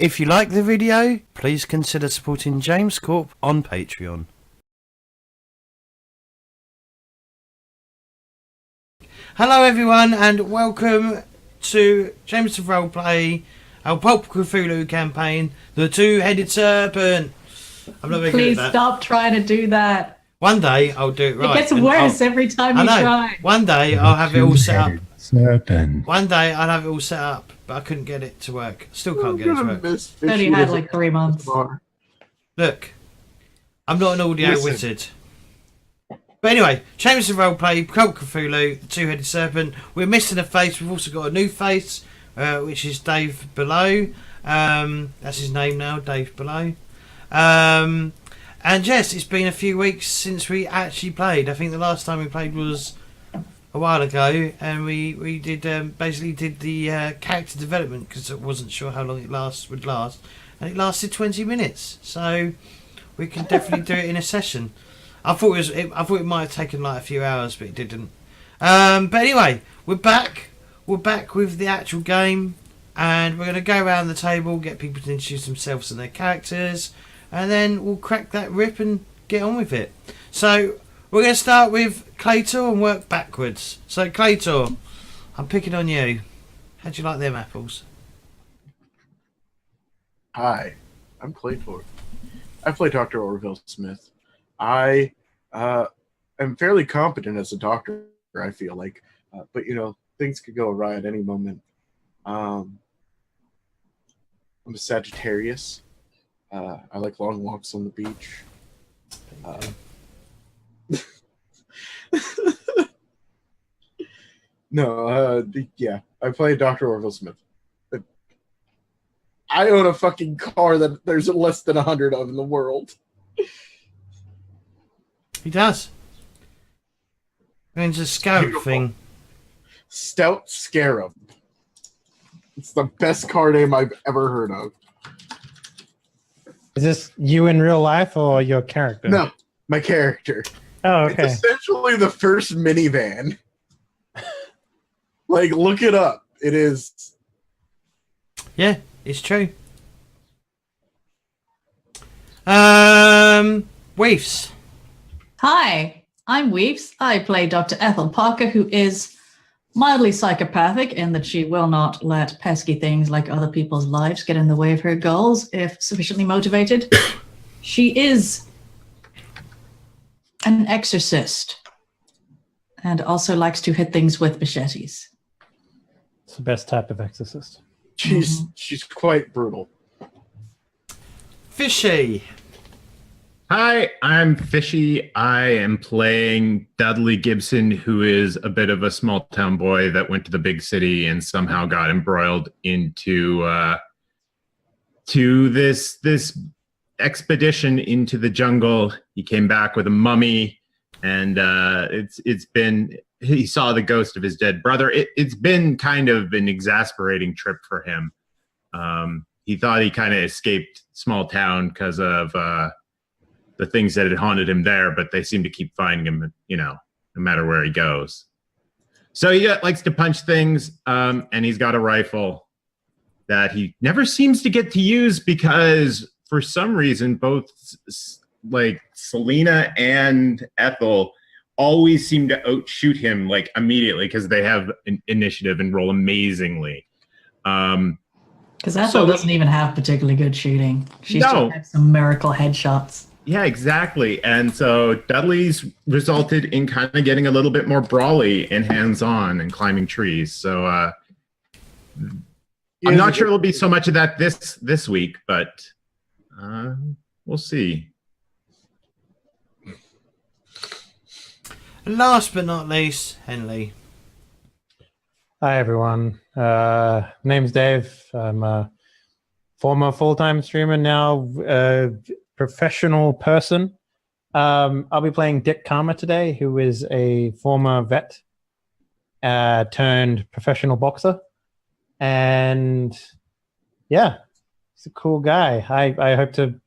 If you like the video, please consider supporting James Corp on Patreon. Hello everyone and welcome to James of Roleplay, our Pulp Cthulhu campaign, the Two-Headed Serpent. I'm not very good at that. Please stop trying to do that. One day I'll do it right. It gets worse every time you try. One day I'll have it all set up. Serpent. One day I'll have it all set up, but I couldn't get it to work. Still can't get it to work. Only had like 3 months. Look, I'm not an audio wizard. But anyway, James of Roleplay, Pulp Cthulhu, the Two-Headed Serpent. We're missing a face. We've also got a new face, which is Dave Below. That's his name now, Dave Below. And yes, it's been a few weeks since we actually played. I think the last time we played was a while ago, and we did basically did the character development because I wasn't sure how long it would last, and it lasted 20 minutes. So we can definitely do it in a session. I thought it might have taken like a few hours, but it didn't. But anyway, we're back. We're back with the actual game, and we're going to go around the table, get people to introduce themselves and their characters, and then we'll crack that rip and get on with it. So we're going to start with Claytor and work backwards. So Claytor, I'm picking on you. How'd you like them apples? Hi, I'm Claytor. I play Dr. Orville Smith. I am fairly competent as a doctor, I feel like. But, you know, things could go awry at any moment. I'm a Sagittarius. I like long walks on the beach. Yeah, I play Dr. Orville Smith. I own a fucking car that there's less than 100 of in the world. He does. It's a scout Beautiful. thing. Stout Scarab. It's the best car name I've ever heard of. Is this you in real life or your character? No, my character. Oh, okay. It's essentially the first minivan. Like, look it up. It is. Yeah, it's true. Weefs. Hi, I'm Weeps. I play Dr. Ethel Parker, who is mildly psychopathic in that she will not let pesky things like other people's lives get in the way of her goals if sufficiently motivated. She is an exorcist and also likes to hit things with machetes. It's the best type of exorcist. She's quite brutal. Fishy. Hi, I'm Fishy. I am playing Dudley Gibson, who is a bit of a small town boy that went to the big city and somehow got embroiled into this expedition into the jungle. He came back with a mummy, and he saw the ghost of his dead brother. It's been kind of an exasperating trip for him. He thought he kind of escaped small town because of the things that had haunted him there, but they seem to keep finding him, you know, no matter where he goes. So he likes to punch things, and he's got a rifle that he never seems to get to use because for some reason, both like Selena and Ethel always seem to outshoot him like immediately because they have an initiative and roll amazingly. Because Ethel doesn't even have particularly good shooting. She's just had some miracle headshots. Yeah, exactly. And so Dudley's resulted in kind of getting a little bit more brawly and hands-on and climbing trees. So I'm not sure there'll be so much of that this week, but we'll see. And last but not least, Henley. Hi, everyone. Name's Dave. I'm a former full-time streamer, now professional person. I'll be playing Dick Karma today, who is a former vet turned professional boxer. And yeah, he's a cool guy. I hope to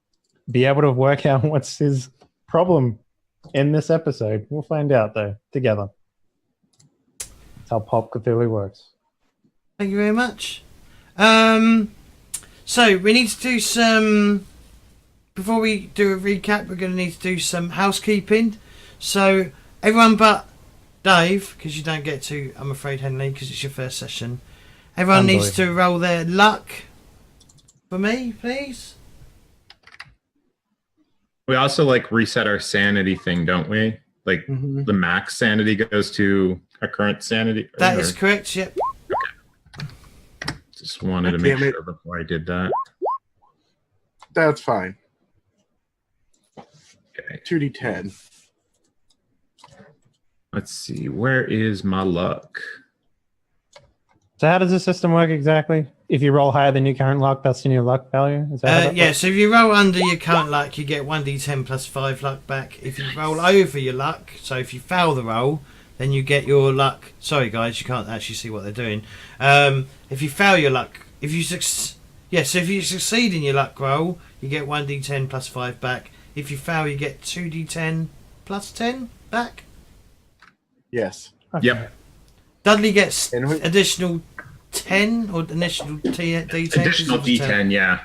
be able to work out what's his problem in this episode. We'll find out, though, together. That's how Pulp Cthulhu works. Thank you very much. So we need to do some. Before we do a recap, we're going to need to do some housekeeping. So everyone but Dave, because you don't get to, I'm afraid, Henley, because it's your first session. Everyone needs to roll their luck for me, please. We also like reset our sanity thing, don't we? Like the max sanity goes to our current sanity. That is correct. Yep. Just wanted to make sure before I did that. That's fine. Okay. 2d10. Let's see. Where is my luck? So how does the system work exactly? If you roll higher than your current luck, that's in your luck value? Is that how that Yeah, works? so if you roll under your current luck, you get 1d10 plus 5 luck back. If you roll over your luck, so if you fail the roll, then you get your luck. Sorry, guys, you can't actually see what they're doing. If you fail your luck, if you so if you succeed in your luck roll, you get 1d10 plus 5 back. If you fail, you get 2d10 plus 10 back. Yes. Okay. Yep. Dudley gets And we- additional 10 or additional D10. Additional D10, yeah.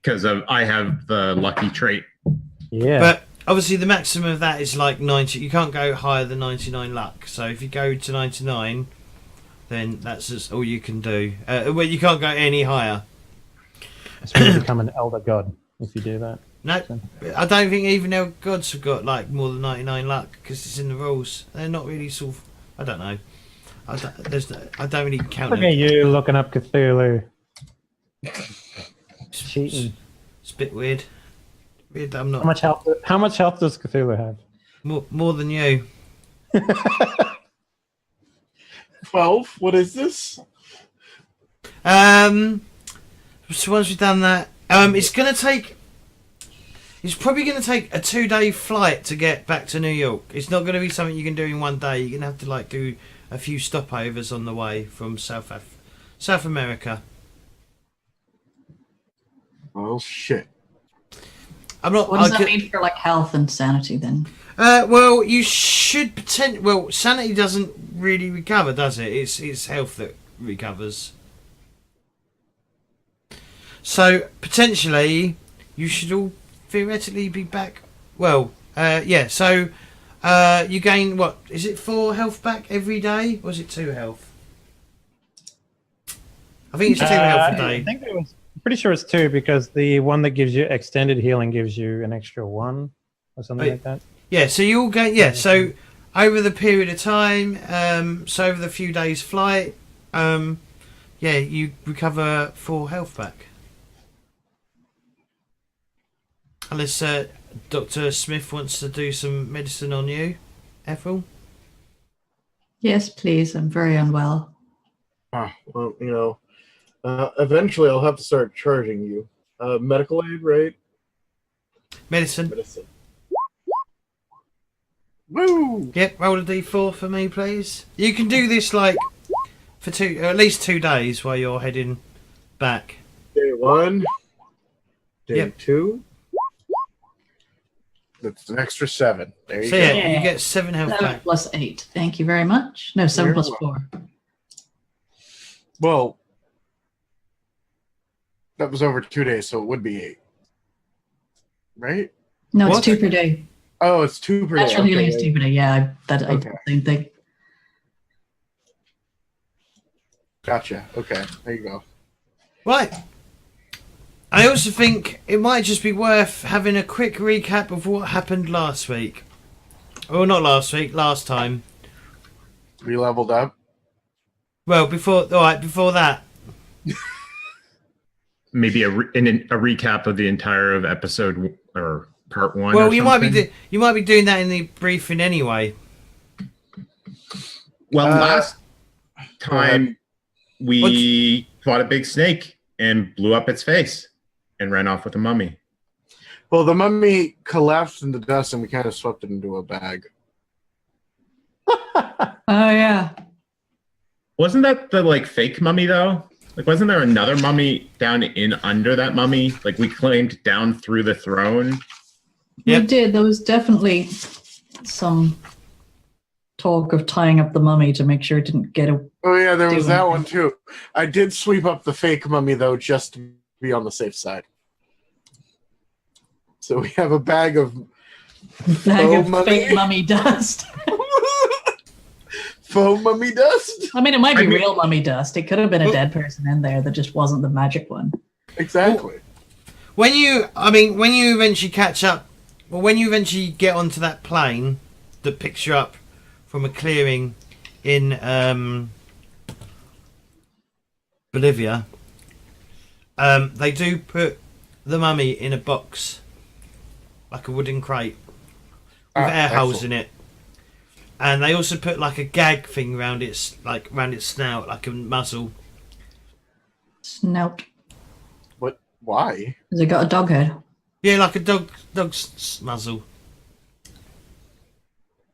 Because I have the lucky trait. Yeah. But obviously the maximum of that is like 90. You can't go higher than 99 luck. So if you go to 99, then that's just all you can do. Well, you can't go any higher. It's going to become an elder god if you do that. No, I don't think even our gods have got like more than 99 luck because it's in the rules. They're not really sort of. I don't know. I don't really count Look them. at you looking up Cthulhu. Cheating. It's a bit weird. Weird that I'm not How much health does Cthulhu have? more than you. 12. What is this? So once we've done that, it's probably going to take a 2-day flight to get back to New York. It's not going to be something you can do in one day. You're going to have to like do a few stopovers on the way from South America. Oh shit. I'm not. What does that mean for like health and sanity then? Well, you should pretend. Well, sanity doesn't really recover, does it? It's health that recovers. So potentially, you should all theoretically be back. Well, yeah. So you gain what? Is it 4 health back every day, or is it 2 health? I think it's 2 health a day. I think I'm pretty sure it's 2 because the one that gives you extended healing gives you an extra 1 or something like that. Yeah. So you all gain. Yeah. So over the period of time, so over the few days flight, yeah, you recover 4 health back. Unless Dr. Smith wants to do some medicine on you, Ethel. Yes, please. I'm very unwell. Well, eventually I'll have to start charging you. Medical aid, right? Medicine. Woo! Yep, roll a d4 for me, please. You can do this like for at least 2 days while you're heading back. Day 1. Day Yep. 2. That's an extra 7. There you So go. yeah, you get 7 health 7 back. plus 8. Thank you very much. No, 7 You're plus welcome. 4. Well, that was over 2 days, so it would be 8. Right? No, What? it's 2 per day. Oh, it's 2 per day. Natural healing is 2 per day. Yeah, I did Okay. the same thing. Gotcha. Okay, there you go. Right. I also think it might just be worth having a quick recap of what happened last week. Or not last week, last time. We leveled up. Well, before that. Maybe a recap of the entire of episode or part 1. Well, or you might something. be doing that in the briefing anyway. Well, last time we fought a big snake and blew up its face and ran off with a mummy. Well, the mummy collapsed into dust, and we kind of swept it into a bag. Oh, yeah. Wasn't that the like fake mummy though? Like, wasn't there another mummy down in under that mummy? Like we claimed down through the throne. Yep. We did. There was definitely some talk of tying up the mummy to make sure it didn't get a. Oh yeah, there was Do that anything. one too. I did sweep up the fake mummy though, just to be on the safe side. So we have a bag of Bag of mummy. fake mummy dust. faux mummy dust. I mean, it might be I mean- real mummy dust. It could have been a dead person in there that just wasn't the magic one. Exactly. When you eventually catch up, well, when you eventually get onto that plane that picks you up from a clearing in Bolivia, they do put the mummy in a box, like a wooden crate, with air holes in it, and they also put like a gag thing around its snout, like a muzzle. Snout. What? Why? Has it got a dog head? Yeah, like a dog's muzzle.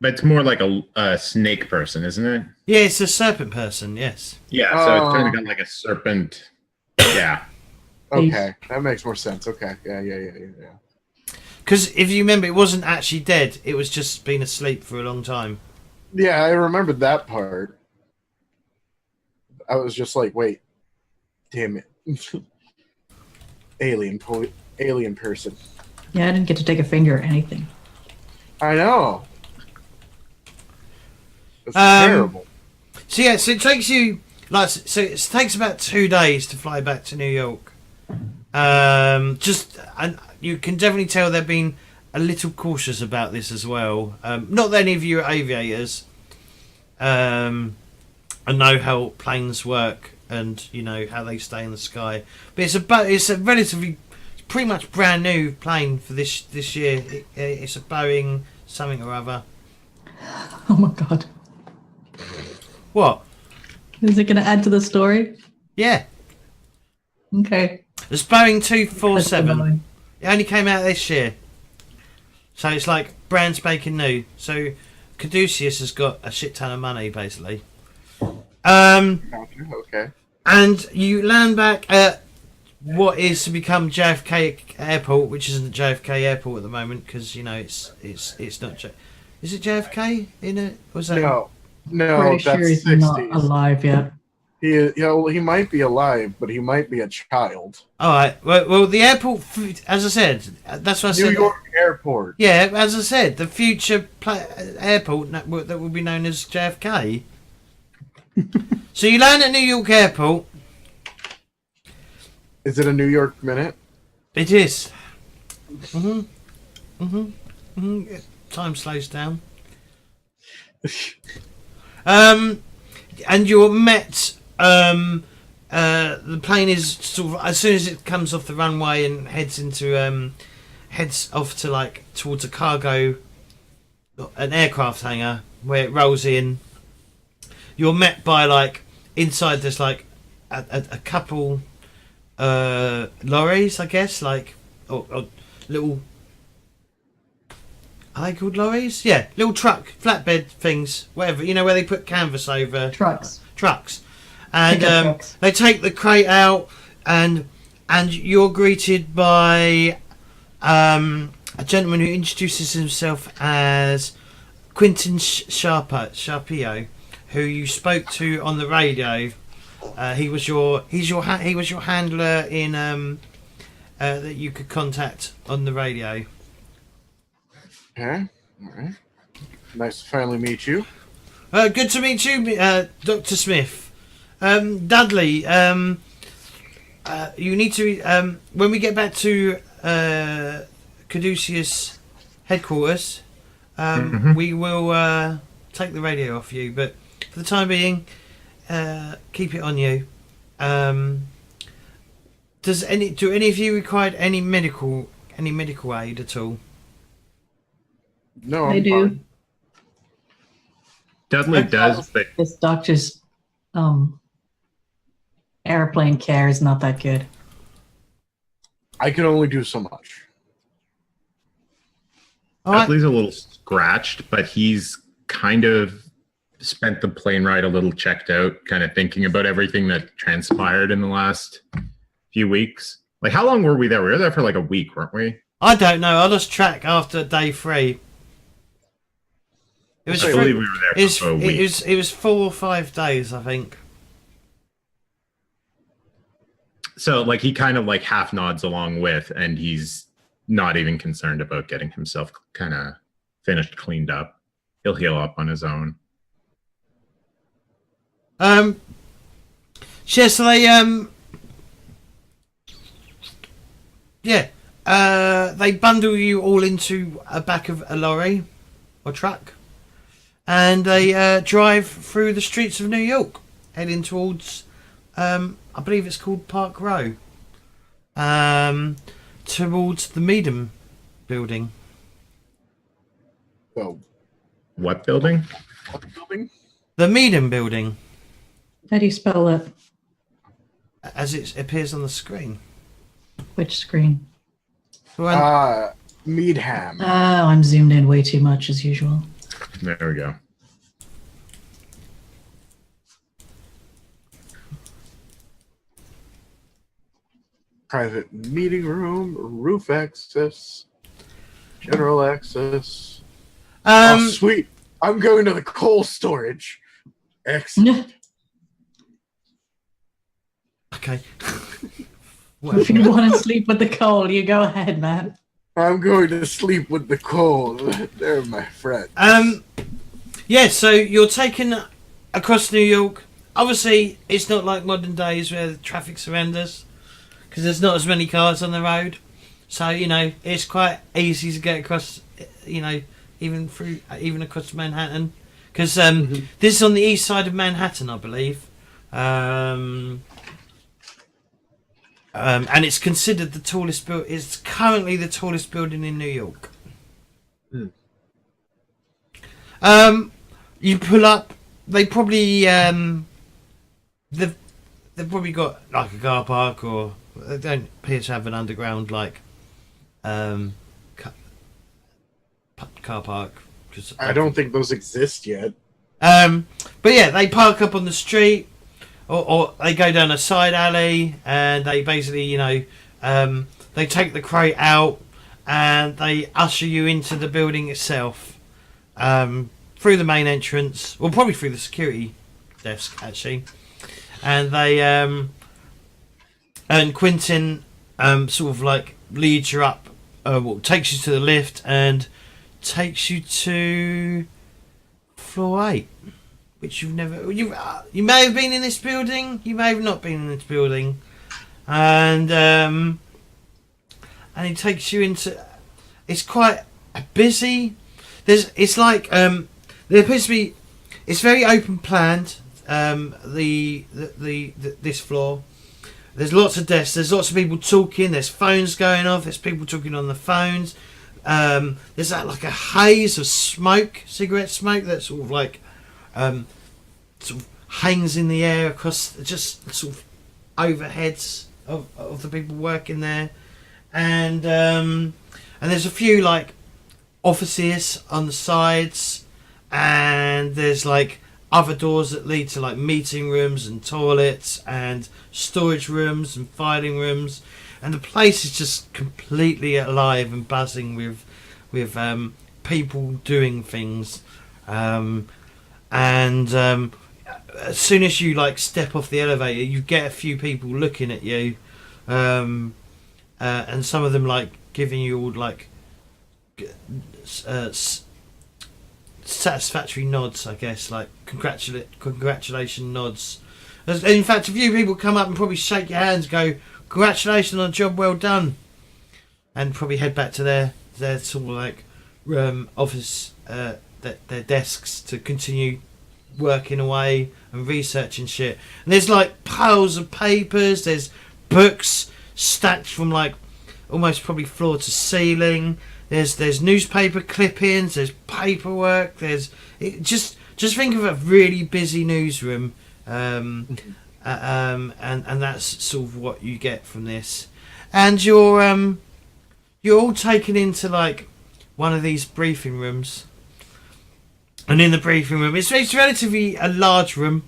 But it's more like a snake person, isn't it? Yeah, it's a serpent person. Yes. Yeah, so it's kind of got like a serpent. Yeah. Okay, that makes more sense. Okay, yeah. Because if you remember, it wasn't actually dead. It was just been asleep for a long time. Yeah, I remembered that part. I was just like, wait, damn it, alien person. Yeah, I didn't get to take a finger or anything. I know. It's terrible. So yeah, so it takes you it takes about 2 days to fly back to New York. And you can definitely tell they've been a little cautious about this as well. Not that any of you are aviators, and know how planes work and you know how they stay in the sky. But it's a relatively, pretty much brand new plane for this year. It's a Boeing something or other. Oh my god. What? Is it going to add to the story? Yeah, Okay. it's Boeing That's 247. annoying. It only came out this year, so it's like brand spanking new. So Caduceus has got a shit ton of money, basically. Okay. And you land back at what is to become JFK Airport, which isn't JFK Airport at the moment because you know it's not. Is it JFK in it? Was that? No, Pretty that's sure he's 60s. not alive yet. He might be alive, but he might be a child. All right. Well, the airport, as I said, that's what I said. New York Airport. Yeah, as I said, the future airport that will be known as JFK. So you land at New York Airport. Is it a New York minute? It is. Time slows down. And you're met. The plane is sort of as soon as it comes off the runway and heads off to like towards a cargo, an aircraft hangar where it rolls in. You're met by like inside there's like a couple lorries, I guess, like or little. Are they called lorries? Yeah, little truck, flatbed things, whatever. You know where they put canvas over Trucks. trucks, and Pickup trucks. they take the crate out, and you're greeted by a gentleman who introduces himself as Quentin Sharpio, who you spoke to on the radio. He was your handler in that you could contact on the radio. Okay. All right. Nice to finally meet you. Good to meet you, Dr. Smith. Dudley, you need to... when we get back to Caduceus headquarters, we will take the radio off you, but for the time being, keep it on you. Do any of you require any medical aid at all? No, I I'm do. fine. Dudley does, but This doctor's airplane care is not that good. I can only do so much. All right. Dudley's a little scratched, but he's kind of spent the plane ride a little checked out, kind of thinking about everything that transpired in the last few weeks. Like, how long were we there? We were there for like a week, weren't we? I don't know. I lost track after day 3. It was I three- believe we were there for a week. it was 4 or 5 days, I think. So like he kind of like half nods along with, and he's not even concerned about getting himself kind of finished, cleaned up. He'll heal up on his own. Yeah, so they bundle you all into a back of a lorry or truck, and they drive through the streets of New York, heading towards, I believe it's called Park Row, towards the Meadham building. Oh, What building? what building? The Meadham building, How do you spell that? as it appears on the screen. Which screen? Well, Meadham. Oh, I'm zoomed in way too much as usual. There we go. Private meeting room, roof access, general access. Oh, sweet. I'm going to the coal storage. Excellent. okay. If you want to sleep with the coal, you go ahead, man. I'm going to sleep with the coal. They're my friends. Yeah, so you're taken across New York. Obviously, it's not like modern days where the traffic's horrendous, because there's not as many cars on the road. So, you know, it's quite easy to get across, you know, even across Manhattan. Because this is on the east side of Manhattan, I believe. And it's considered the tallest building. It's currently the tallest building in New York. You pull up. They probably they've probably got like a car park, or they don't appear to have an underground like car park. Cause I don't think those exist yet. But yeah, they park up on the street. Or they go down a side alley, and they basically, you know, they take the crate out and they usher you into the building itself, through the main entrance, or probably through the security desk actually, and they and Quentin sort of like leads you up, takes you to the lift and takes you to floor 8. Which you may have been in this building, you may have not been in this building, and he takes you into. It's quite busy. It's like there appears to be. It's very open planned. This floor. There's lots of desks. There's lots of people talking. There's phones going off. There's people talking on the phones. There's like a haze of smoke, cigarette smoke, that's sort of like. Sort of hangs in the air across just sort of overheads of the people working there, and there's a few like offices on the sides, and there's like other doors that lead to like meeting rooms and toilets and storage rooms and filing rooms, and the place is just completely alive and buzzing with people doing things. As soon as you like step off the elevator, you get a few people looking at you, and some of them like giving you all like satisfactory nods, I guess, like congratulation nods. In fact, a few people come up and probably shake your hands, go congratulations on a job well done, and probably head back to their sort of like office, their desks to continue working away and researching shit. And there's like piles of papers, there's books stacked from like almost probably floor to ceiling, there's newspaper clippings, there's paperwork, just think of a really busy newsroom, and that's sort of what you get from this. And you're all taken into like one of these briefing rooms. And in the briefing room, it's relatively a large room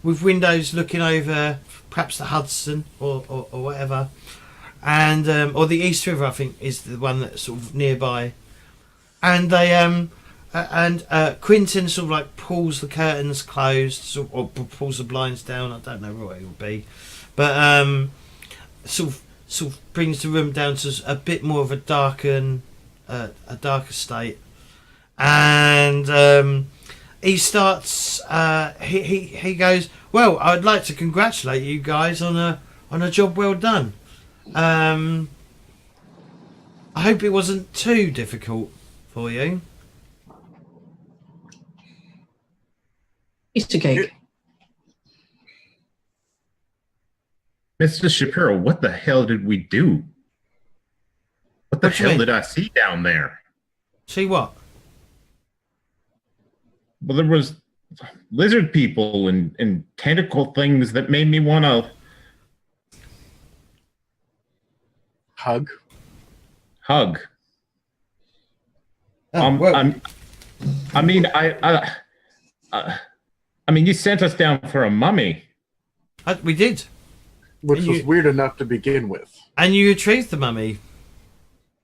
with windows looking over perhaps the Hudson or whatever, and or the East River, I think, is the one that's sort of nearby. And they and Quentin sort of like pulls the curtains closed, or pulls the blinds down. I don't know what it will be, but sort of brings the room down to a bit more of a darker state, and he starts. He goes, "Well, I'd like to congratulate you guys on a job well done. I hope it wasn't too difficult for you." Piece of cake. Mr. Shapiro, what the hell did we do? What the What do you hell mean? did I see down there? See what? Well, there was lizard people and tentacle things that made me want to Hug. hug. Well, I mean, I mean, you sent us down for a mummy. we did, Which was You- weird enough to begin with. and you retrieved the mummy.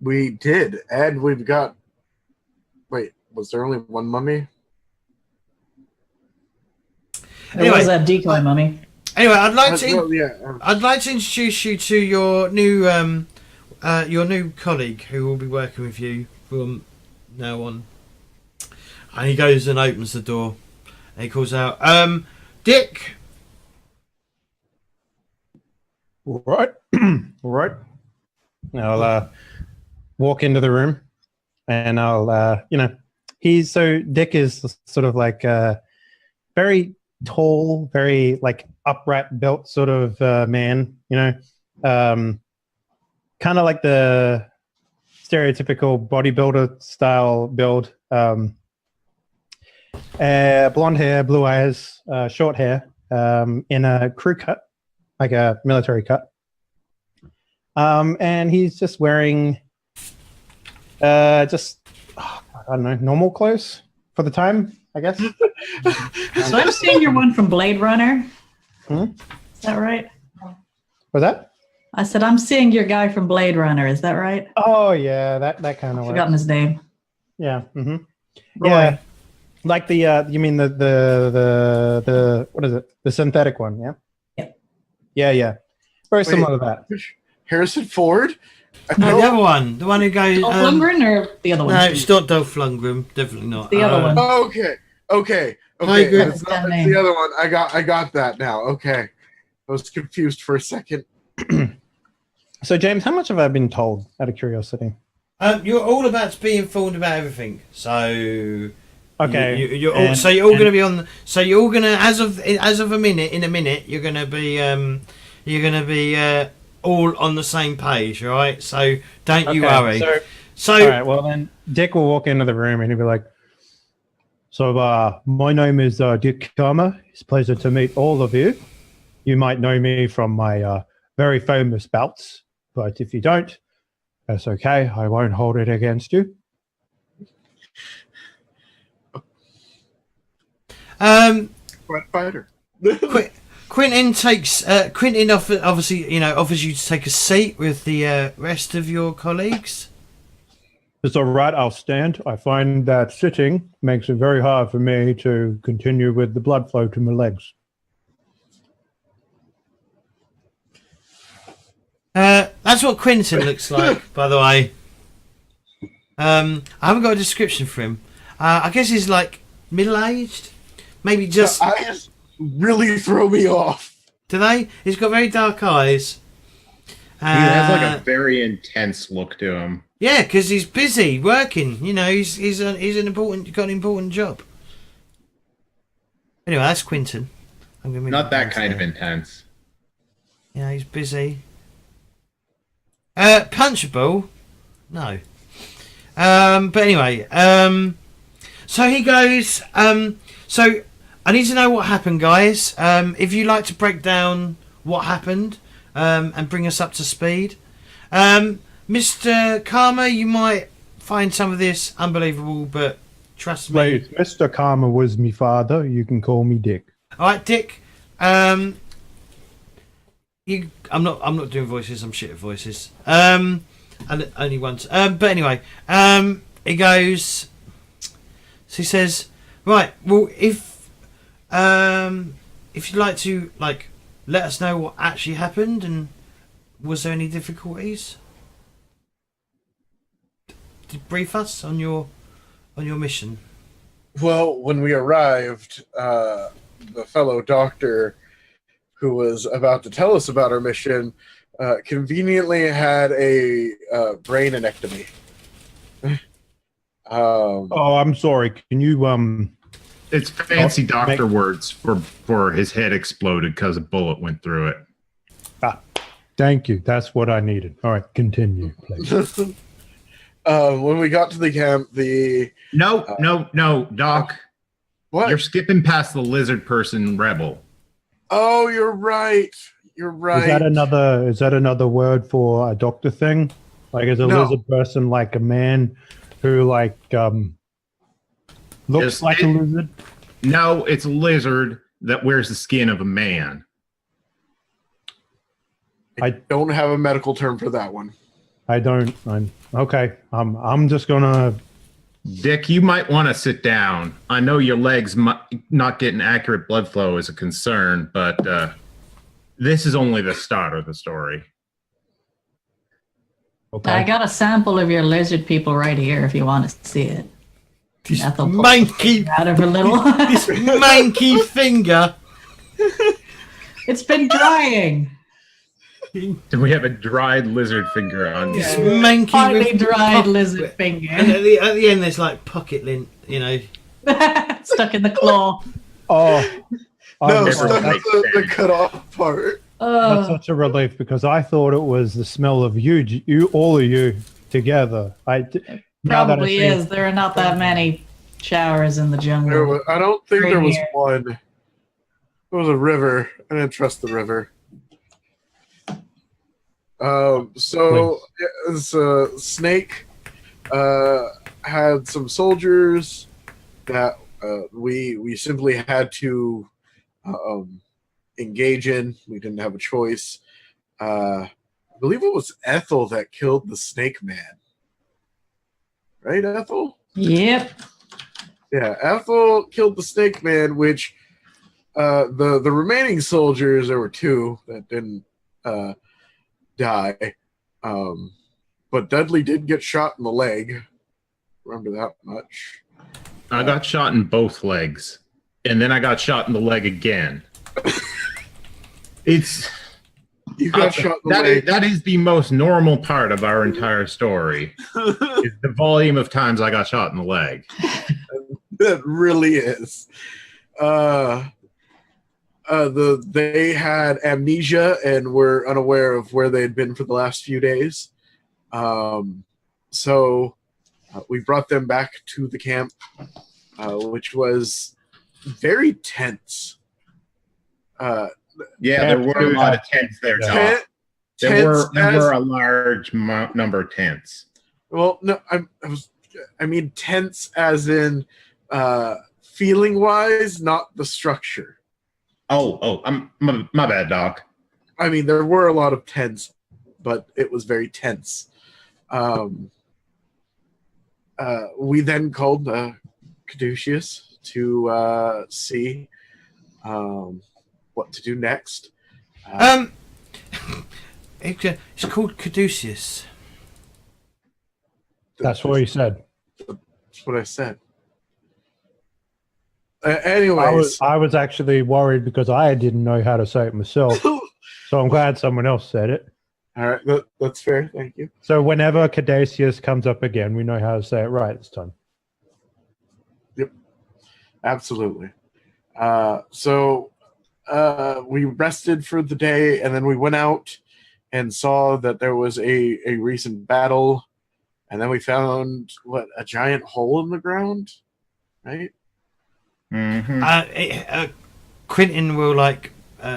We did, and we've got. Wait, was there only one mummy? There was that decoy mummy. Anyway, I'd like to. Well, yeah. I'd like to introduce you to your new colleague who will be working with you from now on. And he goes and opens the door, and he calls out, "Dick." All right. All right. I'll walk into the room and I'll, Dick is sort of like very tall, very like upright built sort of man, kind of like the stereotypical bodybuilder style build. Blonde hair, blue eyes, short hair, in a crew cut, like a military cut. And he's just wearing I don't know, normal clothes for the time, I guess. So I'm seeing your one from Blade Runner. Hmm? Is that right? Was that? I said I'm seeing your guy from Blade Runner. Is that right? Oh yeah, that kind of I've forgotten his name. Yeah. Mm-hmm. Roy. Yeah. Like the you mean the what is it? The synthetic one, yeah? Yep. Yeah. Very similar to that. Harrison Ford? No, the other one, the one who goes. Dolph Lundgren or the other one? No, it's not Dolph Lundgren. Definitely not. The other one. Okay. Tiger. That's the other one. I got that now. Okay. I was confused for a second. So James, how much have I been told out of curiosity? You're all about to be informed about everything. So Okay. you're all, And- so you're all and- going to be on. So you're all going to, as of a minute, in a minute, you're going to be all on the same page, all right? So don't you worry. So All right, well then Dick will walk into the room and he'll be like, "So my name is Dick Karma. It's a pleasure to meet all of you. You might know me from my very famous bouts, but if you don't, that's okay. I won't hold it against you." Red fighter. Quentin obviously offers you to take a seat with the rest of your colleagues. It's all right, I'll stand. I find that sitting makes it very hard for me to continue with the blood flow to my legs. That's what Quentin looks like, by the way. I haven't got a description for him. I guess he's like middle-aged, maybe just. The eyes really throw me off. Do they? He's got very dark eyes. He has like a very intense look to him. Yeah, because he's busy working. He's got an important job. Anyway, that's Quentin. I'm gonna Not that kind of intense. Yeah, he's busy. Punchable? No. But anyway, so he goes. So I need to know what happened, guys. If you'd like to break down what happened and bring us up to speed. Mr. Karma, you might find some of this unbelievable, but trust me. Wait, Mr. Karma was me father. You can call me Dick. All right, Dick. I'm not doing voices. I'm shit at voices. And only once. But anyway, he goes. So he says, right, well, if you'd like to, like, let us know what actually happened and was there any difficulties? Brief us on your mission. Well, when we arrived, the fellow doctor who was about to tell us about our mission conveniently had a brain anectomy. Oh, I'm sorry. Can you It's fancy doctor words for his head exploded because a bullet went through it. Thank you. That's what I needed. All right, continue, please. When we got to the camp, No, Doc. What? You're skipping past the lizard person rebel. Oh, you're right. You're right. Is that another word for a doctor thing? Like, is a lizard person like a man who like looks like a lizard? No, it's a lizard that wears the skin of a man. I don't have a medical term for that one. I'm okay. I'm just gonna. Dick, you might want to sit down. I know your legs not getting accurate blood flow is a concern, but this is only the start of the story. Okay. I got a sample of your lizard people right here if you want to see it. This Ethel manky, out of her little. this manky finger. It's been drying. Do we have a dried lizard finger on This you? manky Partly with dried pock- lizard And finger at the end, there's like pocket lint, you know. stuck in the claw. Oh, No, never stuck makes with the sense. cut off part. that's Oh, such a relief because I thought it was the smell of you, all of you together. probably is. There are not that many showers in the jungle. I don't think Right there was here. one. There was a river. I didn't trust the river. So Snake had some soldiers that we simply had to engage in. We didn't have a choice. I believe it was Ethel that killed the Snake Man. Right, Ethel? Yep. Yeah, Ethel killed the Snake Man, which the remaining soldiers, there were two that didn't die. But Dudley did get shot in the leg. Remember that much. I got shot in both legs, and then I got shot in the leg again. You got shot in the leg. That is the most normal part of our entire story. Is the volume of times I got shot in the leg. That really is. They had amnesia and were unaware of where they had been for the last few days. So we brought them back to the camp, which was very tense. There were a lot of tents there, Doc. There were a large number of tents. Well, no, I mean tense as in feeling wise, not the structure. I'm my bad, Doc. I mean, there were a lot of tents, but it was very tense. We then called Caduceus to see what to do next. It's called Caduceus. That's what he said. That's what I said. Anyways, I was actually worried because I didn't know how to say it myself. So I'm glad someone else said it. all right, that's fair. Thank you. So whenever Caduceus comes up again, we know how to say it right this time. Yep, absolutely. So we rested for the day, and then we went out and saw that there was a recent battle, and then we found a giant hole in the ground, right? Mm-hmm. Quentin will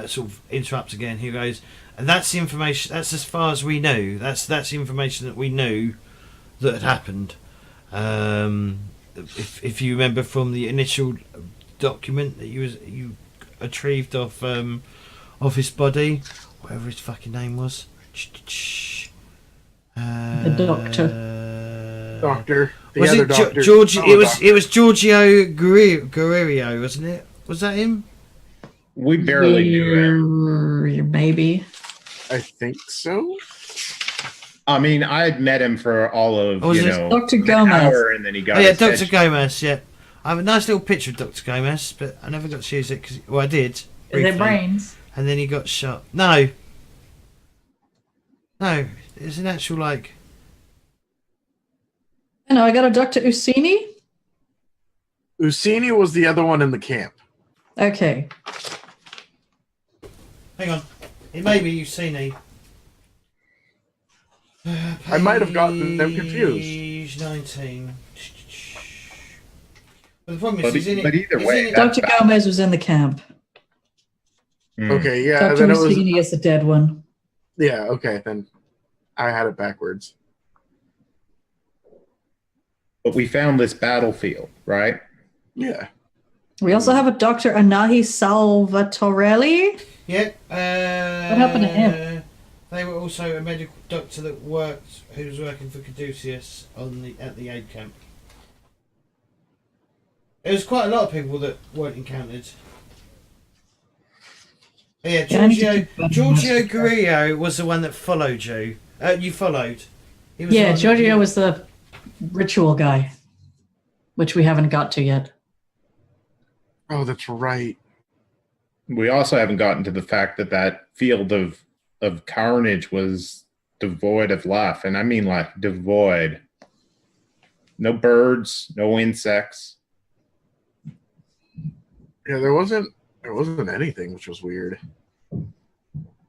sort of interrupt again. He goes, and that's the information. That's as far as we know. That's the information that we knew that had happened. If you remember from the initial document that you retrieved off his body, whatever his fucking name was. The doctor. Doctor. The Was other it doctor. George? Oh, It was Giorgio Guerrero, wasn't it? Was that him? We barely knew him. Maybe. I think so. I mean, I had met him for all of, Was it Dr. an Gomez? hour, and then he got Oh yeah, his Dr. head- Gomez. Yeah, I have a nice little picture of Dr. Gomez, but I never got to use it because I did. Is briefly, it brains? And then he got shot. No, it's an actual like. No, I got a Dr. Usini. Usini was the other one in the camp. Okay. Hang on, it may be Usini. I might have gotten them confused. Page 19. But the problem is, But he's in it. but either he's way, in it- that's Dr. Gomez was in the camp. Mm. Okay, yeah. Dr. Then it was. Usini is the dead one. Yeah. Okay, then I had it backwards. But we found this battlefield, right? Yeah. We also have a Dr. Anahi Salvatorelli. Yeah. What happened to him? They were also a medical doctor who was working for Caduceus at the aid camp. There was quite a lot of people that weren't encountered. Yeah, Giorgio Guerrero was the one that followed you. You followed. He was the Yeah, one Giorgio was the ritual guy, which we haven't got to yet. Oh, that's right. We also haven't gotten to the fact that field of carnage was devoid of life, and I mean like devoid. No birds, no insects. Yeah, there wasn't anything, which was weird.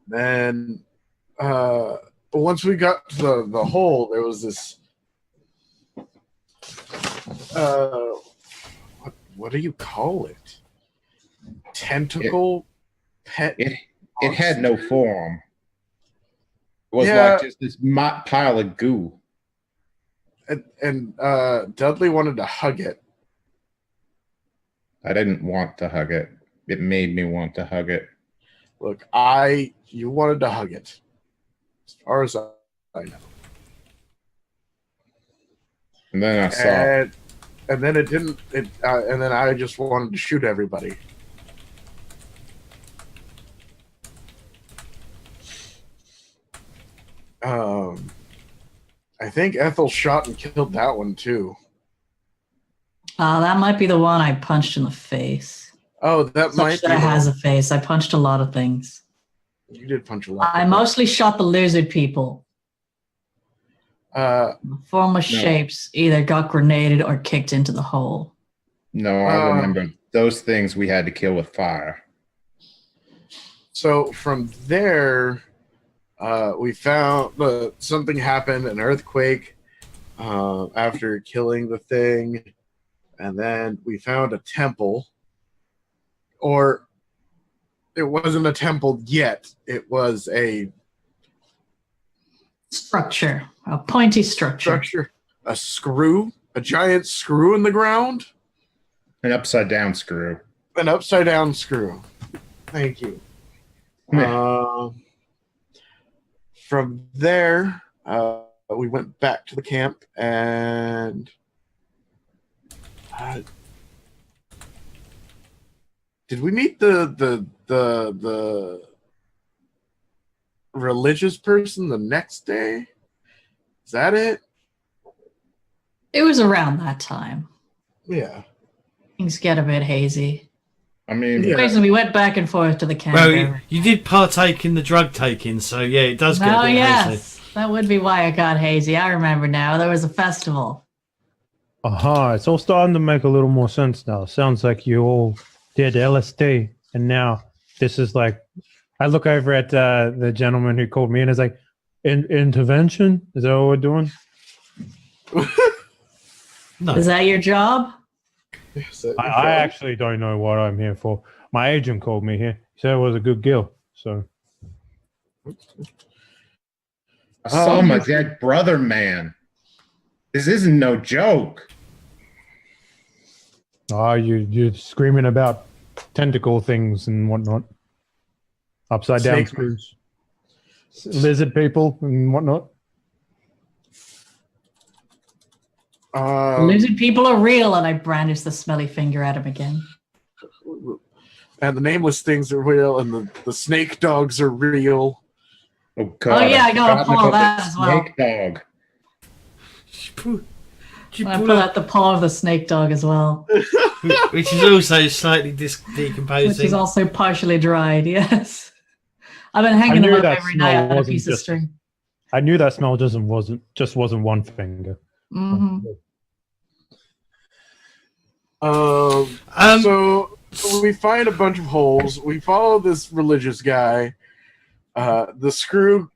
Then once we got to the hole, there was this what do you call it? Tentacle pet. It had no form. It was Yeah. like just this pile of goo. And Dudley wanted to hug it. I didn't want to hug it. It made me want to hug it. Look, you wanted to hug it. As far as I know. And then I saw And then it didn't. And then I just wanted to shoot everybody. I think Ethel shot and killed that one too. That might be the one I punched in the face. Oh, that might Such be. that it has a face. I punched a lot of things. You did punch a lot. I mostly shot the lizard people. Formless shapes either got grenaded or kicked into the hole. No, I remember those things we had to kill with fire. So from there, we found something happened, an earthquake, after killing the thing, and then we found a temple. Or it wasn't a temple yet. It was a Structure. A pointy structure. a screw, a giant screw in the ground, An upside down screw. an upside down screw. Thank you. From there, we went back to the camp and did we meet the religious person the next day? Is that it? It was around that time. Yeah. Things get a bit hazy. I mean, Yeah. Basically, we went back and forth to the camp. Well, you did partake in the drug taking, so yeah, it does get a Oh, bit yes. hazy. That would be why it got hazy. I remember now. There was a festival. Aha, it's all starting to make a little more sense now. Sounds like you all did LSD, and now this is like, I look over at the gentleman who called me and is like, intervention? Is that what we're doing? No. Is that your job? I actually don't know what I'm here for. My agent called me here. He said it was a good deal. So I saw my dead brother, man. This isn't no joke. you're screaming about tentacle things and whatnot. Upside down Snake. screws. Lizard people and whatnot. Losing people are real, and I brandish the smelly finger at him again. And the nameless things are real, and the snake dogs are real. Oh God! Oh, yeah, I gotta forgotten pull about that the as well. Snake dog. I pull out the paw of the snake dog as well, Which is also slightly which decomposing. is also partially dried. Yes, I've been hanging them up every night on a piece of string. I knew that smell wasn't one finger. Mm-hmm. So we find a bunch of holes. We follow this religious guy. The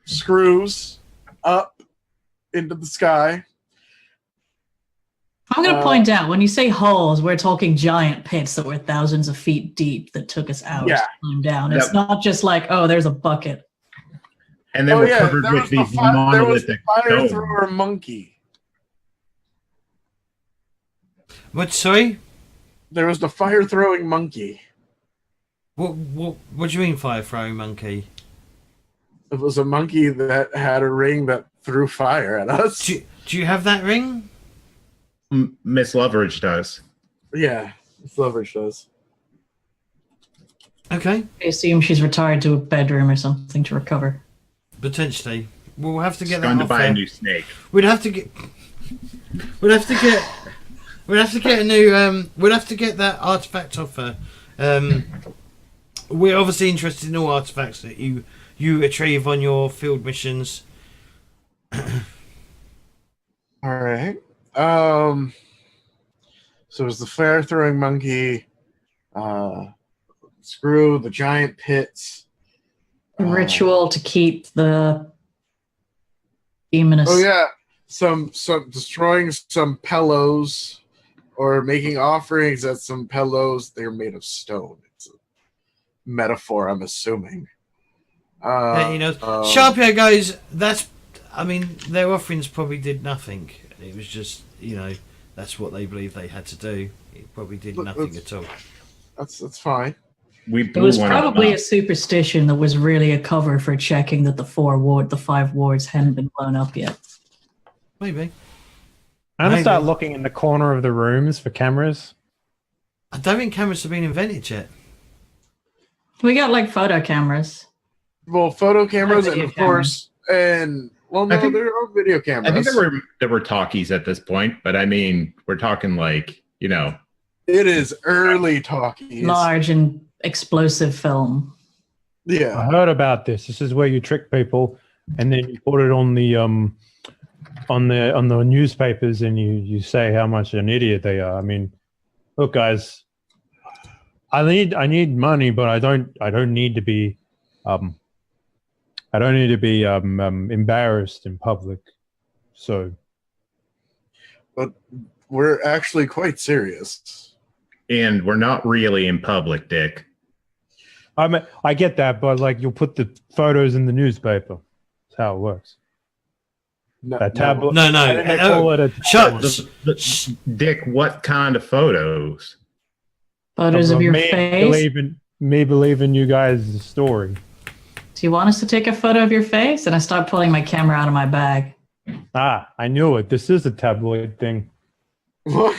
screws up into the sky. I'm going to point out, when you say holes, we're talking giant pits that were thousands of feet deep that took us hours to climb down. It's not just like, oh, there's a bucket. And then we're covered with these monolithic fire stones. thrower monkey. What? Sorry. There was the fire throwing monkey. What do you mean fire throwing monkey? It was a monkey that had a ring that threw fire at us. Do you have that ring? Miss Loveridge does. Yeah, Miss Loveridge does. Okay. I assume she's retired to a bedroom or something to recover. Potentially. We'll have to get Going that to off buy her. a new snake. We'd have to get a new we'd have to get that artifact off her. We're obviously interested in all artifacts that you retrieve on your field missions. All right. So it was the fire throwing monkey, screw, the giant pits. A ritual to keep the demoness. Oh yeah, some destroying some pillows or making offerings at some pillows. They're made of stone. It's a metaphor, I'm assuming. Sharpio goes, their offerings probably did nothing. It was just, that's what they believed they had to do. It probably did nothing at all. That's fine. It was probably a superstition that was really a cover for checking that the 5 wards hadn't been blown up yet. Maybe. I'm gonna start looking in the corner of the rooms for cameras. I don't think cameras have been invented yet. We got photo cameras. Well, photo cameras and of course, and there are video cameras. I think there were talkies at this point, but we're talking It is early talkies. Large and explosive film. Yeah. I heard about this. This is where you trick people and then you put it on the newspapers and you say how much an idiot they are. Look guys, I need money, but I don't need to be embarrassed in public. So but we're actually quite serious. And we're not really in public, Dick. I get that, but you'll put the photos in the newspaper. That's how it works. No. Dick, what kind of photos? Photos of your face? Me believing you guys' story. Do you want us to take a photo of your face? And I start pulling my camera out of my bag. I knew it. This is a tabloid thing. What?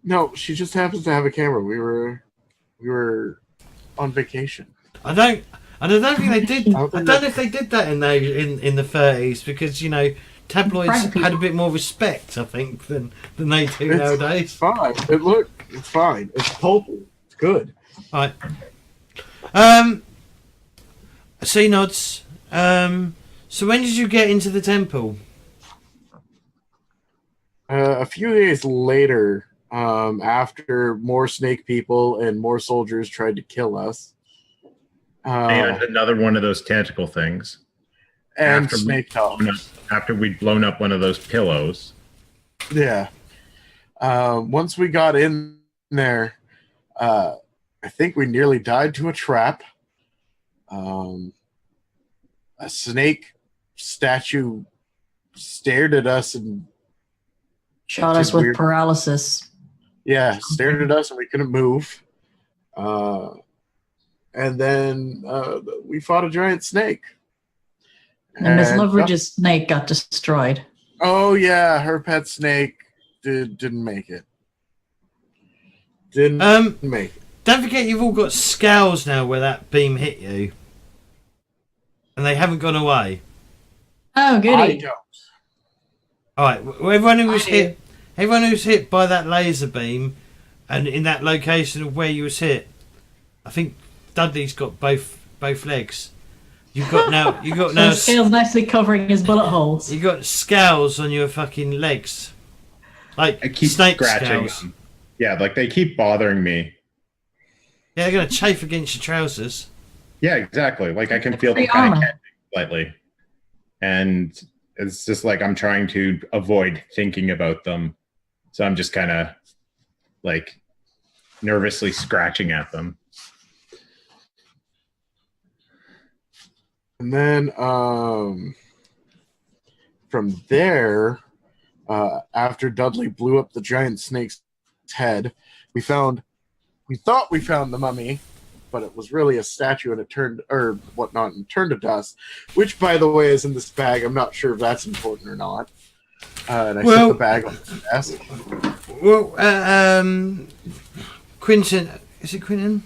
No, she just happens to have a camera. We were on vacation. I don't think they did. I don't know if they did that in the 30s because tabloids had a bit more respect, I think, than they do nowadays. It's fine. It's fine. It's pulpy. It's good. All right. C nods. So when did you get into the temple? A few days later, after more snake people and more soldiers tried to kill us. And another one of those tentacle things. And snake dogs. After we'd blown up one of those pillows. Yeah. Once we got in there, I think we nearly died to a trap. A snake statue stared at us and shot us with paralysis. Yeah, stared at us and we couldn't move. And then we fought a giant snake. And Miss Loveridge's snake got destroyed. Oh yeah, her pet snake didn't make it. Didn't make it. Don't forget you've all got scales now where that beam hit you. And they haven't gone away. Oh, I goody. don't. Alright, everyone who was hit by that laser beam and in that location of where you was hit, I think Dudley's got both legs. You've got now So scales nicely covering his bullet holes. you got scales on your fucking legs. Like I keep snake scratching scales. them. Yeah, like they keep bothering me. Yeah, they're gonna chafe against your trousers. Yeah, exactly. Like I can feel them Free kind of armor. catching slightly. And it's just like I'm trying to avoid thinking about them. So I'm just kind of like nervously scratching at them. And then from there, after Dudley blew up the giant snake's head, we thought we found the mummy, but it was really a statue and it turned to dust, which by the way is in this bag. I'm not sure if that's important or not. And I set the bag on the desk. Well, Quinton, is it Quinton?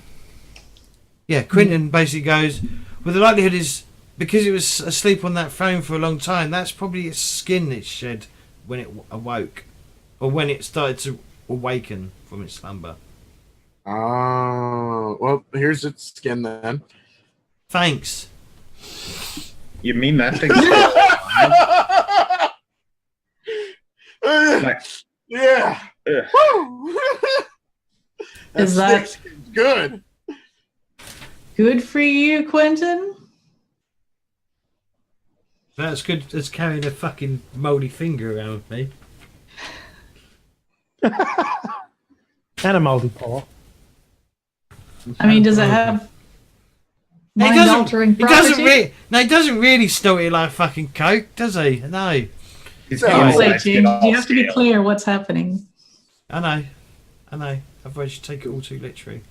Yeah, Quinton basically goes, well, the likelihood is, because it was asleep on that throne for a long time, that's probably its skin it shed when it awoke, or when it started to awaken from its slumber. Oh, well, here's its skin then. Thanks. You mean that thing? Yeah. Woo! Is that skin's good? good for you, Quentin? That's good as carrying a fucking mouldy finger around with me. And a multi-paw. I mean, does it have mind-altering properties? He doesn't really snort it like fucking coke, does he? No. He's No, got it's my Like, life James, off you have to be scale. clear what's happening. I know. Otherwise you take it all too literally.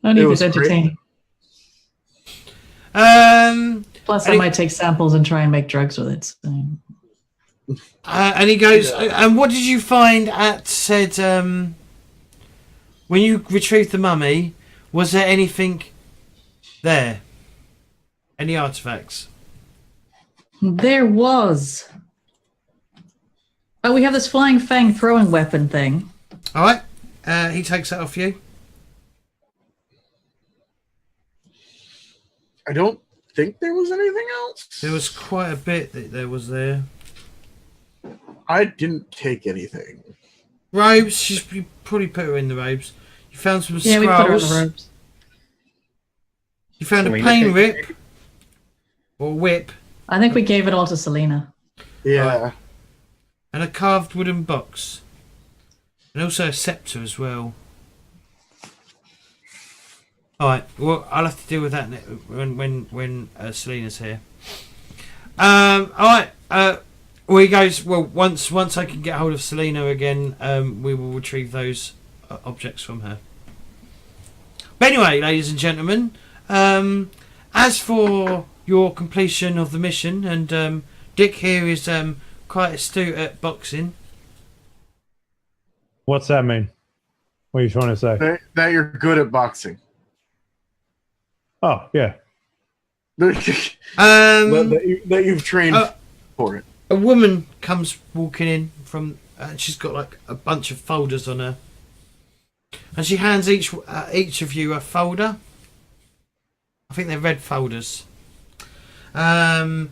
No need It to was entertain. Plus, I and might take samples and try and make drugs with it. So. and he goes, and what did you find at said, when you retrieved the mummy, was there anything there? Any artifacts? There was. Oh, we have this flying fang throwing weapon thing. Alright, he takes that off you. I don't think there was anything else. There was quite a bit that there was there. I didn't take anything. Robes, you probably put her in the robes. You found some Yeah, we put her in scrolls. the ropes. You found a Selena pain take- rip. Or whip. I think we gave it all to Selena. Yeah. And a carved wooden box. And also a scepter as well. Alright, well, I'll have to deal with that when Selena's here. Alright, well, he goes, well, once I can get hold of Selena again, we will retrieve those objects from her. But anyway, ladies and gentlemen, as for your completion of the mission, and Dick here is quite astute at boxing. What's that mean? What are you trying to say? That you're good at boxing. Oh, yeah. that you've trained for it. A woman comes walking in from, and she's got like a bunch of folders on her, and she hands each of you a folder. I think they're red folders. Quentin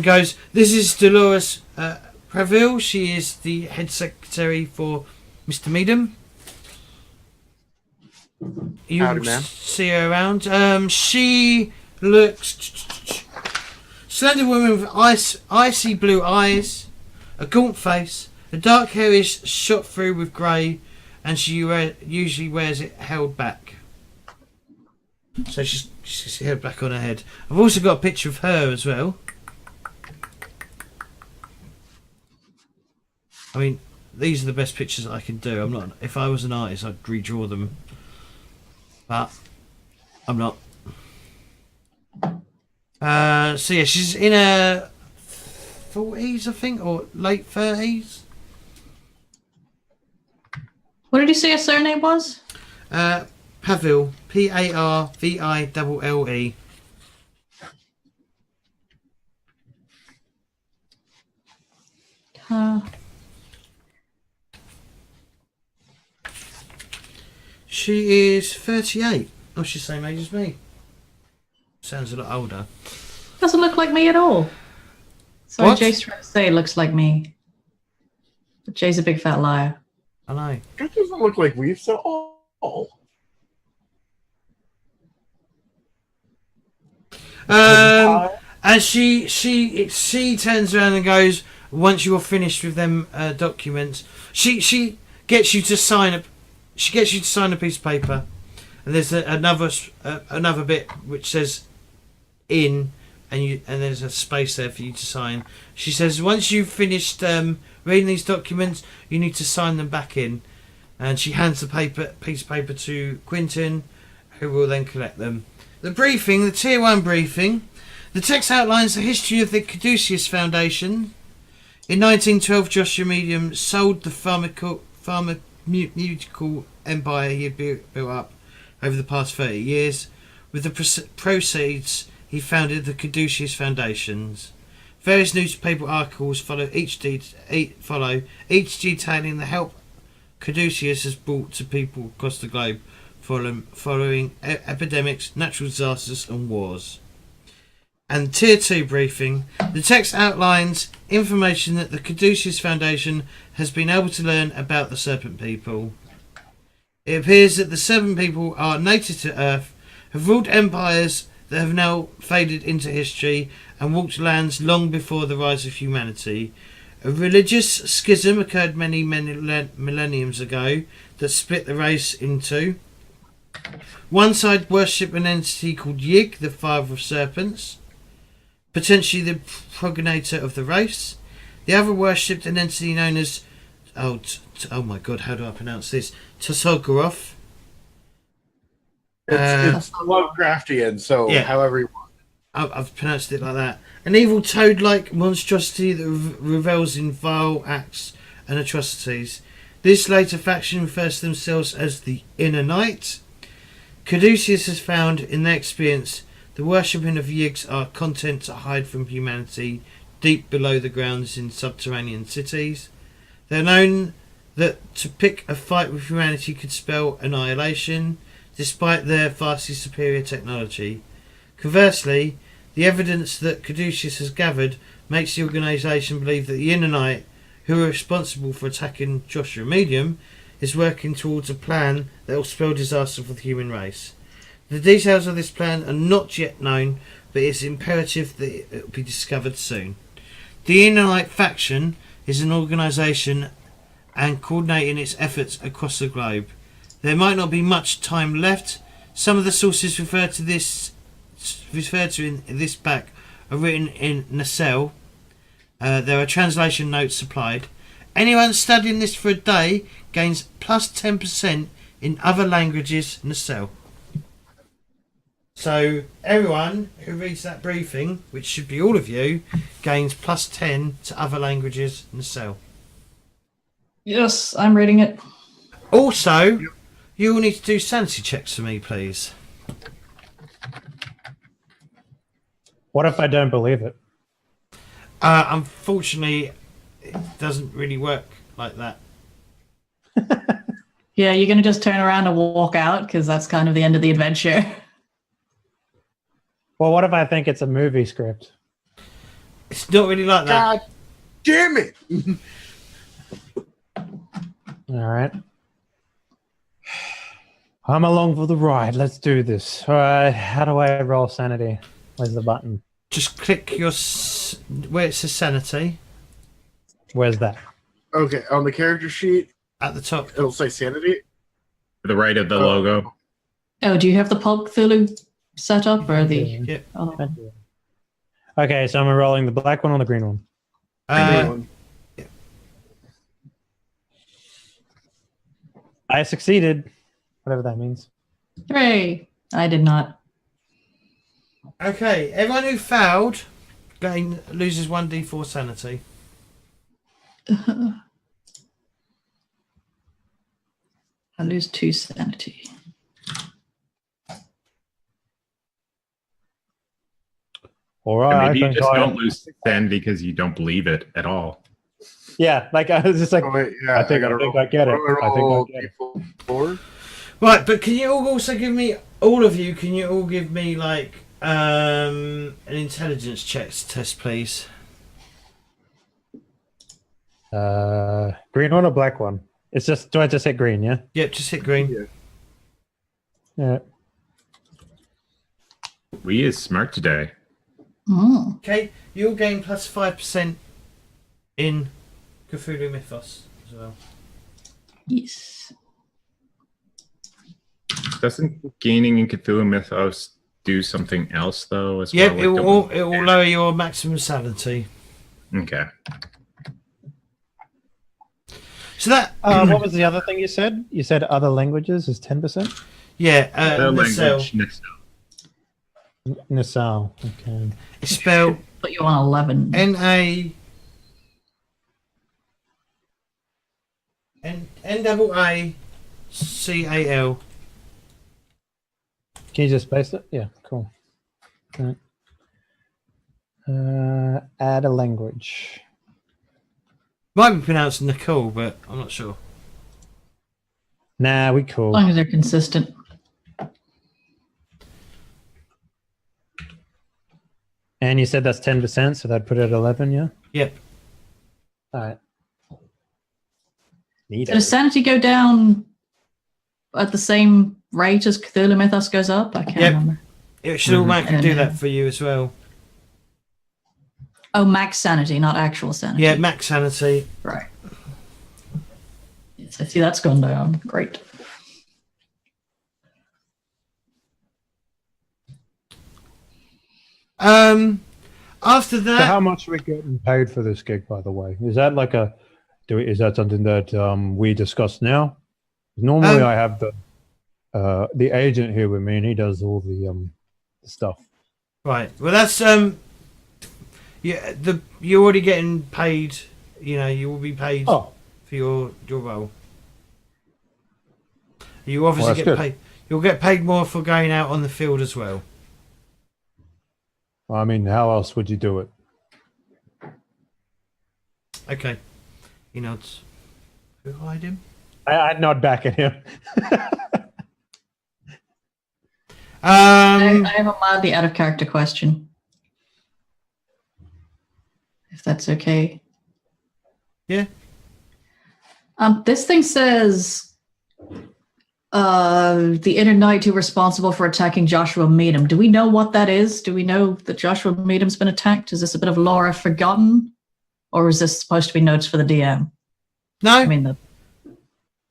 goes, "This is Dolores Preville. She is the head secretary for Mr. Meadham. You Howdy, ma'am. see her around. She looks slender woman with icy blue eyes, a gaunt face, the dark hair is shot through with grey, and she usually wears it held back. So she's held back on her head. I've also got a picture of her as well. I mean, these are the best pictures I can do. I'm not. If I was an artist, I'd redraw them, but I'm not. So yeah, she's in her 40s, I think, or late 30s. What did you say her surname was? Paville, Parville. She is 38. Oh, she's the same age as me. Sounds a lot older. Doesn't look like me at all. Sorry, What? Jay's trying to say it looks like me. But Jay's a big fat liar. I know. That doesn't look like we've so. Oh. And she turns around and goes, once you're finished with them documents, she gets you to sign a piece of paper, and there's another bit which says in, and there's a space there for you to sign. She says once you've finished reading these documents, you need to sign them back in, and she hands the piece of paper to Quinton, who will then collect them. The briefing, the Tier 1 briefing. The text outlines the history of the Caduceus Foundation. In 1912, Joshua Medium sold the pharmaceutical empire he had built up over the past 30 years. With the proceeds, he founded the Caduceus Foundations. Various newspaper articles follow, each detailing the help Caduceus has brought to people across the globe following epidemics, natural disasters and wars. And Tier 2 briefing. The text outlines information that the Caduceus Foundation has been able to learn about the Serpent People. It appears that the Serpent People are native to Earth, have ruled empires that have now faded into history, and walked lands long before the rise of humanity. A religious schism occurred many millenniums ago that split the race in two. One side worshipped an entity called Yig, the father of serpents, potentially the progenitor of the race. The other worshipped an entity known as oh my god, how do I pronounce this? Tsogoroth. It's Lovecraftian, so Yeah. however you want. I've pronounced it like that. An evil toad-like monstrosity that revels in vile acts and atrocities. This later faction refers to themselves as the Inner Night. Caduceus has found, in their experience, the worshipping of Yigs are content to hide from humanity deep below the grounds in subterranean cities. They're known that to pick a fight with humanity could spell annihilation, despite their vastly superior technology. Conversely, the evidence that Caduceus has gathered makes the organisation believe that the Inner Night, who are responsible for attacking Joshua Medium, is working towards a plan that will spell disaster for the human race. The details of this plan are not yet known, but it's imperative that it will be discovered soon. The Inner Night faction is an organisation and coordinating its efforts across the globe. There might not be much time left. Some of the sources referred to in this pack are written in Nacelle. There are translation notes supplied. Anyone studying this for a day gains plus 10% in other languages Nacelle. So everyone who reads that briefing, which should be all of you, gains plus 10 to other languages Nacelle. Yes, I'm reading it. Also, you will need to do sanity checks for me, please. What if I don't believe it? Unfortunately, it doesn't really work like that. Yeah, you're going to just turn around and walk out because that's kind of the end of the adventure. Well, what if I think it's a movie script? It's not really like that. God damn it! All right. I'm along for the ride. Let's do this. All right. How do I roll sanity? Where's the button? Just click your where it says sanity Where's that? Okay, on the character sheet, at the top. it'll say sanity. To the right of the logo. Oh, do you have the Pulp Cthulhu set up or the... Yeah. Oh. Okay, so I'm rolling the black one or the green one? I succeeded. Whatever that means. Hooray! I did not. Okay, everyone who failed loses 1d4 sanity. I lose 2 sanity. All Or right. maybe you I think just I- don't lose sanity because you don't believe it at all. Yeah, like I was just like, Oh, wait, yeah, I think gotta I get it. roll I think I get it. D4. Right, but can you all also give me, all of you, can you all give me like an intelligence test, please? Green one or black one? It's just. Do I just hit green? Yeah. Yep, just hit green. Yeah. Yeah. We is smart today. Mm. Okay, you'll gain plus 5% in Cthulhu Mythos as well. Yes. Doesn't gaining in Cthulhu Mythos do something else though? As Yep, well? it will lower your maximum sanity. Okay. So that What was the other thing you said? You said other languages is 10%. yeah, The Nacelle. language. Nassau. Okay. It's spelled Put you on 11. N-A N-A-A-C-A-L. Can you just space it? Yeah. Cool. Right. Add a language. Might be pronounced Nicole, but I'm not sure. Nah, we As cool. long as they're consistent. And you said that's 10%, so that'd put it at 11. Yeah. Yep. All right. Neat. Does sanity go down at the same rate as Cthulhu Mythos goes up? I can't Yep. remember. It should automatically I do don't know. that for you as well. Oh, max sanity, not actual sanity. Yeah, max sanity. Right. Yes, I see that's gone down. Great. After So that, how much are we getting paid for this gig, by the way? Is that like a? Is that something that we discuss now? Normally, I have the agent here with me, and he does all the stuff. right. Well, that's yeah. You're already getting paid. You know, you will be paid Oh, for your role. You obviously that's get good. paid. You'll get paid more for going out on the field as well. I mean, how else would you do it? Okay. He nods. Who hired him? I'd nod back at him. I have a mildly out of character question. If that's okay. Yeah. This thing says the inner knight who responsible for attacking Joshua Meadham. Do we know what that is? Do we know that Joshua Meadham's been attacked? Is this a bit of lore I've forgotten? Or is this supposed to be notes for the DM? No. I mean, the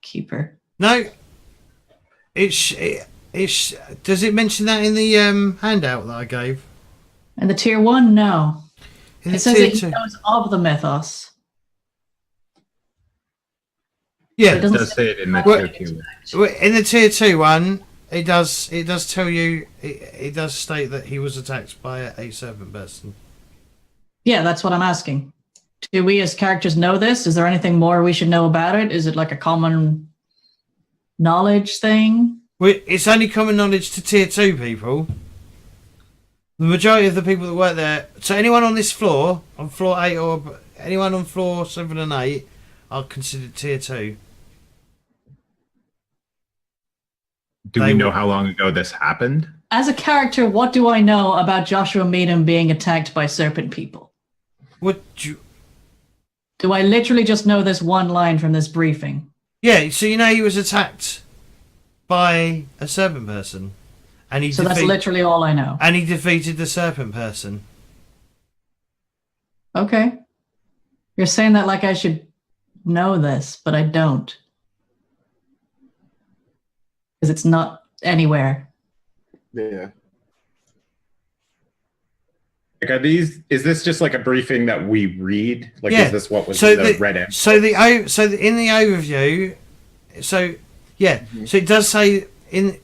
keeper. No. It's. Does it mention that in the handout that I gave? And the tier 1, no. In the It says tier that he 2. knows of the mythos. Yeah. It doesn't It does say it in the Well- tier 2. Well, in the tier 2 one, it does tell you. It does state that he was attacked by a serpent person. Yeah, that's what I'm asking. Do we as characters know this? Is there anything more we should know about it? Is it like a common knowledge thing? Well, it's only common knowledge to tier 2 people. The majority of the people that work there. So anyone on this floor, on floor 8 or anyone on floor 7 and 8, are considered tier 2. Do They we know will- how long ago this happened? As a character, what do I know about Joshua Meadham being attacked by serpent people? Would you? Do I literally just know this one line from this briefing? Yeah. So you know he was attacked by a serpent person, and he So that's literally all I know. and he defeated the serpent person. Okay. You're saying that like I should know this, but I don't. Because it's not anywhere. Yeah. Like, is this just like a briefing that we read? Like, Yeah. is this what was So in the the- red in the overview, so yeah, so it does say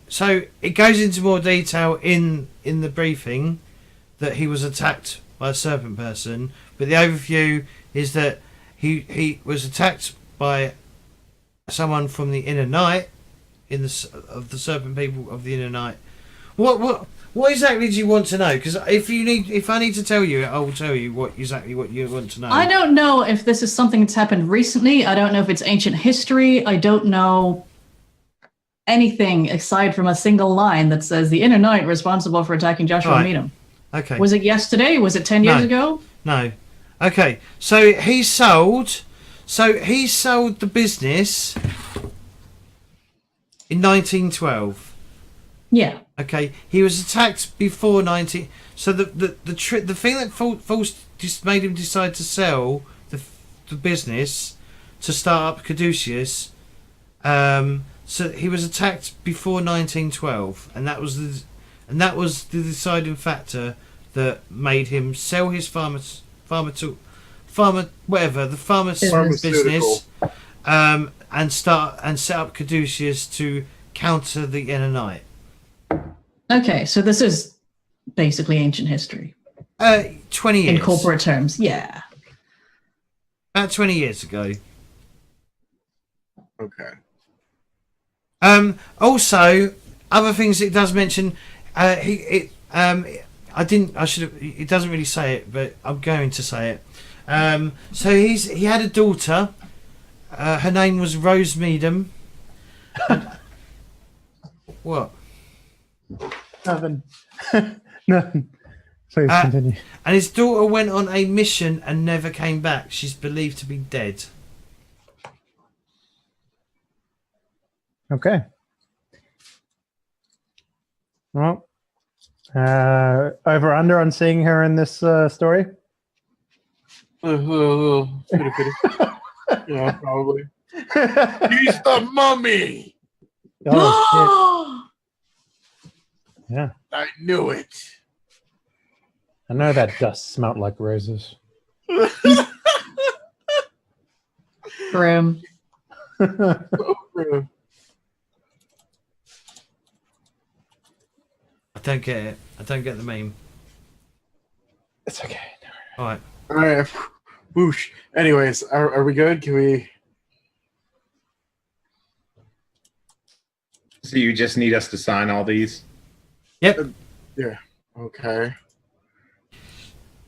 so it goes into more detail in the briefing that he was attacked by a serpent person, but the overview is that he was attacked by someone from the inner night of the serpent people of the inner night. What exactly do you want to know? Because if I need to tell you, I will tell you exactly what you want to know. I don't know if this is something that's happened recently. I don't know if it's ancient history. I don't know anything aside from a single line that says the inner knight responsible for attacking Joshua Meadham. Okay. Was it yesterday? Was it 10 years ago? No. Okay. So he sold the business in 1912. Yeah. Okay. He was attacked before 19. So the thing that just made him decide to sell the business to start up Caduceus. So he was attacked before 1912, and that was the deciding factor that made him sell his pharmaceutical business, and set up Caduceus to counter the inner night. Okay, so this is basically ancient history. 20 years. In corporate terms, yeah. About 20 years ago. Okay. Also, other things it does mention, it doesn't really say it, but I'm going to say it. So he had a daughter. Her name was Rose Meadham. What? Nothing. Nothing. Please continue. And his daughter went on a mission and never came back. She's believed to be dead. Okay. Well, over under on seeing her in this story? Yeah, probably. He's the mummy. Oh, shit. Yeah. I knew it. I know that dust smelled like roses. Grim. I don't get it. I don't get the meme. It's okay. All right. All right. Whoosh. Anyways, are we good? Can we? So you just need us to sign all these? Yep. Yeah. Okay.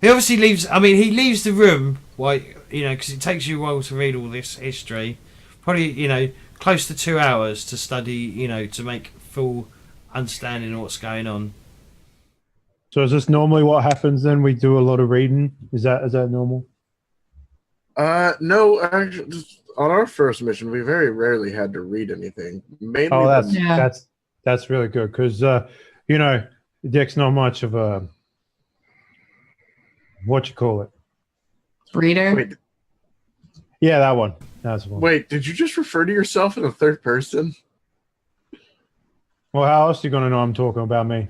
He obviously leaves. I mean, he leaves the room. Why? Because it takes you a while to read all this history. Probably, close to 2 hours to study. To make full understanding of what's going on. So is this normally what happens then? We do a lot of reading? Is that normal? No, actually, just on our first mission, we very rarely had to read anything. Mainly, that's really good because Dick's not much of a what you call it Reader. Wait, yeah, that one. That's one. wait, did you just refer to yourself in the third person? Well, how else are you gonna know I'm talking about me?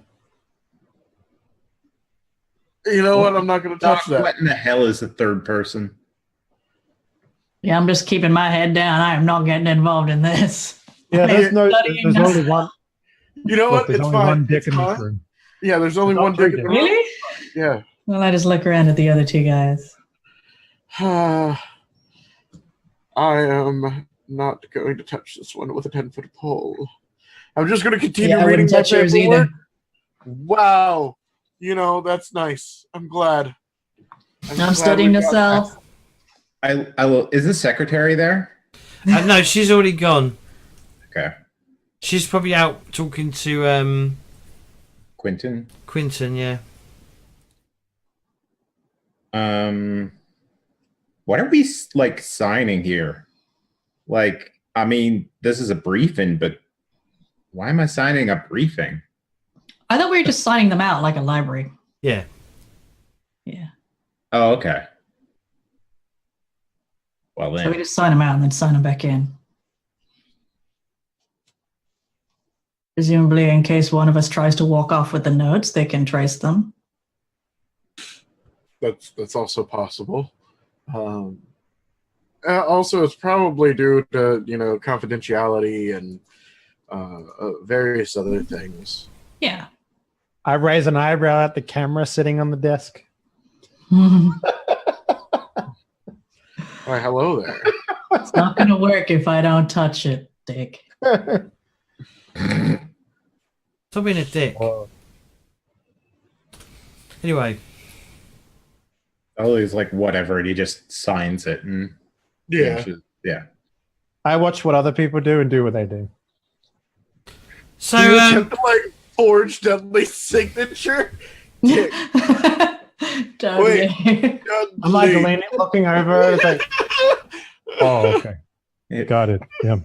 You know what? I'm not going to touch that. What in the hell is the third person? Yeah, I'm just keeping my head down. I am not getting involved in this. Yeah, there's only one. You know what? There's It's only fine. one dick It's in fine. this room. Yeah, there's only There's one not three dick in the dicks. room. Really? Yeah. Well, I just look around at the other two guys. I am not going to touch this one with a 10-foot pole. I'm just going to continue I reading wouldn't my touch yours paperwork. either. Wow. That's nice. I'm glad. I'm studying to sell. I will. Is the secretary there? No, she's already gone. Okay. She's probably out talking to Quentin. Quinton. Yeah. What are we signing here? I mean, this is a briefing, but why am I signing a briefing? I thought we were just signing them out like a library. Yeah. Yeah. Oh, okay. Well then. So we just sign them out and then sign them back in. Presumably, in case one of us tries to walk off with the notes, they can trace them. That's also possible. Also, it's probably due to confidentiality and various other things. Yeah. I raise an eyebrow at the camera sitting on the desk. Why, hello there. It's not going to work if I don't touch it, Dick. Stop being a dick. Whoa. Anyway, Oh, he's like, whatever, and he just signs it. And yeah. I watch what other people do and do what they do. so You attempt to, like, forge Dudley's signature? Dudley. I'm like looking over. It's like, oh, okay, got it. Yeah.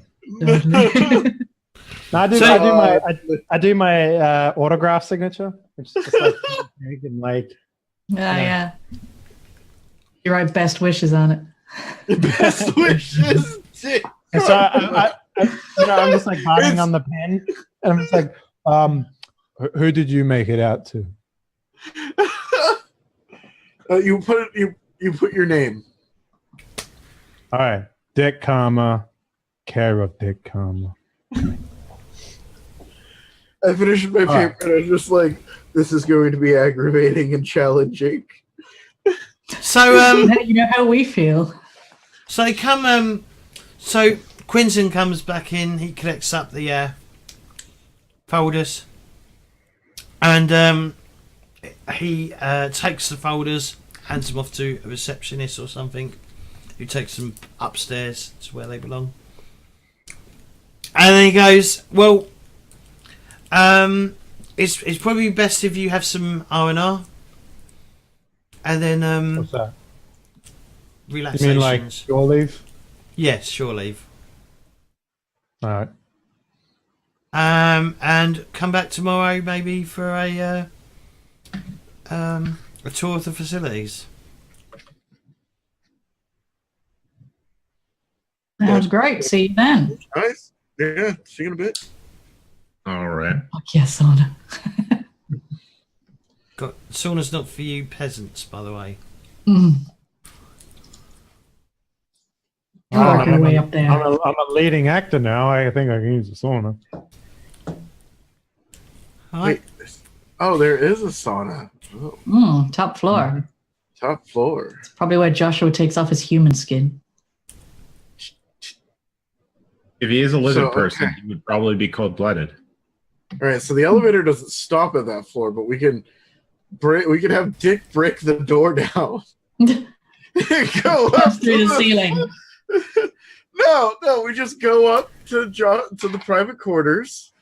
No, I do my autograph signature, which is just like big and like. Yeah. You write best wishes on it. Best wishes. And so I'm just like biting on the pen, and I'm just like, who did you make it out to? You put your name. All right, Dick Karma, care of Dick Karma. I finished my paper and I was just like, this is going to be aggravating and challenging. So You know how we feel. so they come. So Quinton comes back in. He collects up the folders, and he takes the folders, hands them off to a receptionist or something, who takes them upstairs to where they belong. And then he goes, "Well, it's probably best if you have some R&R." And then What's that? You relaxations. mean like your leave? Yes, shore leave. All right. And come back tomorrow maybe for a tour of the facilities. Sounds great. See you then. Nice. Yeah, see you in a bit. All right. Fuck yes, Anna. Got sauna's not for you peasants, by the way. Work your way up there. I'm a leading actor now. I think I can use a sauna. Hi. Wait. Oh, there is a sauna. Oh, Top floor. top floor. It's probably where Joshua takes off his human skin. If he is a lizard So, person, okay. he would probably be cold-blooded. All right, so the elevator doesn't stop at that floor, but we can have Dick break the door down. Go up Through the ceiling. No, we just go up to the private quarters,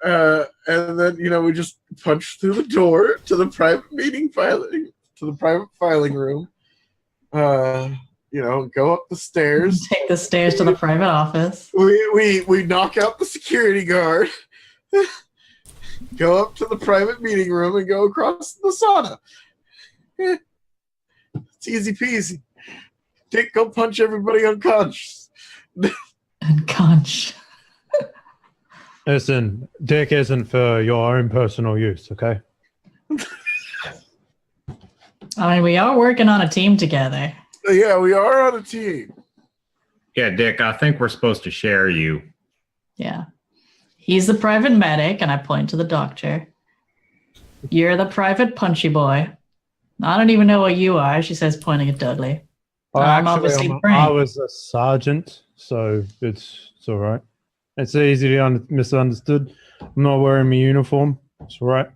and then we just punch through the door to the private filing room. Go up the stairs. Take the stairs to the private office. We knock out the security guard. Go up to the private meeting room and go across the sauna. It's easy peasy. Dick, go punch everybody unconscious. And conch. Listen, Dick isn't for your own personal use, okay? I mean, we are working on a team together. Yeah, we are on a team. Yeah, Dick, I think we're supposed to share you. Yeah. He's the private medic, and I point to the doctor. You're the private punchy boy. I don't even know what you are, she says, pointing at Dudley. I'm obviously I Frank. was a sergeant, so it's all right. It's easy to misunderstood. I'm not wearing my uniform. It's all right.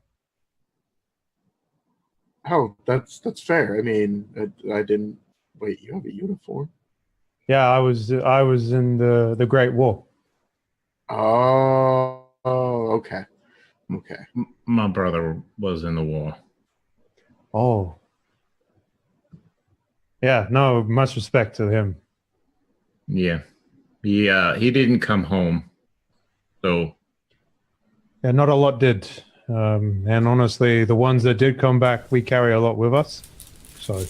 Oh, that's fair. I mean, I didn't. Wait, you have a uniform? Yeah, I was in the Great War. Oh, okay. My brother was in the war. Oh. Yeah, no, much respect to him. Yeah. He didn't come home. So Yeah, not a lot did. And honestly, the ones that did come back, we carry a lot with us. So,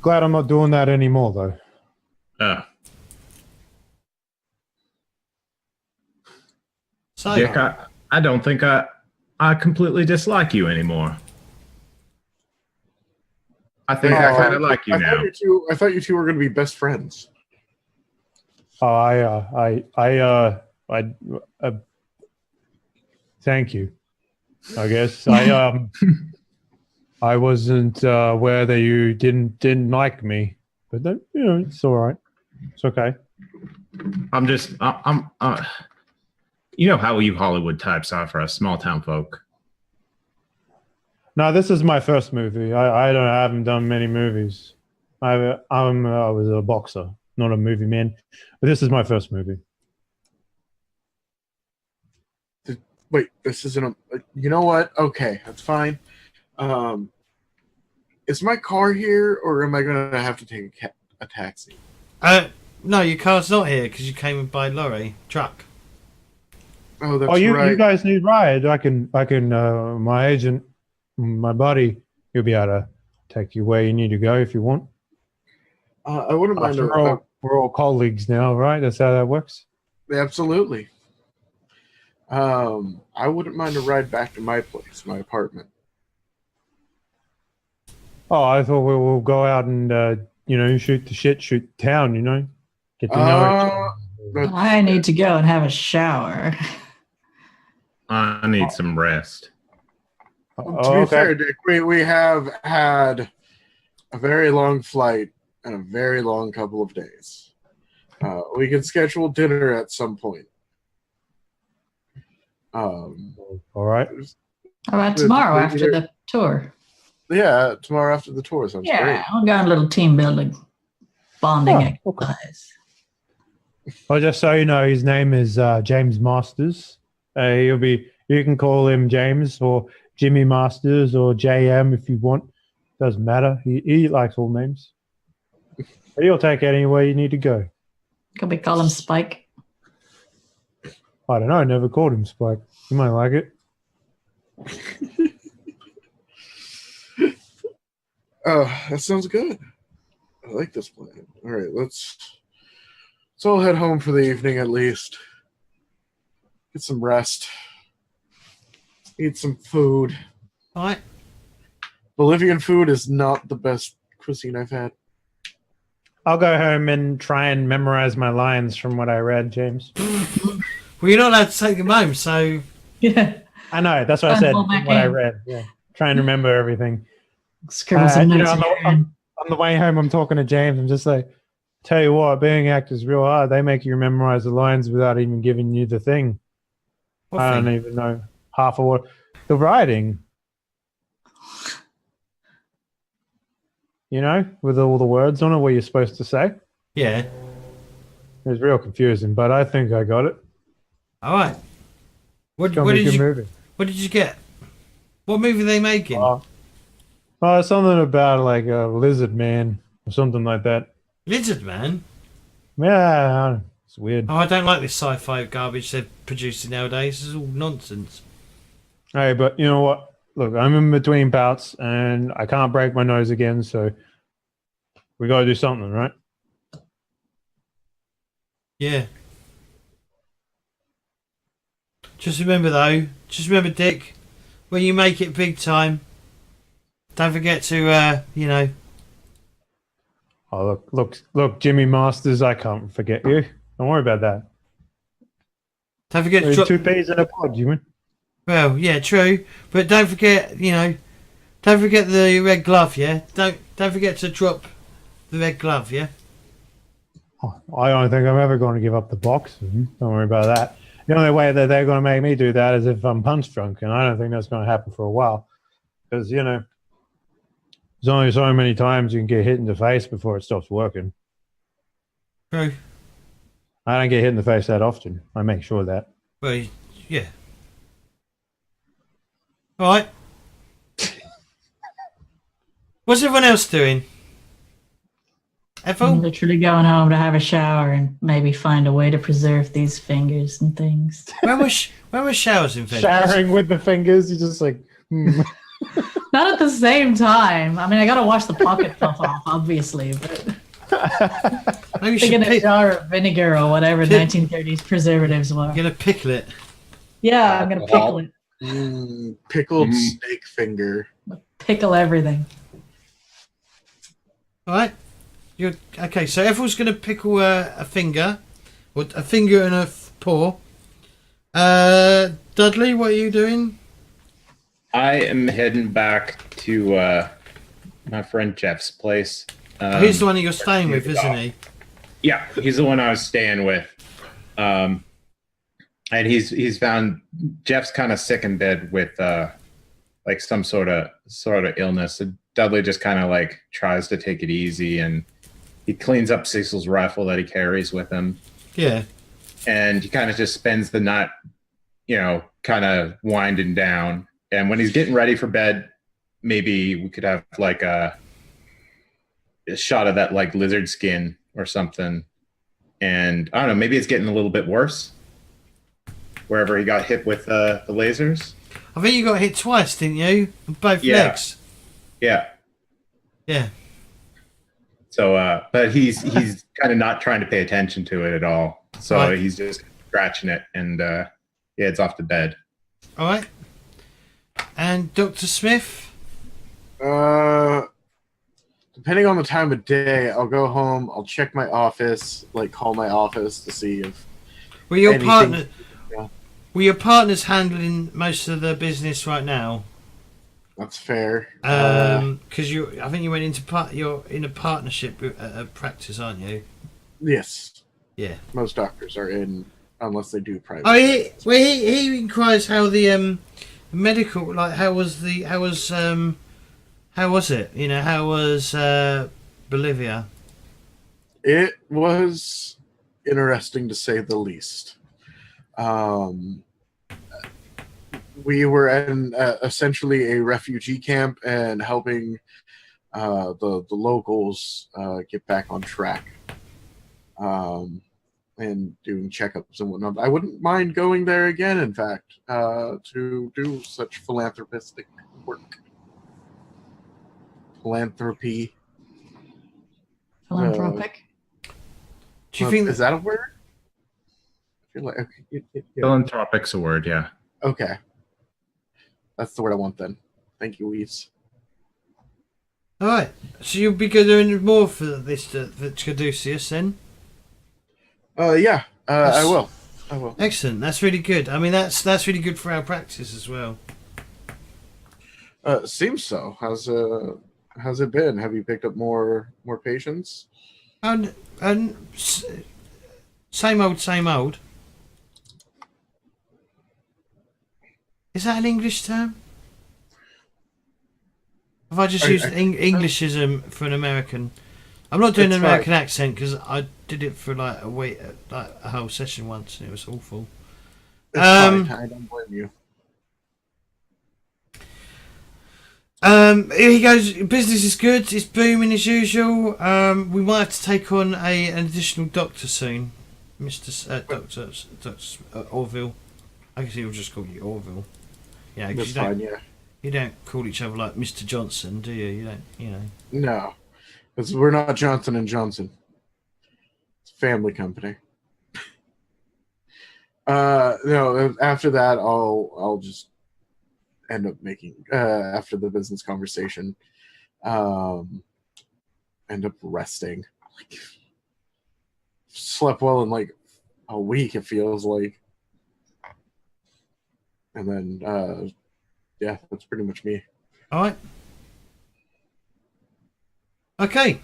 Glad I'm not doing that anymore, though. So Dick, I don't think I completely dislike you anymore. I think I kind of like you now. I thought you two were going to be best friends. Thank you. I guess I wasn't aware that you didn't like me, but that, it's all right. It's okay. I'm you know how you Hollywood types are for us small town folk. No, this is my first movie. I haven't done many movies. I was a boxer, not a movie man, but this is my first movie. Wait, this isn't a. You know what? Okay, that's fine. Is my car here, or am I going to have to take a taxi? No, your car's not here because you came by lorry truck. Oh, that's right. You guys need ride. I can. My agent, my buddy, he'll be able to take you where you need to go if you want. I wouldn't mind. We're all colleagues now, right? That's how that works. Absolutely. I wouldn't mind a ride back to my place, my apartment. Oh, I thought we will go out and shoot the shit, shoot the town. Get to know each other. I need to go and have a shower. I need some rest. To be fair, Dick, we have had a very long flight and a very long couple of days. We can schedule dinner at some point. All right. How about tomorrow after the tour? Yeah, tomorrow after the tour sounds great. Yeah, we'll go on a little team building, bonding exercise. Well, just so you know, his name is James Masters. You can call him James or Jimmy Masters or JM if you want. Doesn't matter. He likes all names. But he'll take anywhere you need to go. Can we call him Spike? I don't know. I never called him Spike. You might like it. Oh, that sounds good. I like this plan. All right, let's all head home for the evening at least. Get some rest. Eat some food. All right. Bolivian food is not the best cuisine I've had. I'll go home and try and memorize my lines from what I read, James. Well, you're not allowed to take them home, so... Yeah. I know. That's what I said from what I read. Yeah. Try and remember everything. Scribble some notes on the way home, I'm talking to James. I'm just like, tell you what, being actors is real hard. They make you memorize the lines without even giving you the thing. I don't even know half of what the writing. With all the words on it, what you're supposed to say. Yeah. It was real confusing, but I think I got it. All right. What did you get? What movie are they making? Something about like a lizard man or something like that. Lizard Man? Yeah, it's weird. Oh, I don't like this sci-fi garbage they're producing nowadays. This is all nonsense. Hey, but you know what? Look, I'm in between bouts and I can't break my nose again, so we got to do something, right? Yeah. Just remember, Dick, when you make it big time, don't forget to, Oh, look, Jimmy Masters, I can't forget you. Don't worry about that. Don't forget to drop... 2 peas in a pod, you mean? Well, yeah, true. But don't forget, don't forget the red glove, yeah? Don't forget to drop the red glove, yeah? Oh, I don't think I'm ever going to give up the box. Don't worry about that. The only way that they're going to make me do that is if I'm punch drunk, and I don't think that's going to happen for a while. Because, there's only so many times you can get hit in the face before it stops working. True. I don't get hit in the face that often. I make sure of that. Well, yeah. All right. What's everyone else doing? Ethel? I'm literally going home to have a shower and maybe find a way to preserve these fingers and things. When was showers invented? Showering with the fingers, you just like... Not at the same time. I mean, I got to wash the pocket stuff off, obviously, but... Maybe Thinking a jar of vinegar or whatever 1930s preservatives were. You're going to pickle it? Yeah, I'm going to pickle it. Pickled snake finger. Pickle everything. All right. Okay, so Ethel's going to pickle a finger. What, a finger and a paw. Dudley, what are you doing? I am heading back to my friend Jeff's place. He's the one that you're staying with, isn't he? Yeah, he's the one I was staying with. And he's found Jeff's kind of sick in bed with like some sort of illness. So Dudley just kind of like tries to take it easy, and he cleans up Cecil's rifle that he carries with him. Yeah. And he kind of just spends the night, kind of winding down. And when he's getting ready for bed, maybe we could have like a shot of that like lizard skin or something. And I don't know, maybe it's getting a little bit worse wherever he got hit with the lasers. I think you got hit twice, didn't you? Both legs. Yeah. Yeah. So, but he's kind of not trying to pay attention to it at all. So right. He's just scratching it, and it's off to bed. All right. And Dr. Smith? Depending on the time of day, I'll go home. I'll check my office, like call my office to see if. Were your anything, Were your partners handling most of the business right now? That's fair. Because I think you went into you're in a partnership with a practice, aren't you? Yes. Yeah. Most doctors are in, unless they do private. Oh, he inquires how the medical, like how was it? How was Bolivia? It was interesting to say the least. We were in essentially a refugee camp and helping the locals get back on track, and doing checkups and whatnot. I wouldn't mind going there again, in fact, to do such philanthropistic work. Philanthropic. Do you think is that a word? I feel like Philanthropic's a word, yeah. Okay. That's the word I want then. Thank you, Weaves. All right. So you'll be doing more for this, for Caduceus, then? Yeah. I will. Excellent. That's really good. I mean, that's really good for our practice as well. Seems so. How's it been? Have you picked up more patients? And same old. Is that an English term? Have I just used Englishism for an American? I'm not doing an American accent because I did it for like a week, like a whole session once, and it was awful. It's fine. I don't blame you. Here he goes. Business is good. It's booming as usual. We might have to take on an additional doctor soon, Doctor Orville. I guess he'll just call you Orville. Yeah, that's fine. Yeah. You don't call each other like Mr. Johnson, do you? You don't. No, because we're not Johnson and Johnson. It's a family company. No. After that, I'll just end up making after the business conversation, end up resting. Like, slept well in like a week, it feels like, and then yeah, that's pretty much me. All right. Okay.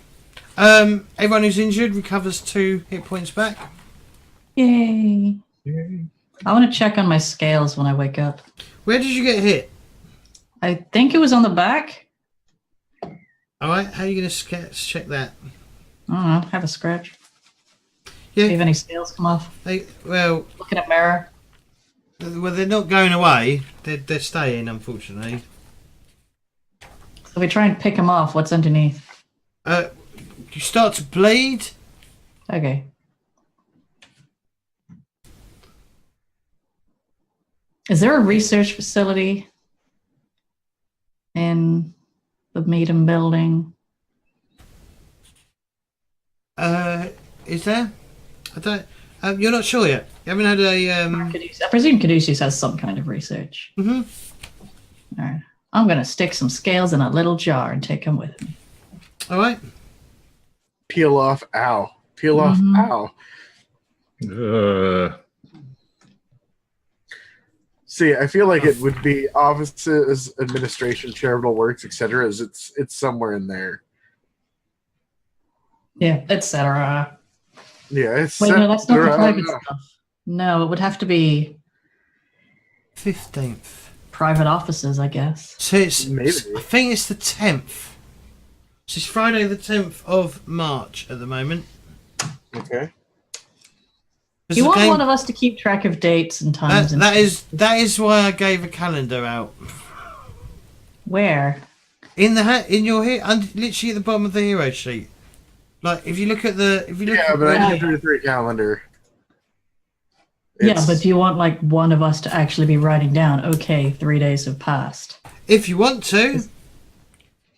Everyone who's injured recovers 2 hit points back. Yay! I want to check on my scales when I wake up. Where did you get hit? I think it was on the back. All right. How are you going to check that? I don't know. Have a scratch. Yeah. See if any scales come off. Well, look in a mirror. Well, they're not going away. They're staying, unfortunately. So we try and pick them off. What's underneath? You start to bleed. Okay. Is there a research facility in the Meadham building? Is there? I don't. You're not sure yet. You haven't had a. I presume Caduceus has some kind of research. Mm-hmm. All right. I'm going to stick some scales in a little jar and take them with me. All right. Peel off, ow. Peel off, ow. See, I feel like it would be offices, administration, charitable works, etc. As it's somewhere in there. Yeah, etc. Yeah, it's Wait, no, that's not the cetera. private stuff. No, it would have to be 15th. private offices, I guess. So Maybe. I think it's the 10th. So it's Friday the 10th of March at the moment. Okay. You want one of us to keep track of dates and times. That is why I gave a calendar out. Where? In your literally at the bottom of the hero sheet. Like if you look at the But I can do the 3 calendar. Yeah, but do you want like one of us to actually be writing down? Okay, 3 days have passed. if you want to.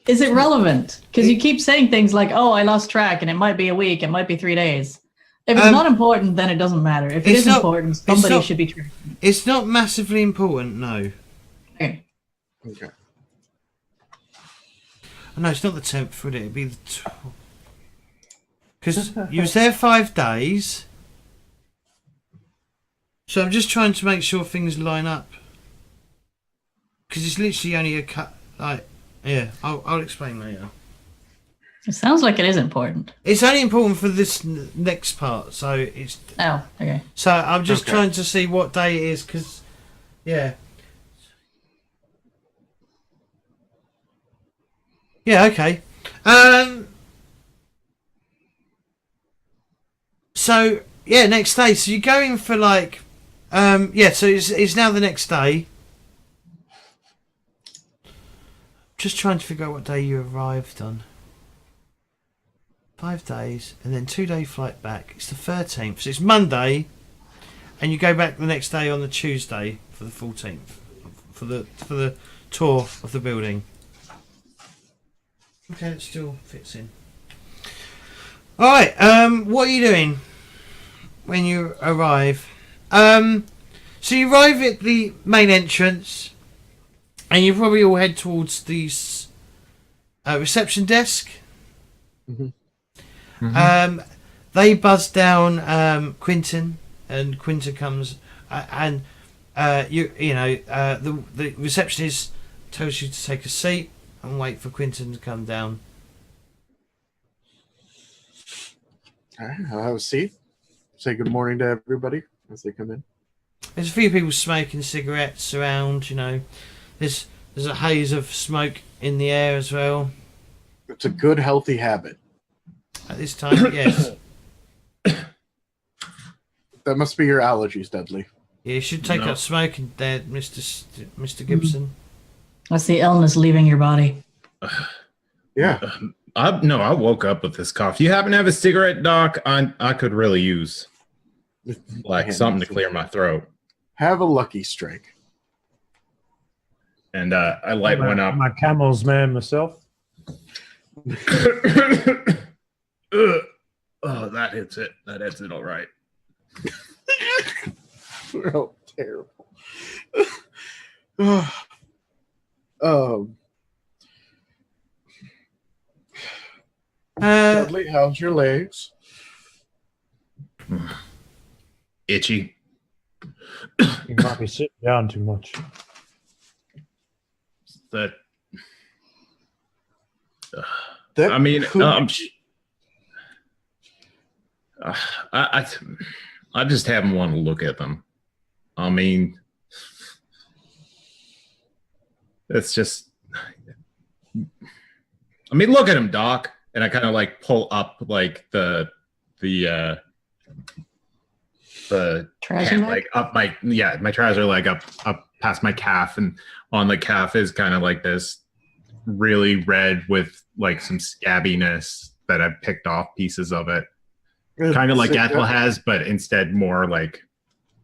Is it relevant? Because you keep saying things like, "Oh, I lost track," and it might be a week, it might be 3 days. If it's not important, then it doesn't matter. If it is important, somebody should be tracking. It's not massively important, no. Okay. Okay. No, it's not the 10th, would it? It'd be the 12th. Because you was there 5 days. So I'm just trying to make sure things line up. Because it's literally only a cut. Like, yeah, I'll explain later. It sounds like it is important. It's only important for this next part, so it's. Oh, okay. So I'm just trying to see what day it is, because, yeah. Yeah, okay. So yeah, next day. So you're going for like, yeah. So it's now the next day. Just trying to figure out what day you arrived on. 5 days and then 2-day flight back. It's the 13th. So it's Monday, and you go back the next day on the Tuesday for the 14th for the tour of the building. Okay, it still fits in. All right. What are you doing when you arrive? So you arrive at the main entrance, and you probably all head towards the reception desk. Mm-hmm. Mm-hmm. They buzz down Quinton, and Quinton comes, and the receptionist tells you to take a seat and wait for Quinton to come down. All right, I'll have a seat. Say good morning to everybody as they come in. There's a few people smoking cigarettes around. There's a haze of smoke in the air as well. It's a good, healthy habit. At this time, yes. That must be your allergies, Dudley. Yeah, you should take up smoking there, Mr. Gibson. That's the illness leaving your body. Yeah. I woke up with this cough. You happen to have a cigarette, Doc? I could really use something to clear my throat. Have a lucky strike. And I light one up. My Camel's man myself. Oh, that hits it. That hits it all right. Oh, terrible. Dudley, how's your legs? Itchy. You might be sitting down too much. That That I mean, could- I just haven't want to look at them. I mean, it's just. I mean, look at him, Doc. And I kind of pull up the Trouser leg? up my trouser leg up past my calf, and on the calf is kind of this really red with some scabbiness that I've picked off pieces of it. Kind of like Ethel has, but instead more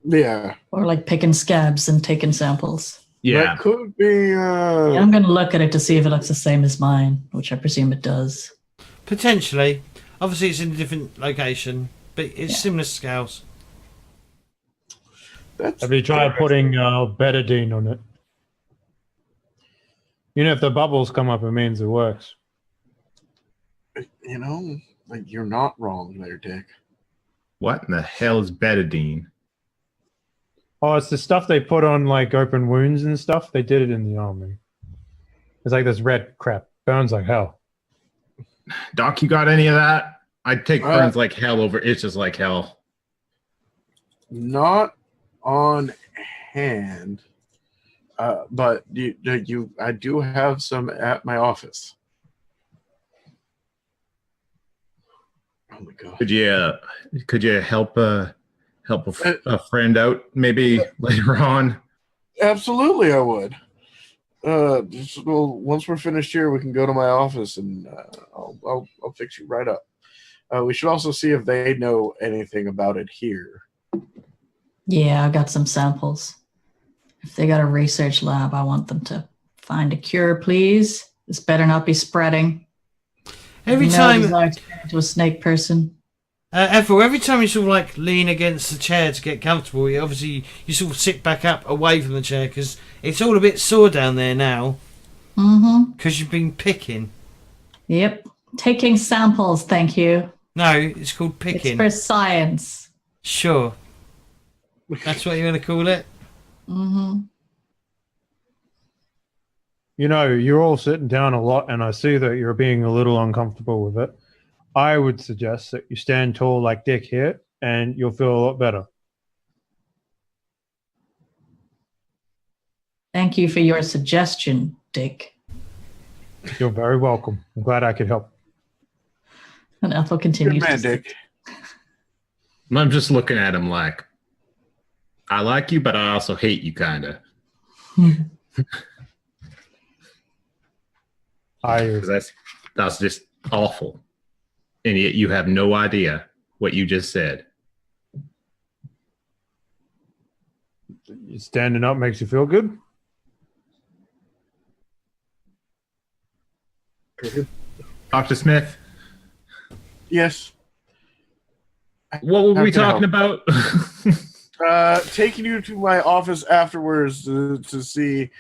yeah. Or picking scabs and taking samples. yeah. That could be I'm going to look at it to see if it looks the same as mine, which I presume it does. Potentially. Obviously, it's in a different location, but it's similar scales. Have you tried putting betadine on it? If the bubbles come up, it means it works. you're not wrong there, Dick. What in the hell is betadine? Oh, it's the stuff they put on like open wounds and stuff. They did it in the army. It's like this red crap. Burns like hell. Doc, you got any of that? I'd take burns like hell over itches like hell. Not on hand, but I do have some at my office. Oh my god! Could you help a friend out maybe later on? Absolutely, I would. Once we're finished here, we can go to my office and I'll fix you right up. We should also see if they know anything about it here. Yeah, I got some samples. If they got a research lab, I want them to find a cure, please. This better not be spreading. Every time to a snake person. Ethel, every time you sort of like lean against the chair to get comfortable, you sort of sit back up away from the chair because it's all a bit sore down there now. Mm-hmm. Because you've been picking. Yep. Taking samples, thank you. No, it's called picking. It's for science. Sure. That's what you're going to call it? Mm-hmm. You know, you're all sitting down a lot, and I see that you're being a little uncomfortable with it. I would suggest that you stand tall like Dick here, and you'll feel a lot better. Thank you for your suggestion, Dick. You're very welcome. I'm glad I could help. And Ethel continues. Good man, Dick. I'm just looking at him like, I like you, but I also hate you, kind of. That's just awful. And yet you have no idea what you just said. Standing up makes you feel good? Dr. Smith? Yes. What were we How can I talking about? Taking you to my office afterwards to see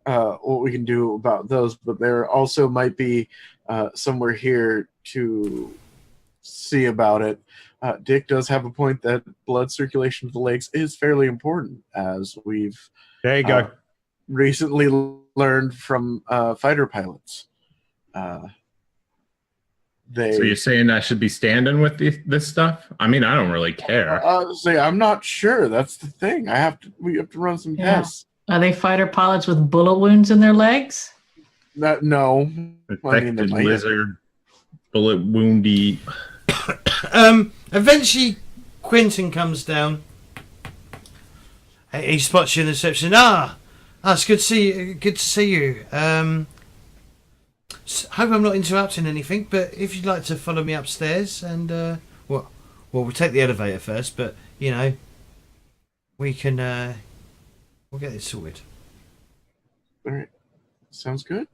what we can do about those, but there also might be somewhere here to see about it. Dick does have a point that blood circulation to the legs is fairly important, as we've There you go. recently learned from fighter pilots. So you're saying I should be standing with this stuff? I mean, I don't really care. I'm not sure. That's the thing. We have to run some tests. Are they fighter pilots with bullet wounds in their legs? No. Infected lizard, bullet woundy. Eventually, Quentin comes down. He spots you in the reception. It's good to see you. Good to see you. Hope I'm not interrupting anything, but if you'd like to follow me upstairs, and we'll take the elevator first, but you know, we can we'll get this sorted. All right, sounds good.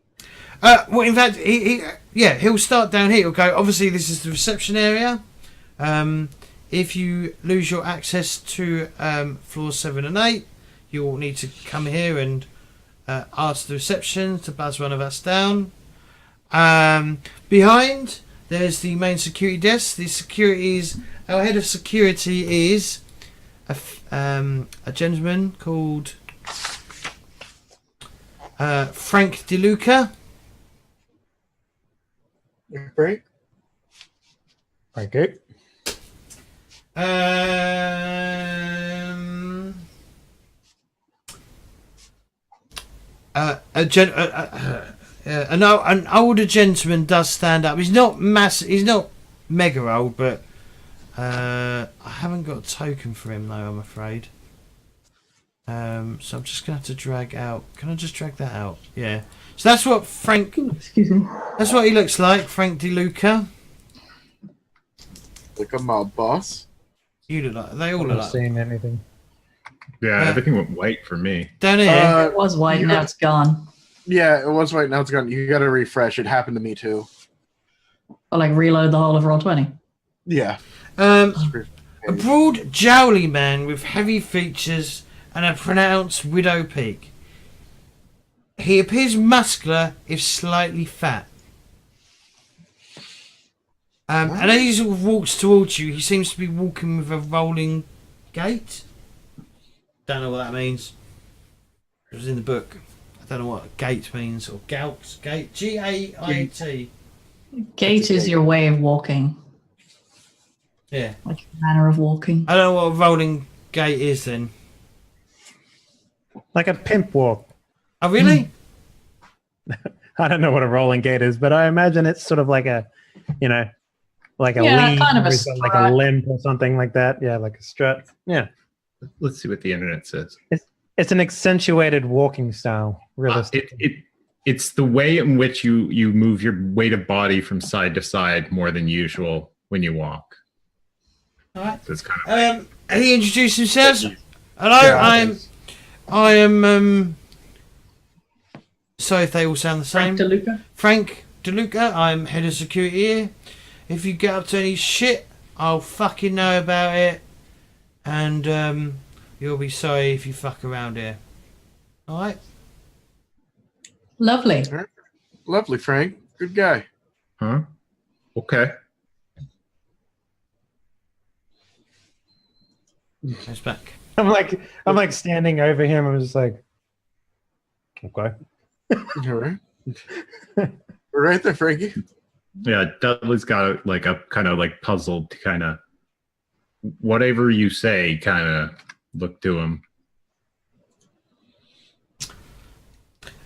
Well, in fact, he'll start down here. He'll go. Obviously, this is the reception area. If you lose your access to floors 7 and 8, you'll need to come here and ask the reception to buzz one of us down. Behind, there's the main security desk. Our head of security is a gentleman called Frank DeLuca. Frank? Thank you. An older gentleman does stand up. He's not massive. He's not mega old, but I haven't got a token for him though, I'm afraid. So I'm just gonna have to drag out. Can I just drag that out? Yeah. So that's what Frank. Excuse me. That's what he looks like, Frank DeLuca. Like a mob boss. You look like. They all I'm look not like. seeing anything. Yeah, everything went white for me. Down here. It was white, now it's gone. Yeah, it was white. Now it's gone. You got to refresh. It happened to me too. Or like reload the whole of Roll20. Yeah. A broad, jowly man with heavy features and a pronounced widow peak. He appears muscular if slightly fat. And as he sort of walks towards you, he seems to be walking with a rolling gait. Don't know what that means. It was in the book. I don't know what gait means, or gait, G-A-I-T. Gait is your way of walking. Yeah. Like your manner of walking. I don't know what a rolling gait is then. Like a pimp walk. Oh, really? I don't know what a rolling gait is, but I imagine it's sort of like a, like a lean, kind of a or like a strut. limp or something like that. Yeah, like a strut. Yeah. Let's see what the internet says. It's an accentuated walking style, realistically. It's the way in which you move your weight of body from side to side more than usual when you walk. All right. So it's kind of And he introduced himself. Hello, Yeah, I am. Sorry if they all sound the same. Frank DeLuca. Frank DeLuca. I'm head of security here. If you get up to any shit, I'll fucking know about it, and you'll be sorry if you fuck around here. All right. Lovely. Lovely, Frank. Good guy. huh? Okay. Goes back. I'm like standing over him. I'm just like, okay. All right. We're right there, Frankie. Yeah, Dudley's got like a kind of like puzzled to kind of whatever you say kind of look to him.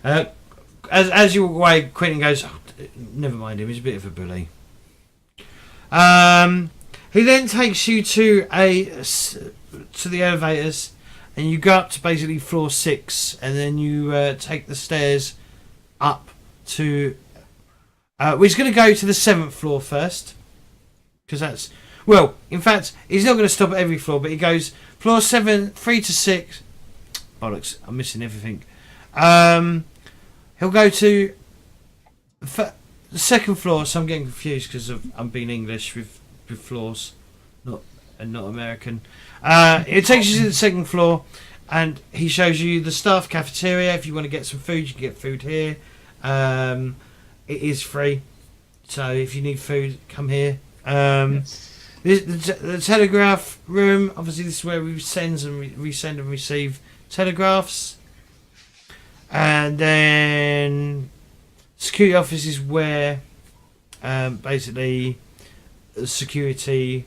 As you walk away, Quentin goes, oh, never mind him, he's a bit of a bully. He then takes you to the elevators, and you go up to basically floor 6, and then you take the stairs up to... we're just going to go to the 7th floor first, because that's... Well, in fact, he's not going to stop at every floor, but he goes floor 7, 3 to 6... Bollocks, I'm missing everything. He'll go to the 2nd floor, so I'm getting confused because I'm being English with floors, not American. It takes you to the 2nd floor, and he shows you the staff cafeteria. If you want to get some food, you can get food here. It is free, so if you need food, come here. The telegraph room, obviously this is where we send and receive telegraphs. And then security office is where basically security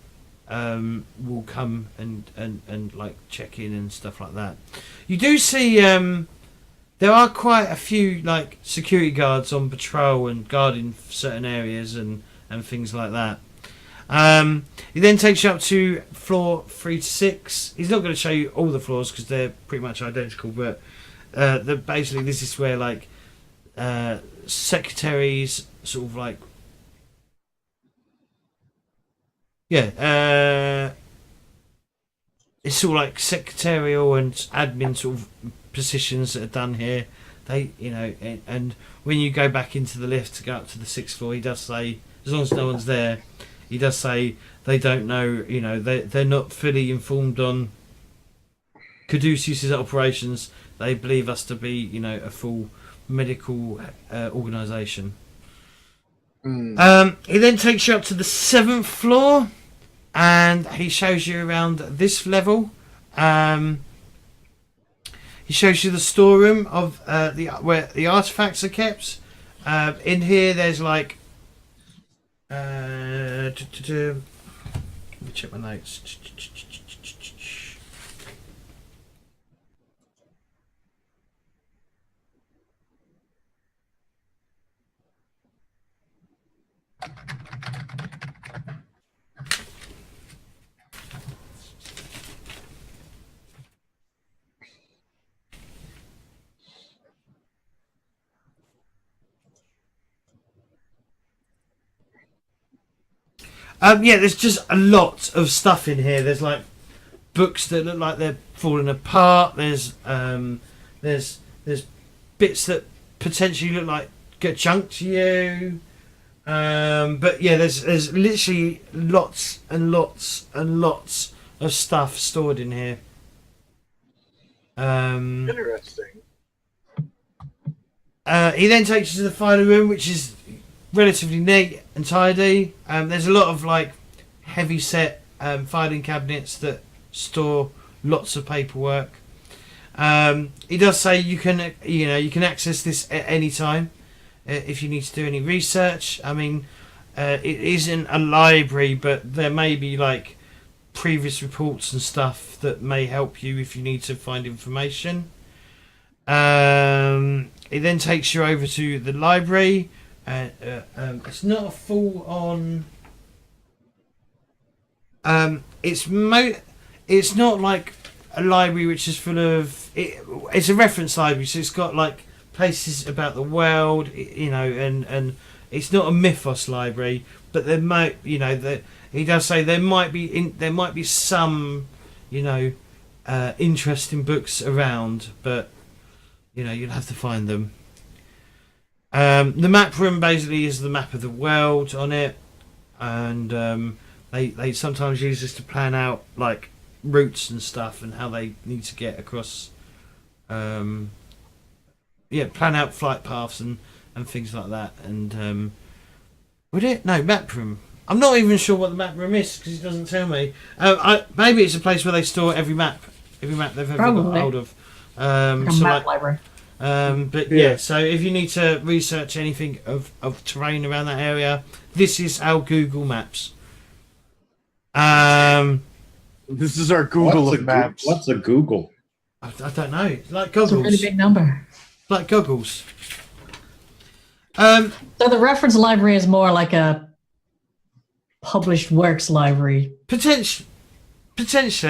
will come and like check in and stuff like that. You do see there are quite a few like security guards on patrol and guarding certain areas and things like that. He then takes you up to floor 3 to 6. He's not going to show you all the floors because they're pretty much identical, but basically this is where like secretaries sort of like it's sort of like secretarial and admin sort of positions that are done here. They and when you go back into the lift to go up to the 6th floor, he does say, as long as no one's there, he does say they don't know, they're not fully informed on Caduceus' operations. They believe us to be, a full medical organisation. He then takes you up to the 7th floor, and he shows you around this level. He shows you the storeroom of where the artefacts are kept. In here, there's like. Let me check my notes. There's just a lot of stuff in here. There's like books that look like they're falling apart. There's bits that potentially look like get junk to you. But yeah, there's literally lots and lots and lots of stuff stored in here. Interesting. He then takes you to the final room, which is relatively neat and tidy. There's a lot of like heavy set filing cabinets that store lots of paperwork. He does say you can access this at any time if you need to do any research. I mean, it isn't a library, but there may be like previous reports and stuff that may help you if you need to find information. It then takes you over to the library. It's not a full on. It's not like a library which is full of. It's a reference library, so it's got like places about the world, and it's not a mythos library, but there might, he does say there might be some, interesting books around, but you'll have to find them. The map room basically is the map of the world on it, and they sometimes use this to plan out like routes and stuff and how they need to get across. Plan out flight paths and things like that. And map room. I'm not even sure what the map room is because it doesn't tell me. Maybe it's a place where they store every map they've ever got hold of. Library. So if you need to research anything of terrain around that area, this is our Google Maps. This is our Google of maps. What's a Google? I don't know. It's like goggles. It's a really big number. Like goggles. So the reference library is more like a published works library. Potentially,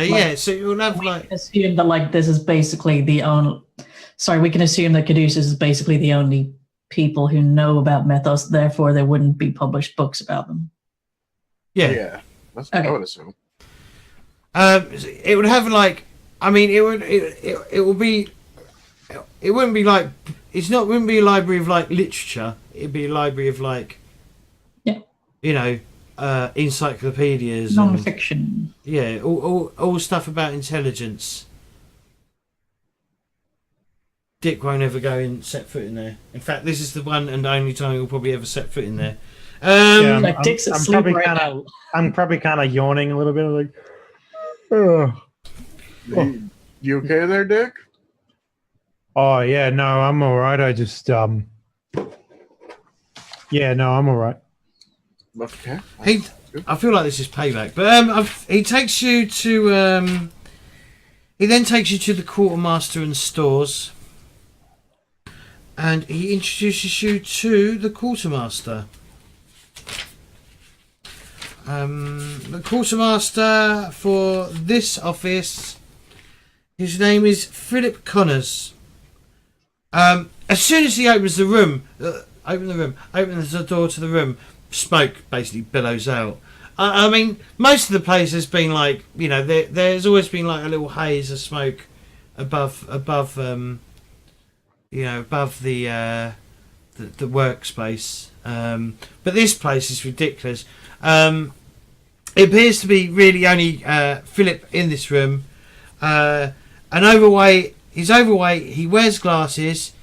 yeah. So you'll have like assume that this is basically the only. Sorry, we can assume that Caduceus is basically the only people who know about mythos. Therefore, there wouldn't be published books about them. Yeah. That's what I would assume. It would have like. I mean, it would be. It wouldn't be like. Wouldn't be a library of like literature. It'd be a library of like. Yeah. Encyclopedias. Non-fiction. All stuff about intelligence. Dick won't ever go and set foot in there. In fact, this is the one and only time he'll probably ever set foot in there. Dick's asleep right now. I'm probably kind of yawning a little bit. Like, you okay there, Dick? Oh yeah, no, I'm all right. I just I'm all right. Okay. I feel like this is payback, but he takes you to he then takes you to the quartermaster and stores, and he introduces you to the quartermaster. The quartermaster for this office, his name is Philip Connors. As soon as he opens the door to the room, smoke basically billows out. I mean, most of the place has been like, there's always been like a little haze of smoke above the workspace. But this place is ridiculous. It appears to be really only Philip in this room. An overweight. He's overweight. He wears glasses.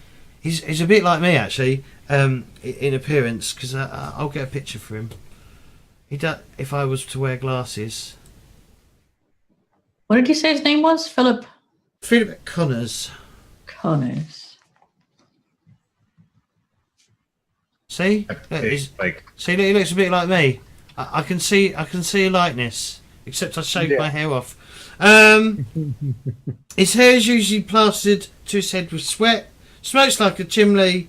He's a bit like me actually in appearance because I'll get a picture for him. If I was to wear glasses. What did you say his name was? Philip Connors. Connors. See? See, he looks a bit like me. I can see a likeness, except I shaved my hair off. His hair is usually plastered to his head with sweat. Smokes like a chimney,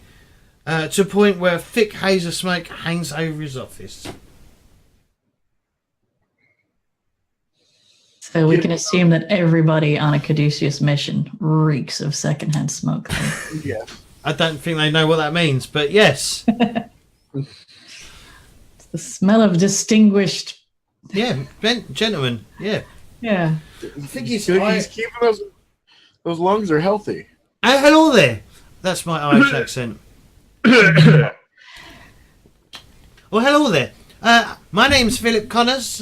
to a point where a thick haze of smoke hangs over his office. So we can assume that everybody on a Caduceus mission reeks of secondhand smoke. Yeah. I don't think they know what that means, but yes. It's the smell of distinguished. Yeah, gentlemen. Yeah. Yeah. I think he's keeping those lungs are healthy. Hello there. That's my Irish accent. Well, hello there. My name's Philip Connors.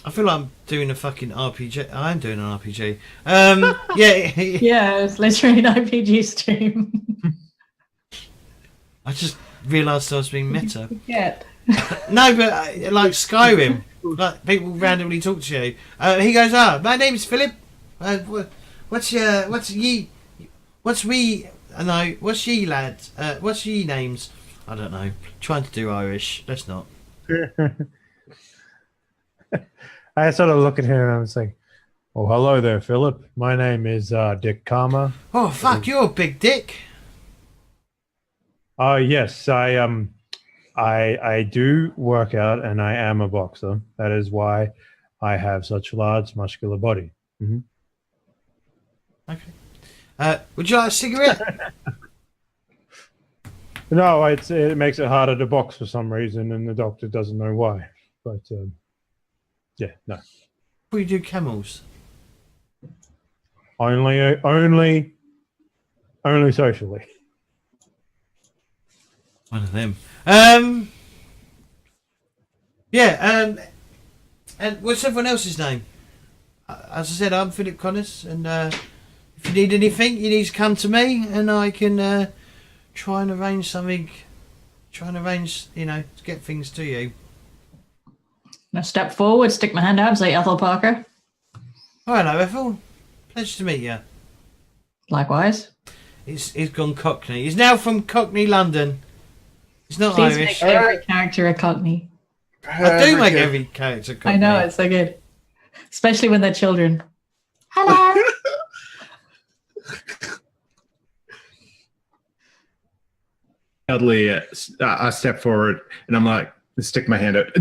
I feel like I'm doing a fucking RPG. I am doing an RPG. Yeah, it's literally an RPG stream. I just realised I was being meta. Forget. No, but like Skyrim, like people randomly talk to you. He goes, my name's Philip. What's ye lads? What's ye names? I don't know. Trying to do Irish. Let's not. I sort of look at him and I'm saying, "Oh, hello there, Philip. My name is Dick Karma." Oh fuck, you're a big dick. Yes, I do work out and I am a boxer. That is why I have such a large muscular body. Mm-hmm. Okay. Would you like a cigarette? No, it makes it harder to box for some reason, and the doctor doesn't know why. But yeah, no. We do camels. Only socially. One of them. Yeah. And what's everyone else's name? As I said, I'm Philip Connors, and if you need anything, you need to come to me, and I can try and arrange something. Try and arrange, to get things to you. Now step forward, stick my hand out, and say Ethel Parker. Oh, hello, Ethel. Pleasure to meet you. Likewise. He's gone Cockney. He's now from Cockney, London. He's not Please Irish. make every character a Cockney. I do make every character Cockney. I know, it's so good. Especially when they're children. Hello. Suddenly, I step forward and I'm like, stick my hand out,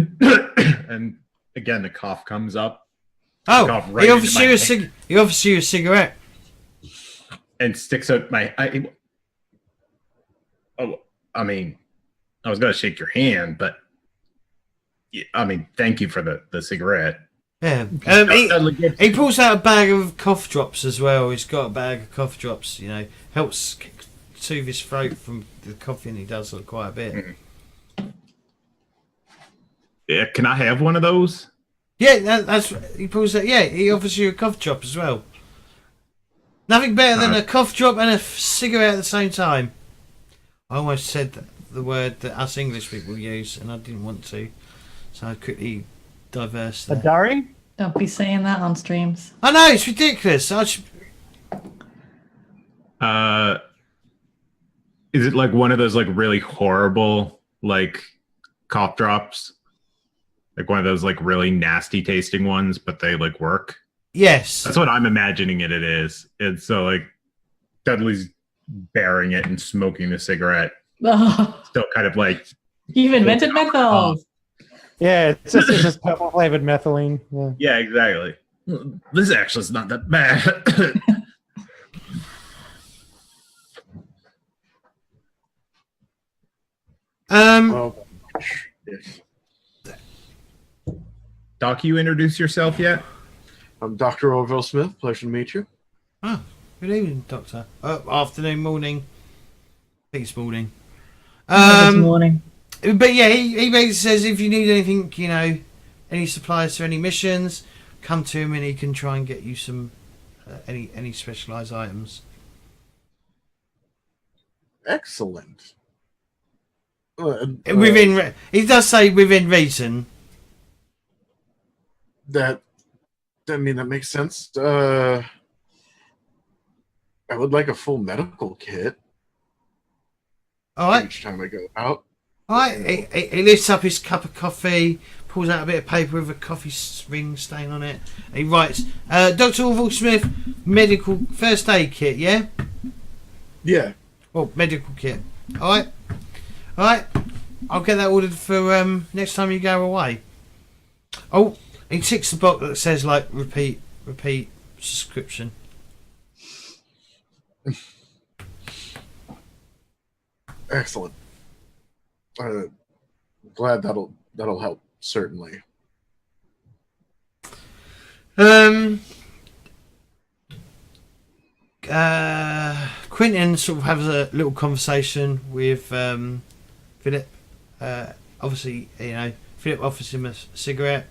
and again the cough comes up. Oh, Cough right he into offers my you hand. he offers you a cigarette. And sticks out my. I mean, I was gonna shake your hand, but I mean, thank you for the cigarette. Yeah. He pulls out a bag of cough drops as well. He's got a bag of cough drops. Helps soothe his throat from the coughing he does quite a bit. Mm-hmm. Yeah, can I have one of those? Yeah, that's he pulls that. Yeah, he offers you a cough drop as well. Nothing better than a cough drop and a cigarette at the same time. I almost said the word that us English people use, and I didn't want to, so I quickly diverse A that. durry? Don't be saying that on streams. I know, it's ridiculous. Is it like one of those like really horrible like cough drops? Like one of those like really nasty tasting ones, but they like work? Yes. That's what I'm imagining it is. And so like Dudley's bearing it and smoking the cigarette. Oh, Still kind of like you've invented methods. Yeah, it's just purple flavored methylene. Yeah. yeah, exactly. This actually is not that bad. Oh, yes. Doc, you introduce yourself yet? I'm Dr. Orville Smith. Pleasure to meet you. Oh, good evening, Doctor. Afternoon, morning. I think it's morning. This morning. But yeah, he basically says if you need anything, any supplies for any missions, come to him and he can try and get you some any specialized items. Excellent. He does say within reason. That makes sense. I would like a full medical kit. All right. Each time I go out. All right. He lifts up his cup of coffee, pulls out a bit of paper with a coffee ring stain on it. And he writes, Dr. Orville Smith, medical first aid kit, yeah? Yeah. Well, medical kit. All right. All right. I'll get that ordered for next time you go away. Oh, he ticks the box that says, like, repeat subscription. Excellent. Glad that'll help, certainly. Quentin sort of has a little conversation with Philip. Obviously, Philip offers him a cigarette.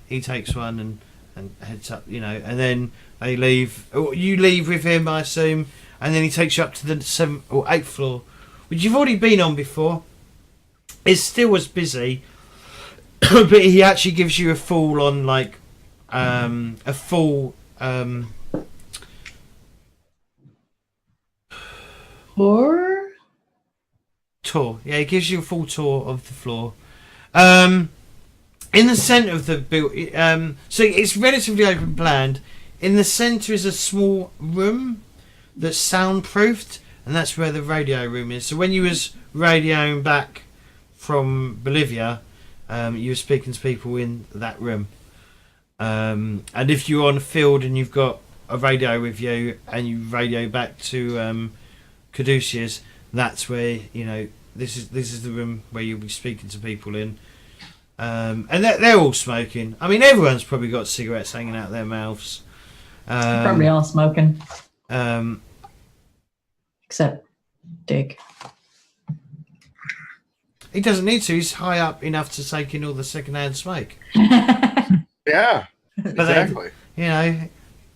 He takes one and heads up, and then they leave. Or you leave with him, I assume, and then he takes you up to the 7th or 8th floor, which you've already been on before. It's still as busy, but he actually gives you a full on like a full Or tour. Yeah, it gives you a full tour of the floor. In the centre of the build, so it's relatively open planned. In the centre is a small room that's soundproofed, and that's where the radio room is. So when you was radioing back from Bolivia, you were speaking to people in that room. And if you're on a field and you've got a radio with you and you radio back to Caduceus, that's where this is the room where you'll be speaking to people in. And they're all smoking. I mean, everyone's probably got cigarettes hanging out their mouths. probably all smoking, Um, except Dick. he doesn't need to. He's high up enough to take in all the second-hand smoke. Yeah, But exactly.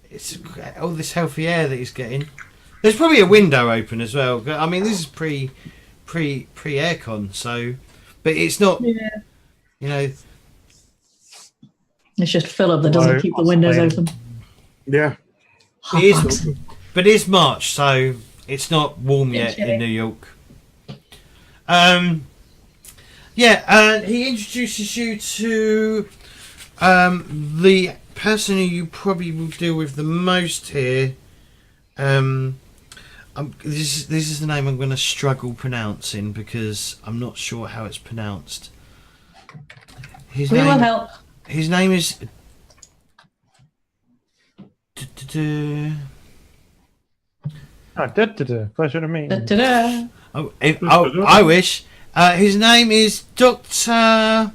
it's all this healthy air that he's getting. There's probably a window open as well. I mean, this is pre aircon, so, but it's not. Yeah. It's just Philip that doesn't keep the windows open. Yeah. It is, but it's March, so it's not warm yet in New York. He introduces you to the person who you probably will deal with the most here. This is the name I'm going to struggle pronouncing because I'm not sure how it's pronounced. We will help. His name is. Pleasure to meet you. Da-da-da. I wish. His name is Dr.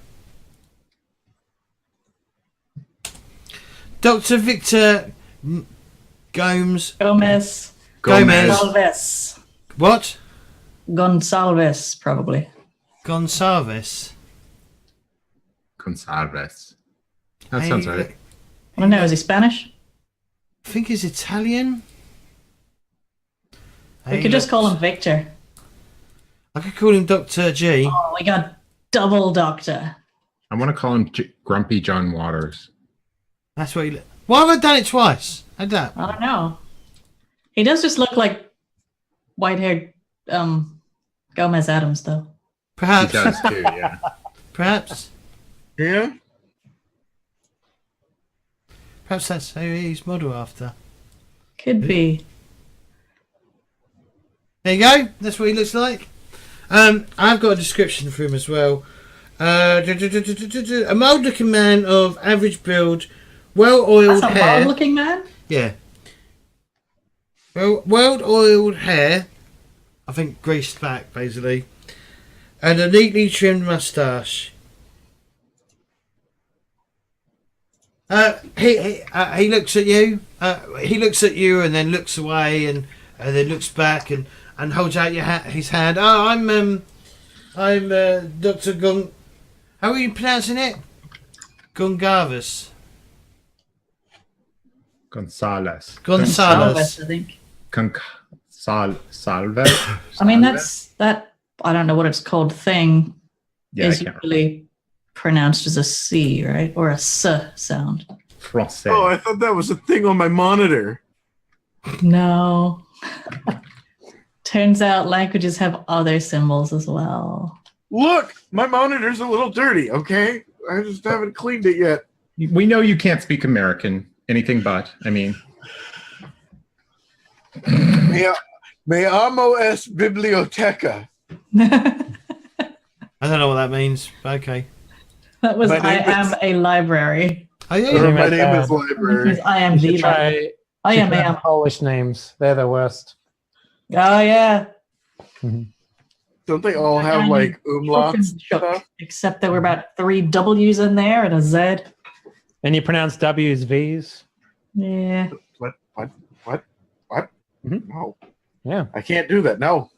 Victor Gomez. Gomez. Gonsalves. What? Gonsalves, probably. Gonsalves. Gonsalves. That sounds right. I don't know. Is he Spanish? I think he's Italian. We could just call him Victor. I could call him Dr. G. Oh, we got double doctor. I want to call him Grumpy John Waters. That's what he. Why have I done it twice? I don't. I don't know. He does just look like white-haired Gomez Adams, though. Perhaps. He does too, yeah. Perhaps. Yeah. Perhaps that's who he's modelled after. Could be. There you go. That's what he looks like. I've got a description for him as well. A mild-looking man of average build, well-oiled That's a hair. wild-looking man? Yeah. Well-oiled hair. I think greased back, basically. And a neatly trimmed moustache. He looks at you. He looks at you and then looks away and then looks back and holds out his hand. Oh, I'm Dr. Gon. How are you pronouncing it? Gonsalves. Gonzalez. Gonsalves. I think. Salve. I mean, that. I don't know what it's called. Thing Yeah, is I can't usually pronounced as a C, right, or a S sound. Francais. Oh, I thought that was a thing on my monitor. No. Turns out languages have other symbols as well. Look, my monitor's a little dirty, okay? I just haven't cleaned it yet. We know you can't speak American. Anything but. I mean. Me amo es biblioteca. I don't know what that means, but okay. That was My I name am a library. Oh, yeah. Or My like, name is library. I am the library. I am Try Polish names. They're the worst. Oh, yeah. Don't they all have like umlauts and stuff? Except there were about 3 W's in there and a Z. And you pronounce W's V's. Yeah. What? Mhm. No. Yeah. I can't do that. No.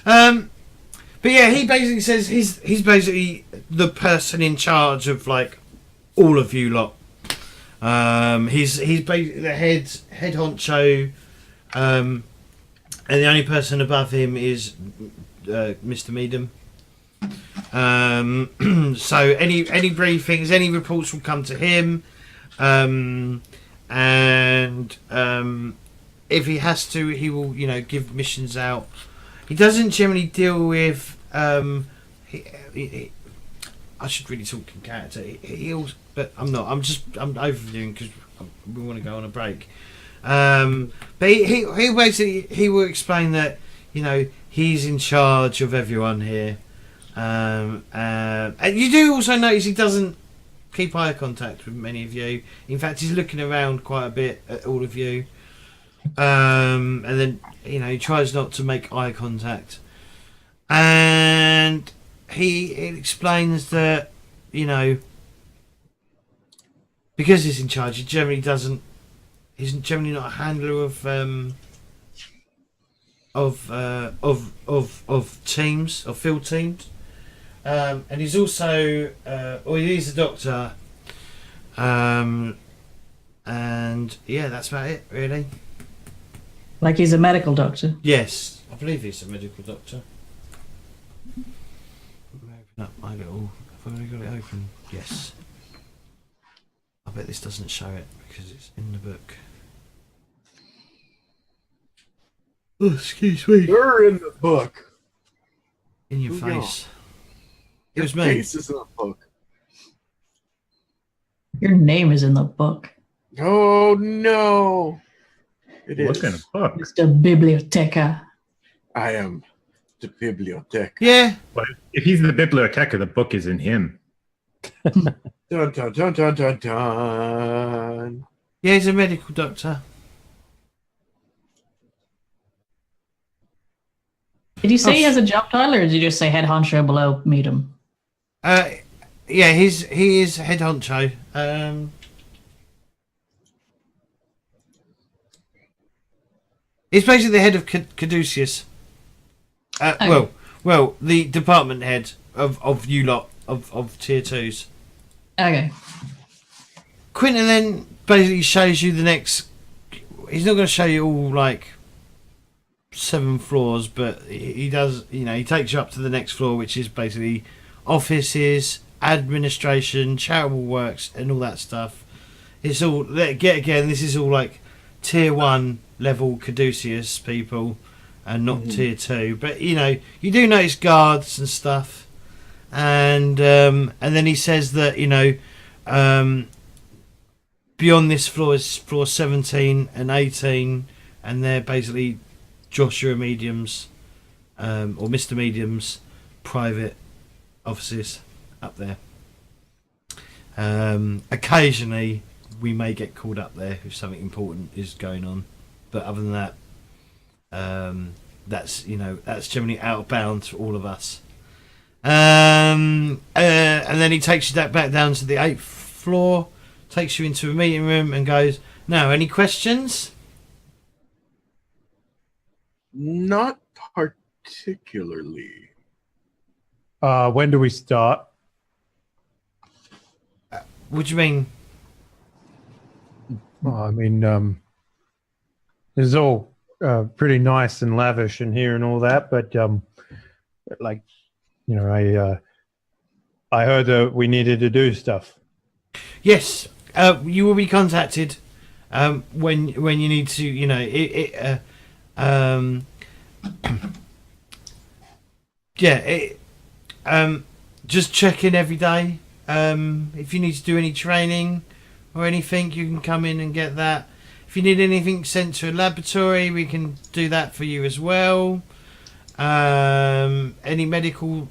But yeah, he basically says he's basically the person in charge of like all of you lot. He's basically the head honcho, and the only person above him is Mr. Meadham. So any briefings, any reports will come to him, and if he has to, he will, give missions out. He doesn't generally deal with. I should really talk in character. He'll, but I'm not. I'm overviewing because we want to go on a break. But he basically he will explain that he's in charge of everyone here. And you do also notice he doesn't keep eye contact with many of you. In fact, he's looking around quite a bit at all of you. And then he tries not to make eye contact. And he explains that because he's in charge, he generally doesn't. He's generally not a handler of teams, of field teams. And he's also, he is a doctor, and yeah, that's about it, really. Like he's a medical doctor. Yes, I believe he's a medical doctor. Open up my little. Have I already got it open? Yes. I bet this doesn't show it because it's in the book. Oh, excuse me. You're in the book. In your Who face. It Your was me. face is in the book. Your name is in the book. Oh no! It is. What kind of book? Mr. Biblioteca. I am the bibliothèque. Yeah. But if he's the biblioteca, the book is in him. Dun dun dun dun dun dun. Yeah, he's a medical doctor. Did you say he has a job title, or did you just say head honcho below medium? Yeah, he is head honcho. He's basically the head of Caduceus. Okay. Well, the department head of you lot of tier 2s. Okay. Quentin then basically shows you the next. He's not going to show you all like 7 floors, but he does. He takes you up to the next floor, which is basically offices, administration, charitable works, and all that stuff. It's all this is all like tier 1 level Caduceus people, and not tier 2. But you do notice guards and stuff, and then he says that beyond this floor is floor 17 and 18, and they're basically Joshua Medium's or Mr. Medium's private offices up there. Occasionally we may get called up there if something important is going on, but other than that, that's generally out of bounds for all of us. And then he takes you back down to the 8th floor, takes you into a meeting room and goes, "Now, any questions?" Not particularly. When do we start? What do you mean? Well, I mean, it's all pretty nice and lavish in here and all that, but I heard that we needed to do stuff. Yes, you will be contacted when you need to. Just check in every day. If you need to do any training or anything, you can come in and get that. If you need anything sent to a laboratory, we can do that for you as well. Anything medical,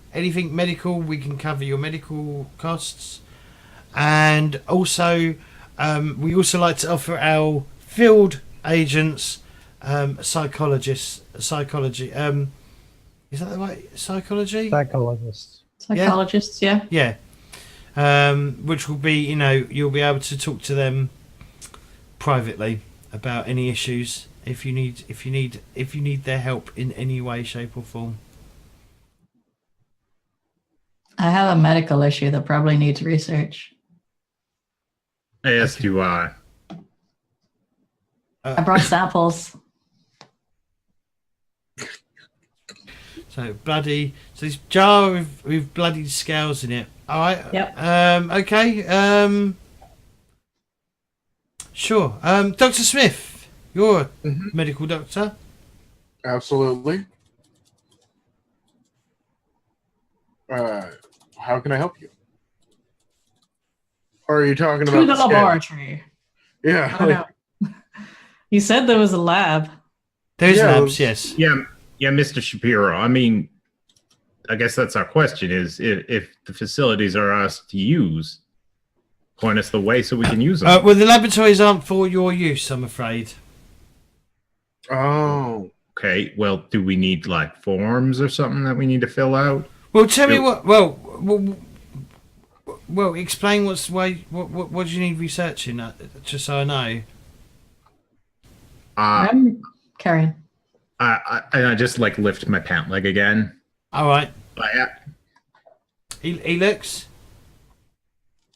we can cover your medical costs. And also, we also like to offer our field agents psychology. Is that the right psychology? Psychologists. Psychologists, yeah. Yeah. Which will be, you'll be able to talk to them privately about any issues if you need their help in any way, shape, or form. I have a medical issue that probably needs research. As do I. I brought samples. So bloody. So this jar with bloody scales in it. All right. Yep. Okay. Sure. Dr. Smith, you're a medical doctor. Absolutely. How can I help you? Or are you talking To about the scale? laboratory. Yeah. Oh, no. You said there was a lab. There's Yeah, labs, yes. Yeah, Mr. Shapiro. I mean, I guess that's our question: is if the facilities are ours to use, point us the way so we can use them. Well, the laboratories aren't for your use, I'm afraid. Oh. Okay. Well, do we need like forms or something that we need to fill out? Well, tell me what. Well, explain what's why. What do you need researching? Just so I know. Carry on. I just like lift my pant leg again. All right. But, He looks.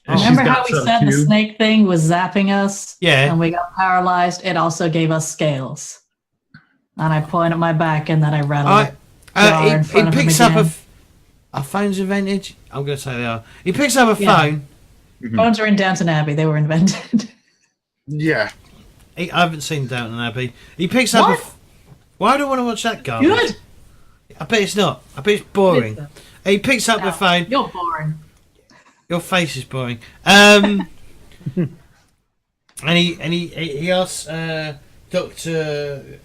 and she's Remember got how we some said the too? snake thing was zapping us? Yeah. And we got paralyzed. It also gave us scales. And I point at my back and then I rattled All right. jar in He front of him picks up again. a phone's invented. I'm going to say they are. He picks up a Yeah. phone. Phones are in Downton Abbey. They were invented. Yeah. I haven't seen Downton Abbey. He picks up What? Why do I want to watch that garbage? Good. I bet it's not. I bet it's boring. He picks up the No, phone. You're boring. Your face is boring. And he asks Dr.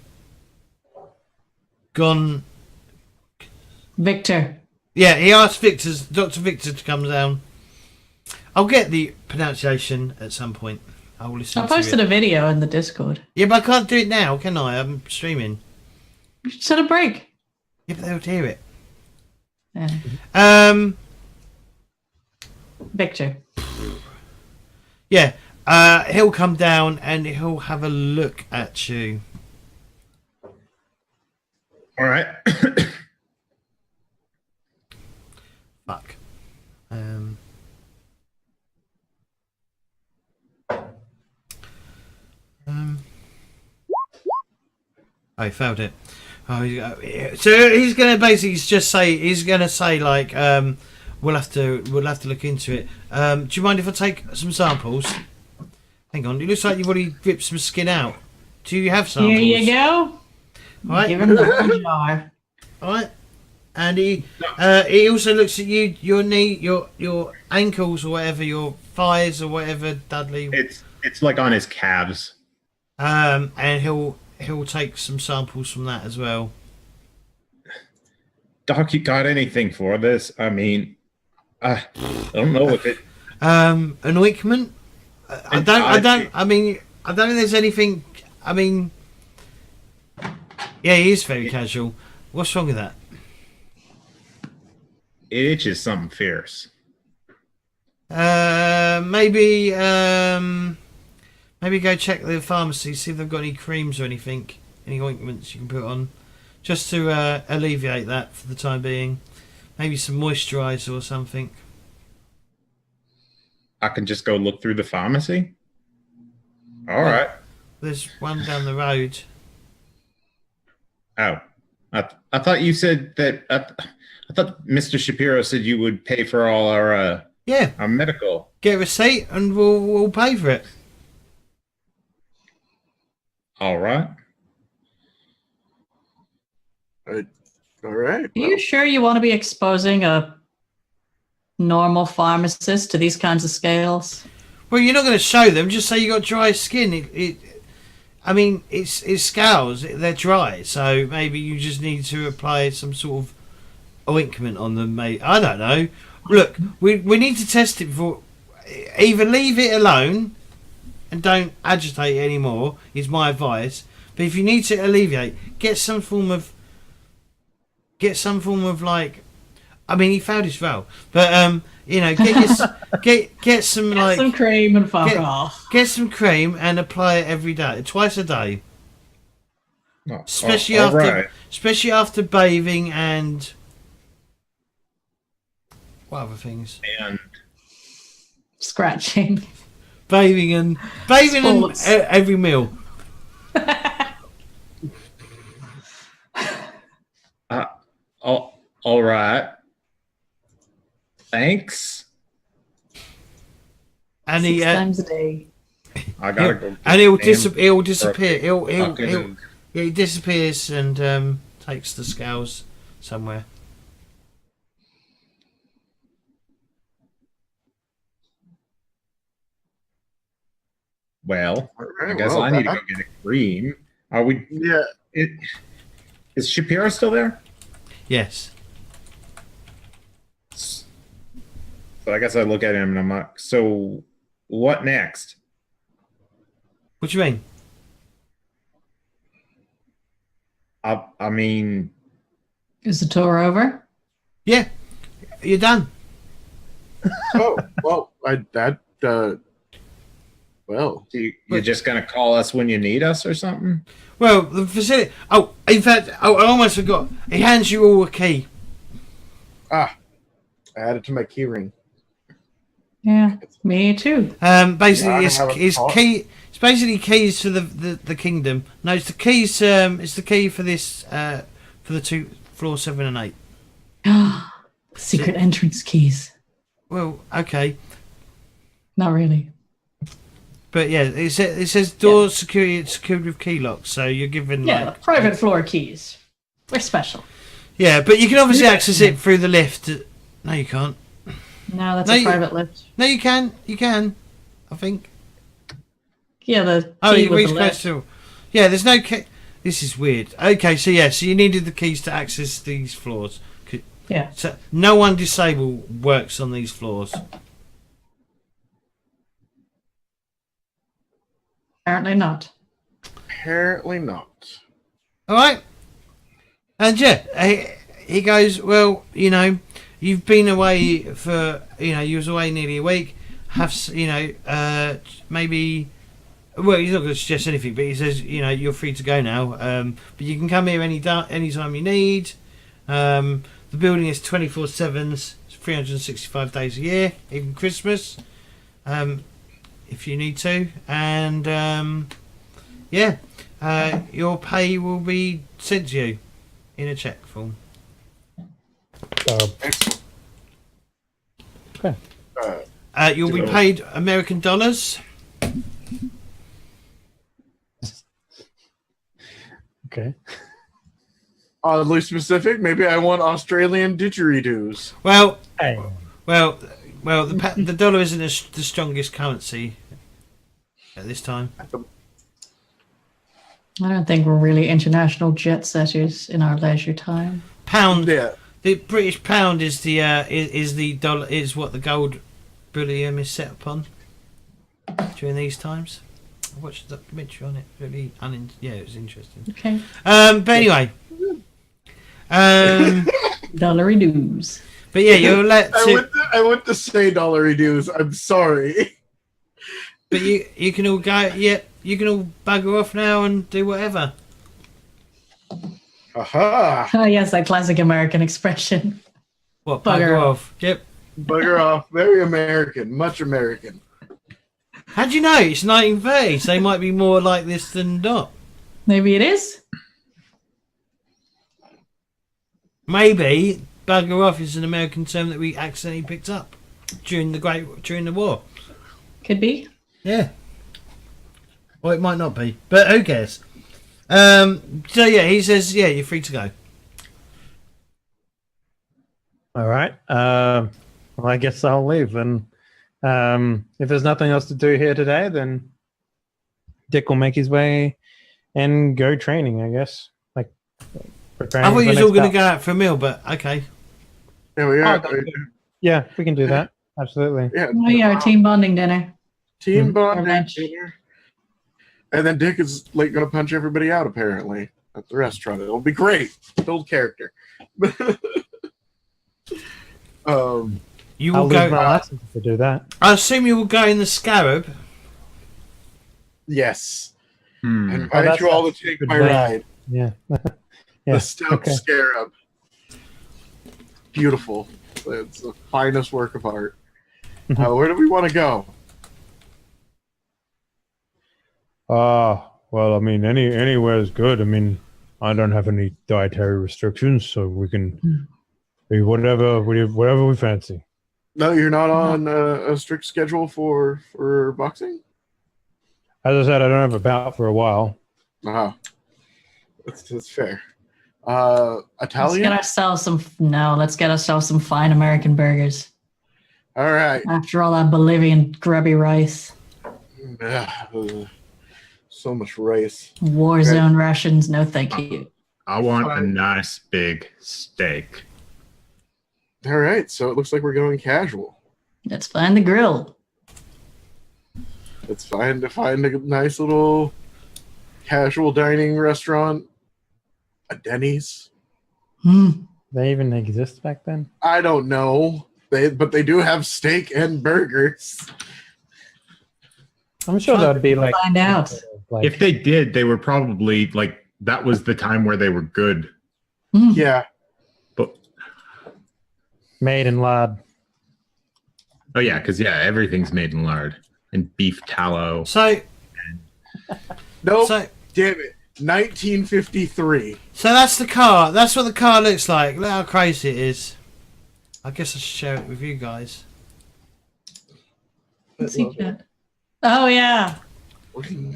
Gon. Victor. Yeah, he asks Dr. Victor to come down. I'll get the pronunciation at some point. I'll listen I to posted it. a video in the Discord. Yeah, but I can't do it now, can I? I'm streaming. You should set a break. Yeah, but they'll hear it. Yeah. Victor. Yeah, he'll come down and he'll have a look at you. All right. Fuck. I failed it. Oh, so he's gonna basically just say like we'll have to look into it. Do you mind if I take some samples? Hang on, it looks like you've already ripped some skin out. Do you have samples? Here you go. All right. Give him the whole jar. All right. And he also looks at you, your knee, your ankles or whatever, your thighs or whatever, Dudley. It's like on his calves. And he'll take some samples from that as well. Doc, you got anything for this? I mean, I don't know if it. An ointment? I mean, I don't think there's anything. I mean, yeah, he is very casual. What's wrong with that? It itches something fierce. Maybe go check the pharmacy, see if they've got any creams or anything, any ointments you can put on, just to alleviate that for the time being. Maybe some moisturiser or something. I can just go look through the pharmacy. All right. There's one down the road. Oh, I thought you said that. I thought Mr. Shapiro said you would pay for all our Yeah, our medical. get a receipt and we'll pay for it. All right. All right. Are you sure you want to be exposing a normal pharmacist to these kinds of scales? Well, you're not going to show them. Just say you got dry skin. I mean, it's scales. They're dry, so maybe you just need to apply some sort of ointment on them, mate. I don't know. Look, we need to test it before. Either leave it alone and don't agitate it anymore. Is my advice. But if you need to alleviate, get some form of like. I mean, he failed his vow, but get some like Some cream and fuck off. get some cream and apply it every day, twice a day, Oh, especially all after right. especially after bathing and what other things? And Scratching. Bathing and Sports. every meal. All right. Thanks. And 6 times a day. I gotta go. and he'll damn- disappear. Buckaroo. He disappears and takes the scales somewhere. Well, Very I guess well, I need to Dad. go get a cream. Are we? Yeah. Is Shapiro still there? Yes. So I guess I look at him and I'm like, so what next? What do you mean? I mean, Is the tour over? Yeah, you're done. Oh, well, well, you're just gonna call us when you need us or something? Well, the facility. Oh, in fact, I almost forgot. He hands you all a key. I added to my key ring. Yeah, me too. Basically, Yeah, I it's, have a it's thought. key. It's basically keys to the kingdom. No, it's the keys. It's the key for this. For the floor 7 and 8. Secret entrance keys. Well, okay, Not really. but yeah, it says door secured with key locks. So you're given Yeah, like private floor keys. We're special. yeah, but you can obviously access it through the lift. No, you can't. No, that's No, a you- private lift. No, you can. You can. I think. Yeah, the Oh, key you with reached the close lift. to. Yeah, there's no key. This is weird. Okay, so yeah, so you needed the keys to access these floors. Yeah. So no one disabled works on these floors. Apparently not. Apparently not. All right. And yeah, he goes, well, you know, you've been away for, you know, you was away nearly a week. Maybe. Well, he's not going to suggest anything, but he says, you know, you're free to go now. But you can come here anytime you need. The building is 24/7, 365 days a year, even Christmas, if you need to. And your pay will be sent to you in a check form. Excellent. Okay. You'll be paid American dollars. Okay. Oddly specific. Maybe I want Australian didgeridoos. Well, Hey. the dollar isn't the strongest currency at this time. I don't think we're really international jet setters in our leisure time. Pound. Yeah. The British pound is the dollar, is what the gold bullion is set upon during these times. I watched a documentary on it. Really, it was interesting. Okay. But anyway, Dollary dues. but yeah, you're let to. I went to say dollaridoos. I'm sorry. But you can all go. Yeah, you can all bugger off now and do whatever. Aha! Oh, yes, that classic American expression. What Bugger bugger off. off? Yep. Bugger off. Very American. Much American. How do you know? It's 1930s. They might be more like this than not. Maybe it is. Maybe bugger off is an American term that we accidentally picked up during the war. Could be. Yeah. Or it might not be, but who cares? So yeah, he says, yeah, you're free to go. All right. Well, I guess I'll leave. And if there's nothing else to do here today, then Dick will make his way and go training, I guess. Like preparing. I thought for you the was all next going to battle. go out for a meal, but okay. There we are. Yeah, we can do that. Absolutely. Yeah. Oh, yeah, our team bonding dinner. Team Mhm. bonding Lunch. dinner. And then Dick is like going to punch everybody out apparently at the restaurant. It'll be great. Build character. You I'll will lose my go. license to do that. I assume you will go in the Scarab. Yes. Hmm. I invite that's you all a to take good my plan. ride. Yeah. The Yeah. Stout Okay. Scarab. Beautiful. It's the finest work of art. Where do we want to go? Well, I mean, anywhere is good. I mean, I don't have any dietary restrictions, so we can Whatever we fancy. No, you're not on a strict schedule for boxing? As I said, I don't have a bout for a while. Uh-huh. That's fair. Let's Italian? get ourselves some fine American burgers. All right. After all that Bolivian grubby rice. So much rice. War zone rations, no thank you. I want a nice big steak. All right, so it looks like we're going casual. Let's find the grill. Let's find a nice little casual dining restaurant. A Denny's. They even exist back then? I don't know. But they do have steak and burgers. I'm sure that'd be like. Find out. If they did, they were probably like that was the time where they were good. Yeah. But made in lard. oh yeah, because everything's made in lard and beef tallow. So, Nope. so, Damn it. 1953. so that's the car. That's what the car looks like. Look how crazy it is. I guess I should share it with you guys. Let's see that. Oh yeah,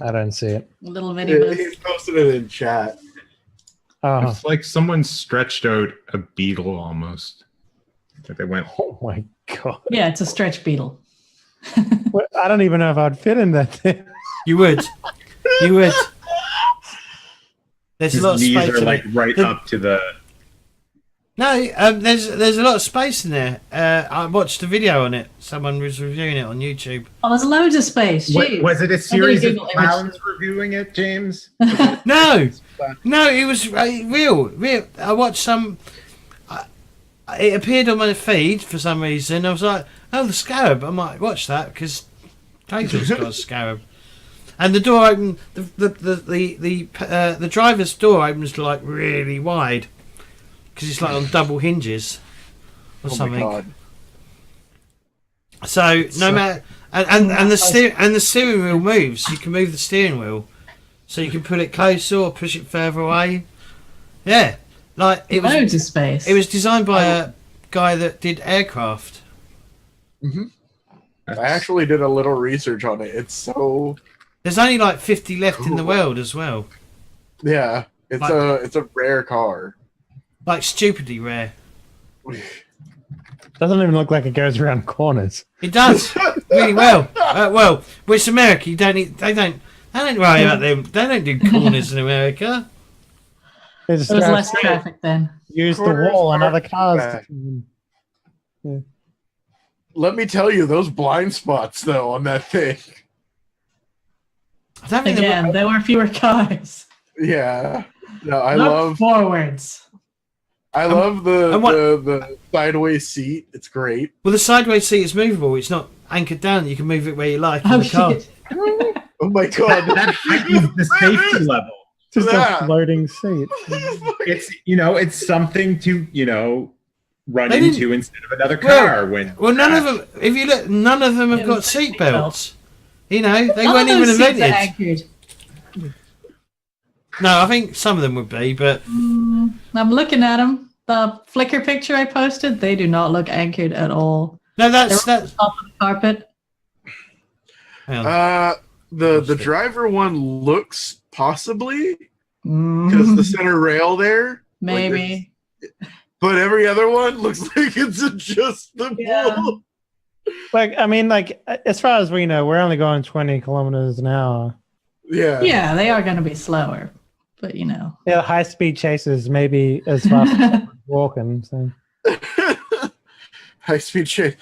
I don't see it. little video. He's posted it in chat. Oh, It's like someone stretched out a beetle almost. Like they went. oh my god. Yeah, it's a stretch beetle. I don't even know if I'd fit in that thing. You would. You would. There's His a lot of knees space are in like it. right up to the. No, there's a lot of space in there. I watched a video on it. Someone was reviewing it on YouTube. Oh, there's loads of space. Jeez. Was it a series of Google image. clowns reviewing it, James? No, it was real. I watched some. It appeared on my feed for some reason. I was like, "Oh, the scarab." I might watch that because Clayton's got a scarab. And the door opened. The driver's door opens like really wide because it's like on double hinges or something. My God. So no matter and the steering wheel moves. You can move the steering wheel, so you can pull it closer or push it further away. Yeah, like it was. Loads of space. It was designed by a guy that did aircraft. I actually did a little research on it. It's so There's only like 50 left in the world as well. yeah. It's a rare car. Like stupidly rare. Doesn't even look like it goes around corners. It does really well. Well, it's America. You don't need. They don't worry about them. They don't do corners in America. It's There was less traffic then. use the Corners wall and are other cars. back. Let me tell you, those blind spots though on that thing. I don't think they Again, there were fewer cars. Yeah. No, I Look love forwards. the sideways seat. It's great. Well, the sideways seat is movable. It's not anchored down. You can move it where you like in Oh the car. shit. Oh my God. That heightens the safety level. Just Yeah. a floating seat. It's something to run They didn't- into instead of another car. Well, none of them. If you look, none of them have Yeah, got with seat seat belts. You know, they None weren't of even those seats are invented. anchored. No, I think some of them would be, but I'm looking at them. The Flickr picture I posted, they do not look anchored at all. no, that's They're on top of the carpet. hang on. The driver one looks possibly because Mm, the center rail there. maybe. But every other one looks like it's adjustable. Yeah. Like, I mean, like, as far as we know, we're only going 20 kilometers an hour. Yeah. Yeah, they are going to be slower, but you know. Yeah, high-speed chases maybe as fast as walking. So. High speed chase.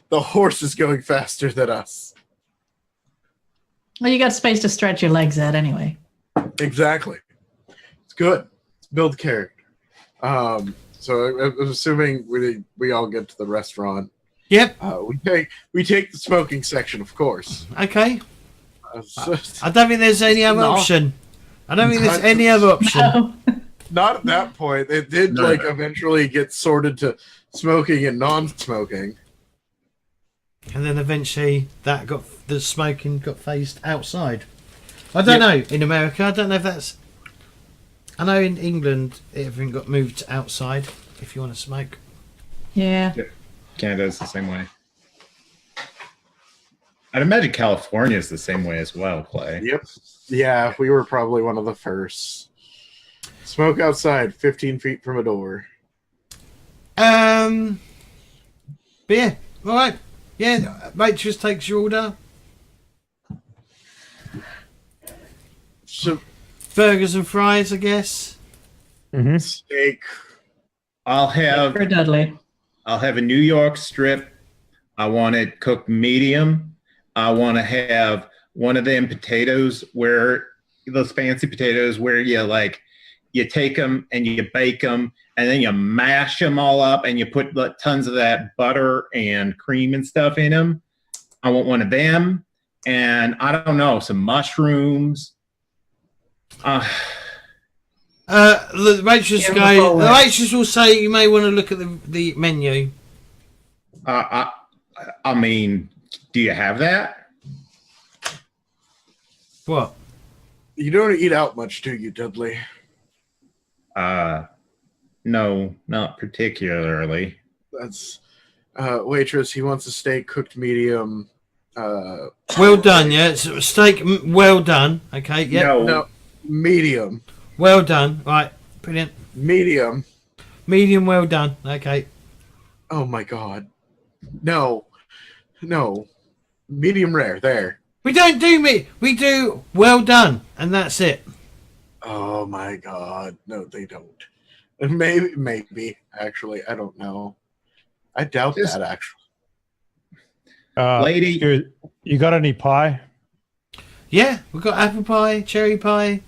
The horse is going faster than us. Well, you got space to stretch your legs out anyway. Exactly. It's good. It's build character. So I'm assuming we all get to the restaurant. Yep. We take the smoking section, of course. Okay. So- I don't think there's any other No. option. I don't think there's any other option. No. not at that point. It did No. eventually get sorted to smoking and non-smoking. And then eventually the smoking got phased outside. I don't know in America. I don't know if that's. I know in England everything got moved outside if you want to smoke. Yeah. Canada's the same way. I'd imagine California is the same way as well, Clay. Yep. Yeah, we were probably one of the first. Smoke outside, 15 feet from a door. But yeah, all right. Yeah, waitress takes your order. So, Burgers and fries, I guess. Mm-hmm. steak. I'll have For Dudley. a New York strip. I want it cooked medium. I want to have one of them potatoes where those fancy potatoes where you take them and you bake them and then you mash them all up and you put tons of that butter and cream and stuff in them. I want one of them, and I don't know, some mushrooms. The waitress Beautiful. the waitress will say you may want to look at the menu. I mean, do you have that? What? You don't eat out much, do you, Dudley? No, not particularly. That's waitress. He wants a steak cooked medium. Well done, yeah. It's a steak, well done. Okay, yeah. No, medium. Well done. Right, brilliant. Medium. Medium, well done. Okay. Oh my god. No. Medium rare. There. We don't do meat. We do well done, and that's it. Oh my god. No, they don't. Maybe. Actually, I don't know. I doubt that. Actually. Lady, you got any pie? Yeah, we've got apple pie, cherry pie.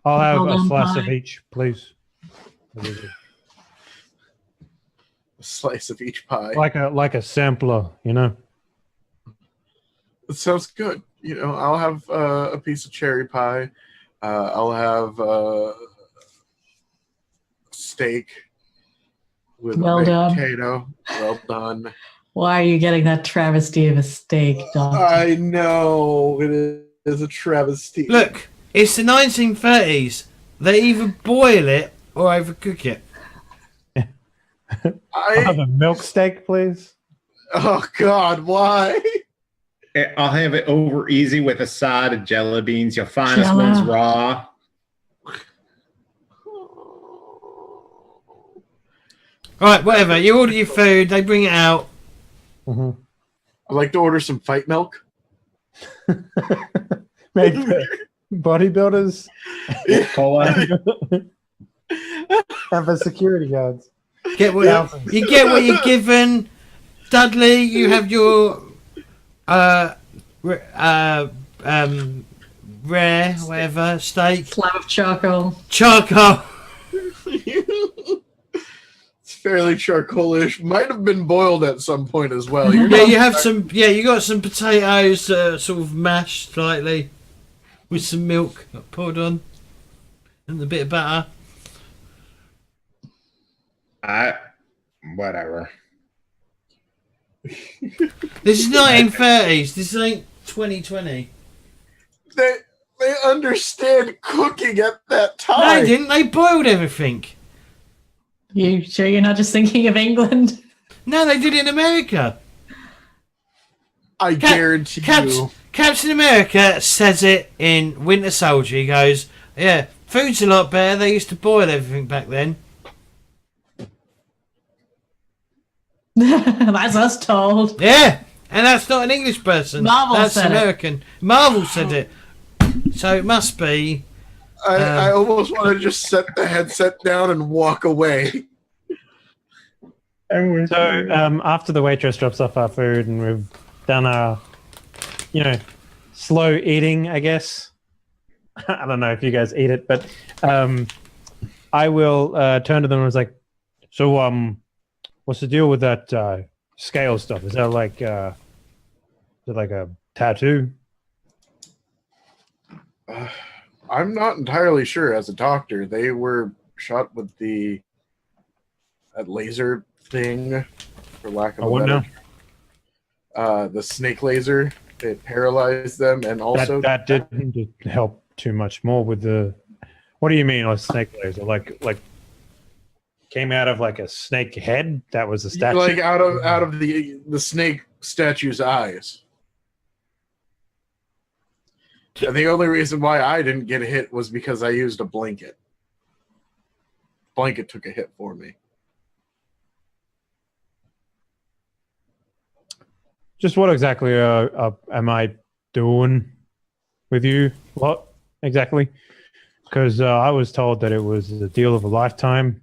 I'll have a Golden slice pie. of each, please. A slice of each pie. Like a sampler, you know. It sounds good. I'll have a piece of cherry pie. I'll have steak with Well a baked done. potato. Well done. Why are you getting that travesty of a steak, Doctor? I know it is a travesty. Look, it's the 1930s. They either boil it or overcook it. I'll have a milk steak, please. Oh God, why? I'll have it over easy with a side of jelly beans. Your finest Jello. one's raw. Right, whatever. You order your food, they bring it out. Mm-hmm. I'd like to order some fight milk. Make bodybuilders have a security guards. Get what you get what you're given. Dudley, you have your rare whatever steak. Slab of charcoal. Charcoal. It's fairly charcoalish. Might have been boiled at some point as well. You're Yeah, not- you have some. Yeah, you got some potatoes, sort of mashed slightly, with some milk poured on, and a bit of butter. Whatever. This is 1930s. This ain't 2020. They understand cooking at that No, time. they didn't. They boiled everything. You sure you're not just thinking of England? No, they did it in America. I guarantee you. Captain America says it in Winter Soldier. He goes, "Yeah, food's a lot better. They used to boil everything back then." That's us told. Yeah, and that's not an English person. Marvel that's said it. American. Marvel said it. So it must be. I almost want to just set the headset down and walk away. So after the waitress drops off our food and we've done our, slow eating, I guess. I don't know if you guys eat it, but I will turn to them and was like, "So, what's the deal with that scale stuff? Is that like a tattoo?" I'm not entirely sure. As a doctor, they were shot with that laser thing, for lack of a what better now? the snake laser. It paralyzed them, and also That didn't help too much more with the. What do you mean, like snake laser? Like came out of like a snake head that was a statue. Like out of the snake statue's eyes. And the only reason why I didn't get hit was because I used a blanket. Blanket took a hit for me. Just what exactly am I doing with you? What exactly? Because I was told that it was a deal of a lifetime.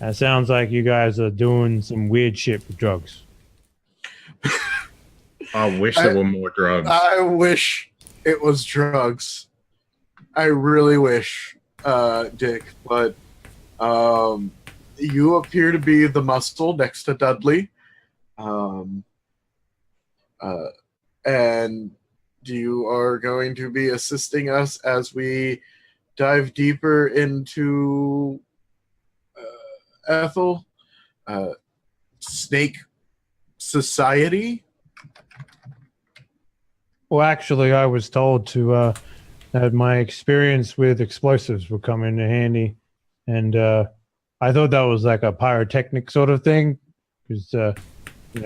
And it sounds like you guys are doing some weird shit with drugs. I wish there were more drugs. I wish it was drugs. I really wish, Dick. But you appear to be the muscle next to Dudley. And you are going to be assisting us as we dive deeper into Ethel, Snake Society. Well, actually, I was told to that my experience with explosives would come into handy, and I thought that was like a pyrotechnic sort of thing, because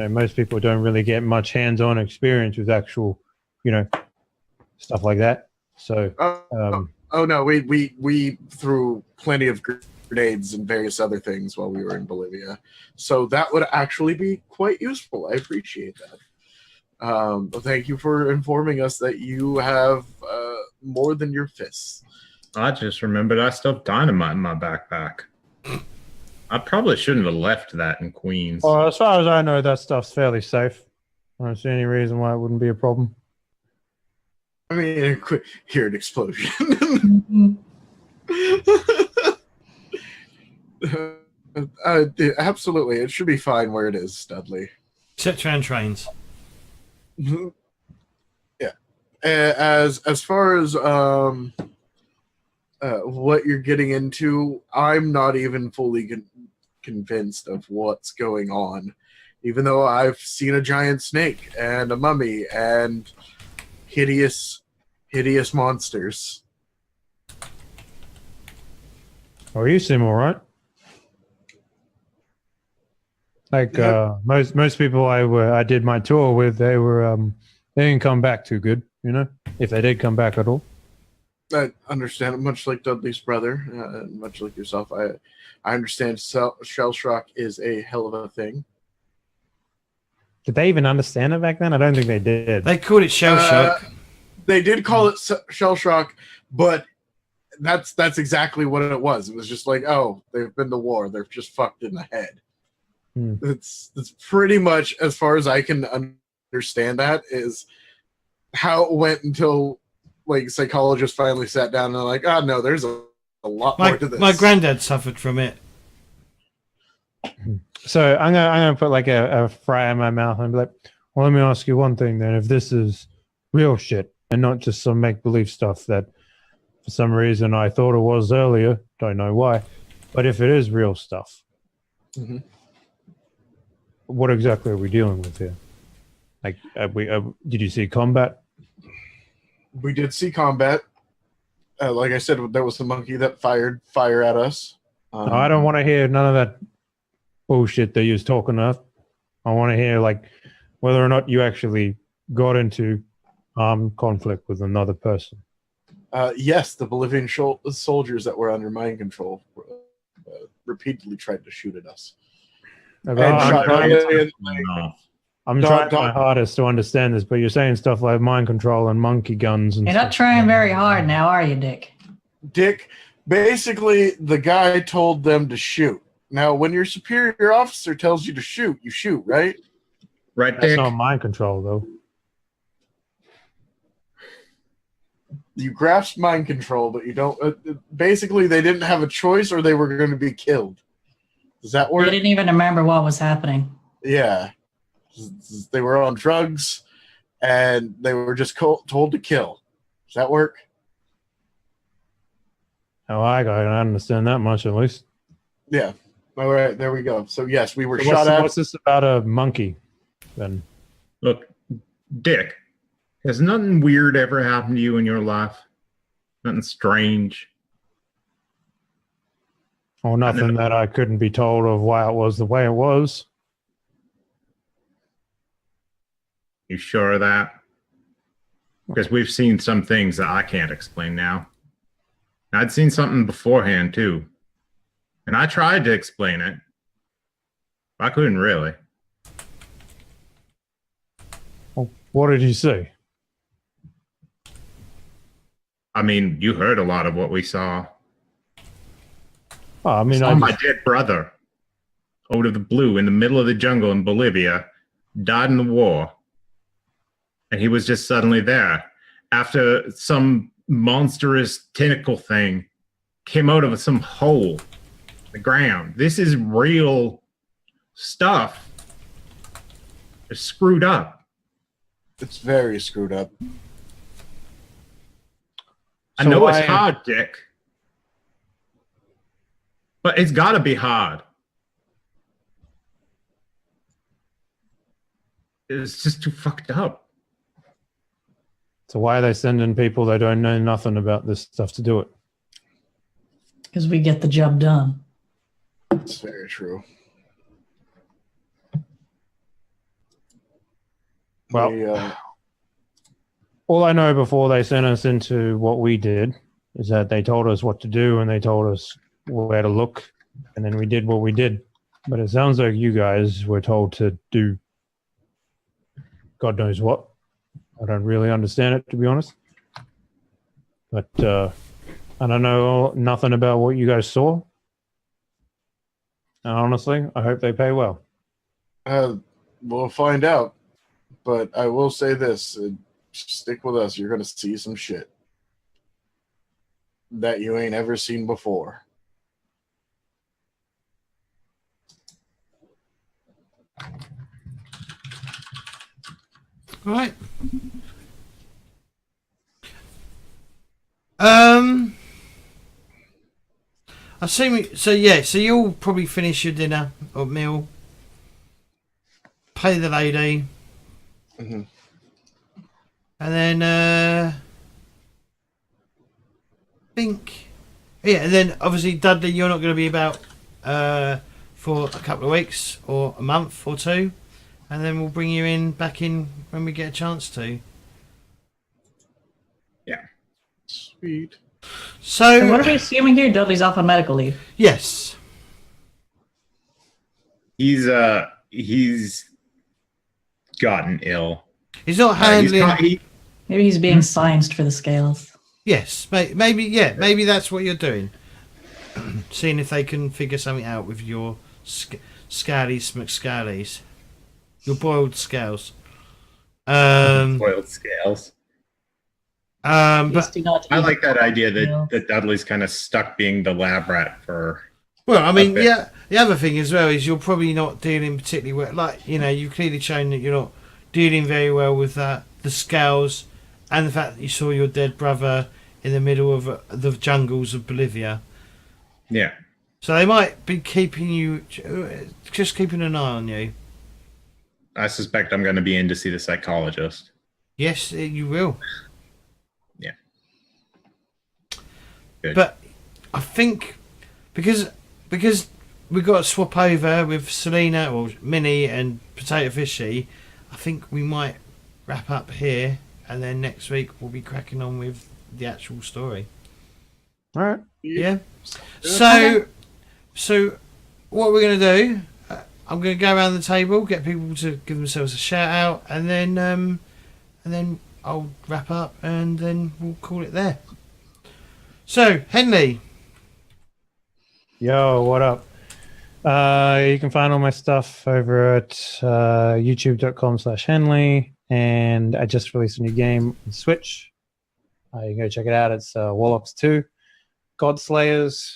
most people don't really get much hands-on experience with actual, stuff like that. So, oh no, we threw plenty of grenades and various other things while we were in Bolivia, so that would actually be quite useful. I appreciate that. Thank you for informing us that you have more than your fists. I just remembered I stuffed dynamite in my backpack. I probably shouldn't have left that in Queens. Well, as far as I know, that stuff's fairly safe. I don't see any reason why it wouldn't be a problem. I mean, hear an explosion. Absolutely, it should be fine where it is, Dudley. Except around trains. Yeah. As far as what you're getting into, I'm not even fully convinced of what's going on, even though I've seen a giant snake and a mummy and hideous monsters. Well, you seem all right. Like most people I did my tour with, they didn't come back too good, if they did come back at all. I understand it, much like Dudley's brother, much like yourself. I understand shell shock is a hell of a thing. Did they even understand it back then? I don't think they did. They called it shell shock. They did call it shell shock, but that's exactly what it was. It was just like, oh, they've been to war. They're just fucked in the head. It's pretty much, as far as I can understand, that is how it went until like psychologists finally sat down and they're like, oh no, there's a lot more to this. My granddad suffered from it. So I'm gonna put like a fry in my mouth and be like, well, let me ask you one thing then. If this is real shit and not just some make-believe stuff that for some reason I thought it was earlier, don't know why, but if it is real stuff, what exactly are we dealing with here? Like, did you see combat? We did see combat. Like I said, there was the monkey that fired fire at us. No, I don't want to hear none of that bullshit that you're talking of. I want to hear like whether or not you actually got into armed conflict with another person. Yes, the Bolivian soldiers that were under mind control repeatedly tried to shoot at us. I'm trying my hardest to understand this, but you're saying stuff like mind control and monkey guns. And You're not trying very hard now, are you, Dick? Dick, basically, the guy told them to shoot. Now, when your superior officer tells you to shoot, you shoot, right? Right, That's Dick? not mind control, though. You grasp mind control, but you don't... basically, they didn't have a choice or they were going to be killed. Does that work? They didn't even remember what was happening. Yeah. They were on drugs, and they were just told to kill. Does that work? Oh, I understand that much at least. Yeah. All right, there we go. So, yes, we were shot at. What's this about a monkey, then? Look, Dick, has nothing weird ever happened to you in your life? Nothing strange? Or nothing that I couldn't be told of why it was the way it was. You sure of that? Because we've seen some things that I can't explain now. I'd seen something beforehand, too. And I tried to explain it. I couldn't really. Well, what did you see? I mean, you heard a lot of what we saw. Oh, I mean, My dead brother, out of the blue, in the middle of the jungle in Bolivia, died in the war. And he was just suddenly there. After some monstrous tentacle thing came out of some hole in the ground. This is real stuff. It's screwed up. It's very screwed up. I know it's hard, Dick. But it's got to be hard. It's just too fucked up. So why are they sending people that don't know nothing about this stuff to do it? Because we get the job done. It's very true. Well, all I know before they sent us into what we did is that they told us what to do and they told us where to look, and then we did what we did. But it sounds like you guys were told to do God knows what. I don't really understand it, to be honest. But I don't know nothing about what you guys saw. And honestly, I hope they pay well. We'll find out. But I will say this. Stick with us. You're going to see some shit that you ain't ever seen before. Right. I see. So yeah. So you'll probably finish your dinner or meal. Pay the lady. Mm-hmm. And then and then obviously Dudley, you're not going to be about for a couple of weeks or a month or two, and then we'll bring you back in when we get a chance to. Yeah. Sweet. So what are we assuming here? Dudley's off on medical leave. Yes. He's gotten ill. He's not handling. Maybe he's being scienced for the scales. Yes, maybe that's what you're doing. Seeing if they can figure something out with your scallies McScallies. Your boiled scales. Boiled scales. But I like that idea that Dudley's kind of stuck being the lab rat for. Well, I mean, yeah. The other thing as well is you're probably not dealing particularly well. Like, you know, you've clearly shown that you're not dealing very well with the scales, and the fact that you saw your dead brother in the middle of the jungles of Bolivia. Yeah. So they might be keeping an eye on you. I suspect I'm going to be in to see the psychologist. Yes, you will. Yeah. Good. But I think because we've got to swap over with Selena or Minnie and Potato Fishy, I think we might wrap up here, and then next week we'll be cracking on with the actual story. All right. Yeah. So what we're going to do, I'm going to go around the table, get people to give themselves a shout out, and then I'll wrap up, and then we'll call it there. So, Henley. Yo, what up? You can find all my stuff over at youtube.com/Henley, and I just released a new game on Switch. You can go check it out. It's Warlocks 2, Godslayers,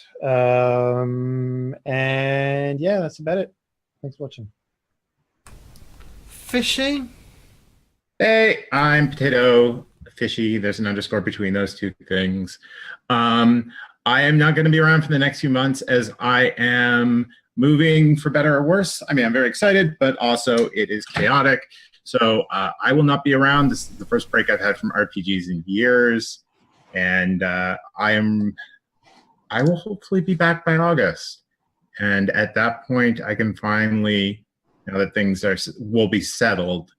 and yeah, that's about it. Thanks for watching. Fishy. Hey, I'm Potato Fishy. There's an underscore between those two things. I am not going to be around for the next few months as I am moving for better or worse. I mean, I'm very excited, but also it is chaotic. So I will not be around. This is the first break I've had from RPGs in years. And I am I will hopefully be back by August. And at that point, I can finally, now that things will be settled,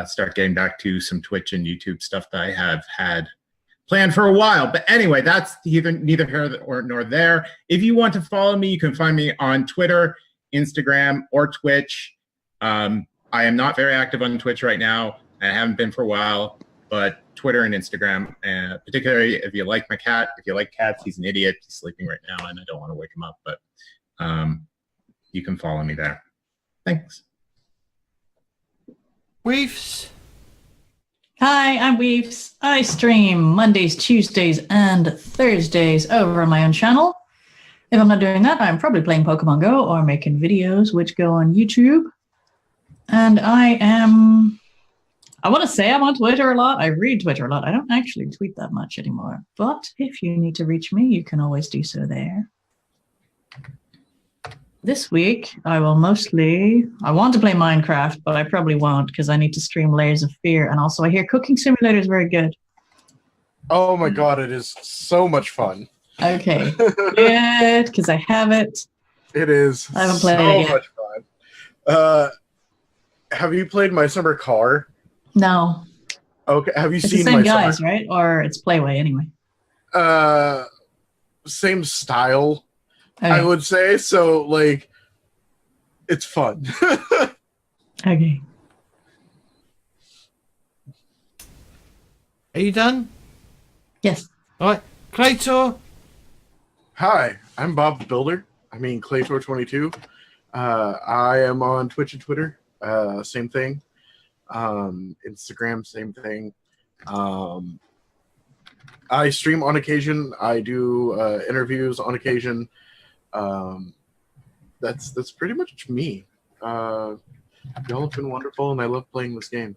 start getting back to some Twitch and YouTube stuff that I have had planned for a while. But anyway, that's neither here nor there. If you want to follow me, you can find me on Twitter, Instagram, or Twitch. I am not very active on Twitch right now. I haven't been for a while, but Twitter and Instagram, particularly if you like my cat. If you like cats, he's an idiot. He's sleeping right now, and I don't want to wake him up, but you can follow me there. Thanks. Weaves. Hi, I'm Weaves. I stream Mondays, Tuesdays, and Thursdays over on my own channel. If I'm not doing that, I'm probably playing Pokemon Go or making videos which go on YouTube. And I want to say I'm on Twitter a lot. I read Twitter a lot. I don't actually tweet that much anymore. But if you need to reach me, you can always do so there. This week, I want to play Minecraft, but I probably won't because I need to stream Layers of Fear. And also, I hear Cooking Simulator is very good. Oh my god, it is so much fun. Okay, good, because I have it. It is I haven't played it yet. Much fun. Have you played My Summer Car? No. Okay, have you It's seen the same My guys, Summer? right? Or it's Playway anyway. Same style. Okay. I would say so. Like, it's fun. Okay. Are you done? Yes. All right. Claytor. Hi, I'm Bob the Builder. I mean Claytor22. I am on Twitch and Twitter. Same thing. Instagram, same thing. I stream on occasion. I do interviews on occasion. That's pretty much me. Y'all have been wonderful, and I love playing this game.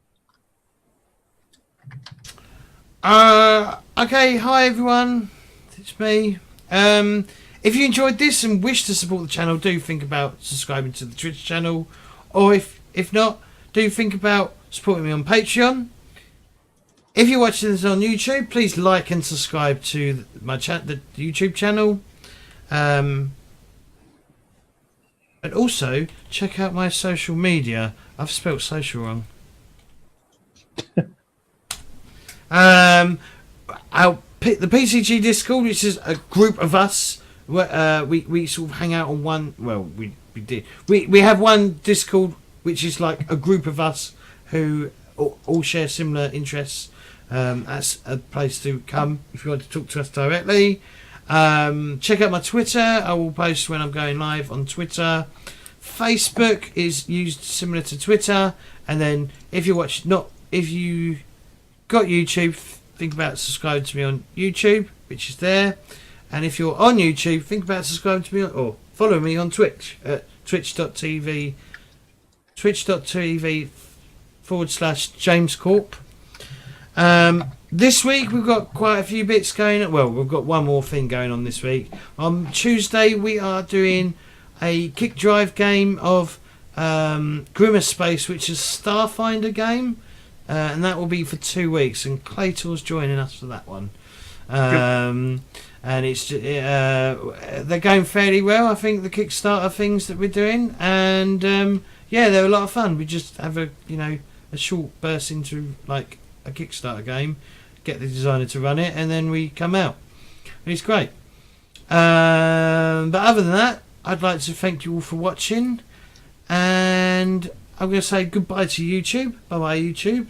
Okay, hi everyone. It's me. If you enjoyed this and wish to support the channel, do think about subscribing to the Twitch channel, or if not, do think about supporting me on Patreon. If you're watching this on YouTube, please like and subscribe to my the YouTube channel. And also, check out my social media. I've spelled social wrong. I'll pick the PCG Discord, which is a group of us. We sort of hang out on one. Well, we did. We have one Discord, which is like a group of us who all share similar interests. That's a place to come if you want to talk to us directly. Check out my Twitter. I will post when I'm going live on Twitter. Facebook is used similar to Twitter. And then if you got YouTube, think about subscribing to me on YouTube, which is there. And if you're on YouTube, think about subscribing to me or follow me on Twitch at twitch.tv/James Corp. This week we've got quite a few bits going on. Well, we've got one more thing going on this week. On Tuesday we are doing a kick drive game of Grimmer Space, which is a Starfinder game, and that will be for 2 weeks. And Claytor's joining us for that one. And it's they're going fairly well. I think the Kickstarter things that we're doing, and yeah, they're a lot of fun. We just have a short burst into like a Kickstarter game, get the designer to run it, and then we come out. It's great. But other than that, I'd like to thank you all for watching, and I'm going to say goodbye to YouTube. Bye bye, YouTube.